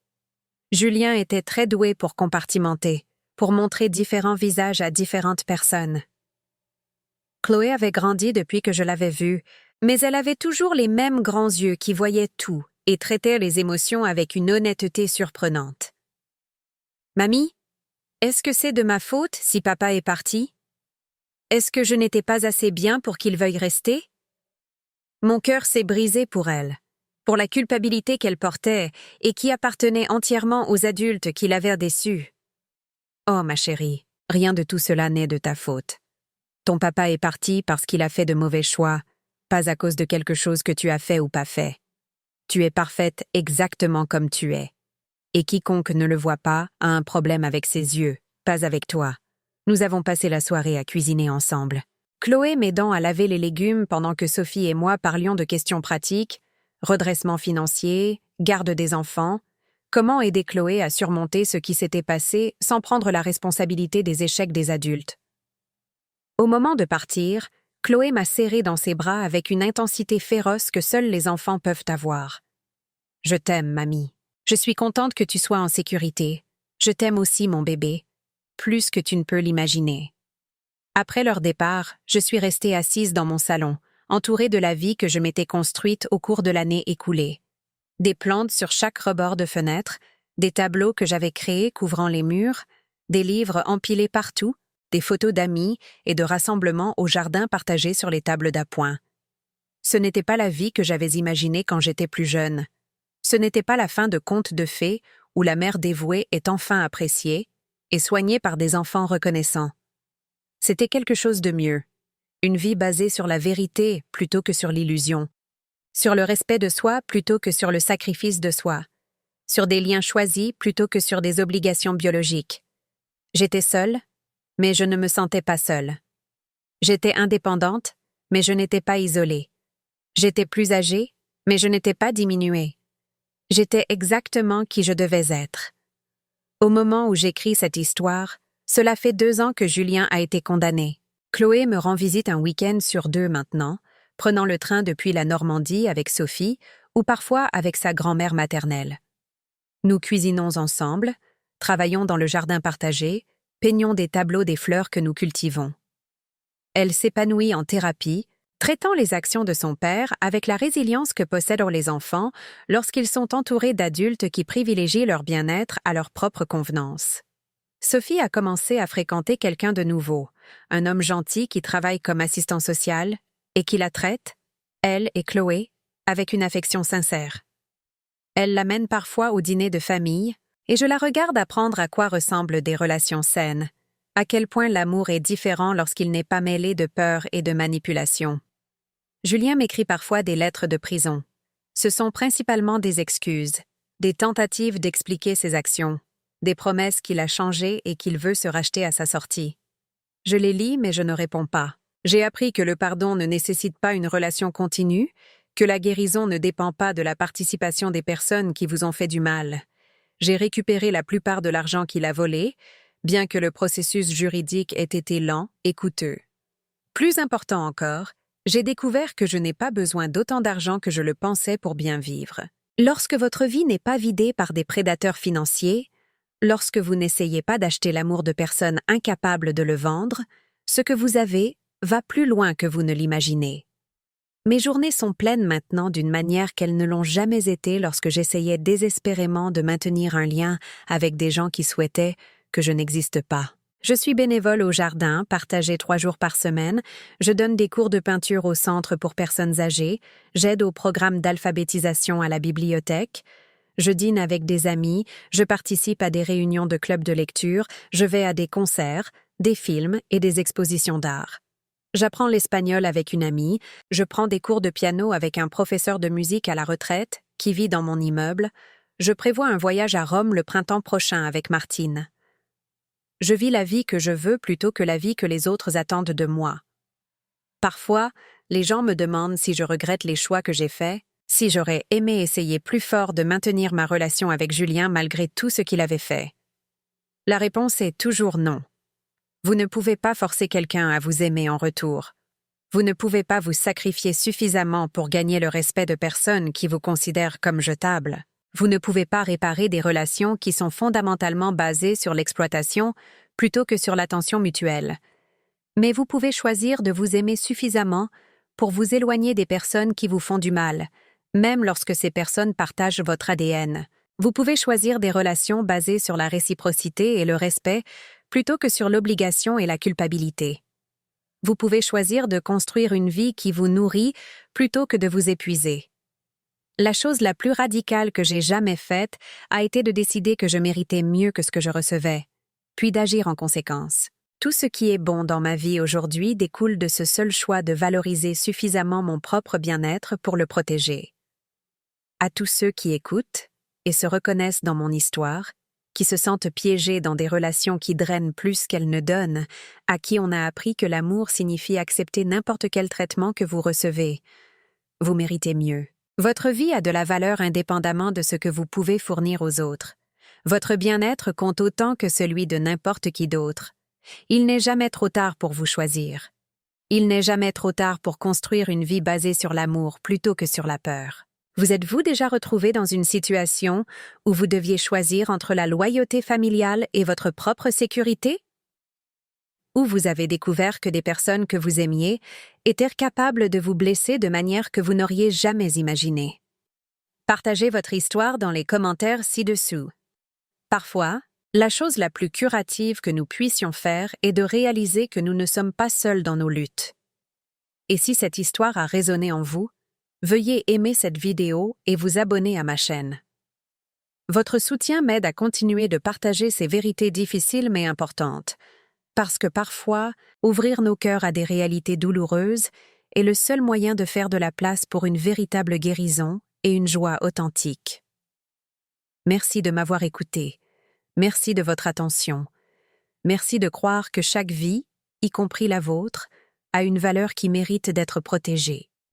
Julien était très doué pour compartimenter, pour montrer différents visages à différentes personnes. Chloé avait grandi depuis que je l'avais vue, mais elle avait toujours les mêmes grands yeux qui voyaient tout et traitaient les émotions avec une honnêteté surprenante. « Mamie, est-ce que c'est de ma faute si papa est parti? Est-ce que je n'étais pas assez bien pour qu'il veuille rester? » Mon cœur s'est brisé pour elle, pour la culpabilité qu'elle portait et qui appartenait entièrement aux adultes qui l'avaient déçue. « Oh, ma chérie, rien de tout cela n'est de ta faute. Ton papa est parti parce qu'il a fait de mauvais choix, pas à cause de quelque chose que tu as fait ou pas fait. Tu es parfaite exactement comme tu es. Et quiconque ne le voit pas a un problème avec ses yeux, pas avec toi. Nous avons passé la soirée à cuisiner ensemble. » Chloé m'aidant à laver les légumes pendant que Sophie et moi parlions de questions pratiques, redressement financier, garde des enfants, comment aider Chloé à surmonter ce qui s'était passé sans prendre la responsabilité des échecs des adultes. Au moment de partir, Chloé m'a serrée dans ses bras avec une intensité féroce que seuls les enfants peuvent avoir. « Je t'aime, mamie. Je suis contente que tu sois en sécurité. Je t'aime aussi, mon bébé. Plus que tu ne peux l'imaginer. » Après leur départ, je suis restée assise dans mon salon, entourée de la vie que je m'étais construite au cours de l'année écoulée. Des plantes sur chaque rebord de fenêtre, des tableaux que j'avais créés couvrant les murs, des livres empilés partout, des photos d'amis et de rassemblements au jardin partagés sur les tables d'appoint. Ce n'était pas la vie que j'avais imaginée quand j'étais plus jeune. Ce n'était pas la fin de contes de fées où la mère dévouée est enfin appréciée et soignée par des enfants reconnaissants. C'était quelque chose de mieux, une vie basée sur la vérité plutôt que sur l'illusion, sur le respect de soi plutôt que sur le sacrifice de soi, sur des liens choisis plutôt que sur des obligations biologiques. J'étais seule, mais je ne me sentais pas seule. J'étais indépendante, mais je n'étais pas isolée. J'étais plus âgée, mais je n'étais pas diminuée. J'étais exactement qui je devais être. Au moment où j'écris cette histoire, cela fait 2 ans que Julien a été condamné. Chloé me rend visite un week-end sur 2 maintenant, prenant le train depuis la Normandie avec Sophie ou parfois avec sa grand-mère maternelle. Nous cuisinons ensemble, travaillons dans le jardin partagé, peignons des tableaux des fleurs que nous cultivons. Elle s'épanouit en thérapie, traitant les actions de son père avec la résilience que possèdent les enfants lorsqu'ils sont entourés d'adultes qui privilégient leur bien-être à leur propre convenance. Sophie a commencé à fréquenter quelqu'un de nouveau, un homme gentil qui travaille comme assistant social et qui la traite, elle et Chloé, avec une affection sincère. Elle l'amène parfois au dîner de famille et je la regarde apprendre à quoi ressemblent des relations saines, à quel point l'amour est différent lorsqu'il n'est pas mêlé de peur et de manipulation. Julien m'écrit parfois des lettres de prison. Ce sont principalement des excuses, des tentatives d'expliquer ses actions, des promesses qu'il a changées et qu'il veut se racheter à sa sortie. Je les lis, mais je ne réponds pas. J'ai appris que le pardon ne nécessite pas une relation continue, que la guérison ne dépend pas de la participation des personnes qui vous ont fait du mal. J'ai récupéré la plupart de l'argent qu'il a volé, bien que le processus juridique ait été lent et coûteux. Plus important encore, j'ai découvert que je n'ai pas besoin d'autant d'argent que je le pensais pour bien vivre. Lorsque votre vie n'est pas vidée par des prédateurs financiers, lorsque vous n'essayez pas d'acheter l'amour de personnes incapables de le vendre, ce que vous avez va plus loin que vous ne l'imaginez. Mes journées sont pleines maintenant d'une manière qu'elles ne l'ont jamais été lorsque j'essayais désespérément de maintenir un lien avec des gens qui souhaitaient que je n'existe pas. Je suis bénévole au jardin, partagé 3 jours par semaine, je donne des cours de peinture au centre pour personnes âgées, j'aide au programme d'alphabétisation à la bibliothèque, je dîne avec des amis, je participe à des réunions de clubs de lecture, je vais à des concerts, des films et des expositions d'art. J'apprends l'espagnol avec une amie, je prends des cours de piano avec un professeur de musique à la retraite qui vit dans mon immeuble, je prévois un voyage à Rome le printemps prochain avec Martine. Je vis la vie que je veux plutôt que la vie que les autres attendent de moi. Parfois, les gens me demandent si je regrette les choix que j'ai faits, si j'aurais aimé essayer plus fort de maintenir ma relation avec Julien malgré tout ce qu'il avait fait. La réponse est toujours non. Vous ne pouvez pas forcer quelqu'un à vous aimer en retour. Vous ne pouvez pas vous sacrifier suffisamment pour gagner le respect de personnes qui vous considèrent comme jetables. Vous ne pouvez pas réparer des relations qui sont fondamentalement basées sur l'exploitation plutôt que sur l'attention mutuelle. Mais vous pouvez choisir de vous aimer suffisamment pour vous éloigner des personnes qui vous font du mal, même lorsque ces personnes partagent votre ADN. Vous pouvez choisir des relations basées sur la réciprocité et le respect plutôt que sur l'obligation et la culpabilité. Vous pouvez choisir de construire une vie qui vous nourrit plutôt que de vous épuiser. La chose la plus radicale que j'ai jamais faite a été de décider que je méritais mieux que ce que je recevais, puis d'agir en conséquence. Tout ce qui est bon dans ma vie aujourd'hui découle de ce seul choix de valoriser suffisamment mon propre bien-être pour le protéger. À tous ceux qui écoutent et se reconnaissent dans mon histoire, qui se sentent piégés dans des relations qui drainent plus qu'elles ne donnent, à qui on a appris que l'amour signifie accepter n'importe quel traitement que vous recevez, vous méritez mieux. Votre vie a de la valeur indépendamment de ce que vous pouvez fournir aux autres. Votre bien-être compte autant que celui de n'importe qui d'autre. Il n'est jamais trop tard pour vous choisir. Il n'est jamais trop tard pour construire une vie basée sur l'amour plutôt que sur la peur. Vous êtes-vous déjà retrouvé dans une situation où vous deviez choisir entre la loyauté familiale et votre propre sécurité? Ou vous avez découvert que des personnes que vous aimiez étaient capables de vous blesser de manière que vous n'auriez jamais imaginée? Partagez votre histoire dans les commentaires ci-dessous. Parfois, la chose la plus curative que nous puissions faire est de réaliser que nous ne sommes pas seuls dans nos luttes. Et si cette histoire a résonné en vous, veuillez aimer cette vidéo et vous abonner à ma chaîne. Votre soutien m'aide à continuer de partager ces vérités difficiles mais importantes, parce que parfois, ouvrir nos cœurs à des réalités douloureuses est le seul moyen de faire de la place pour une véritable guérison et une joie authentique. Merci de m'avoir écouté. Merci de votre attention. Merci de croire que chaque vie, y compris la vôtre, a une valeur qui mérite d'être protégée.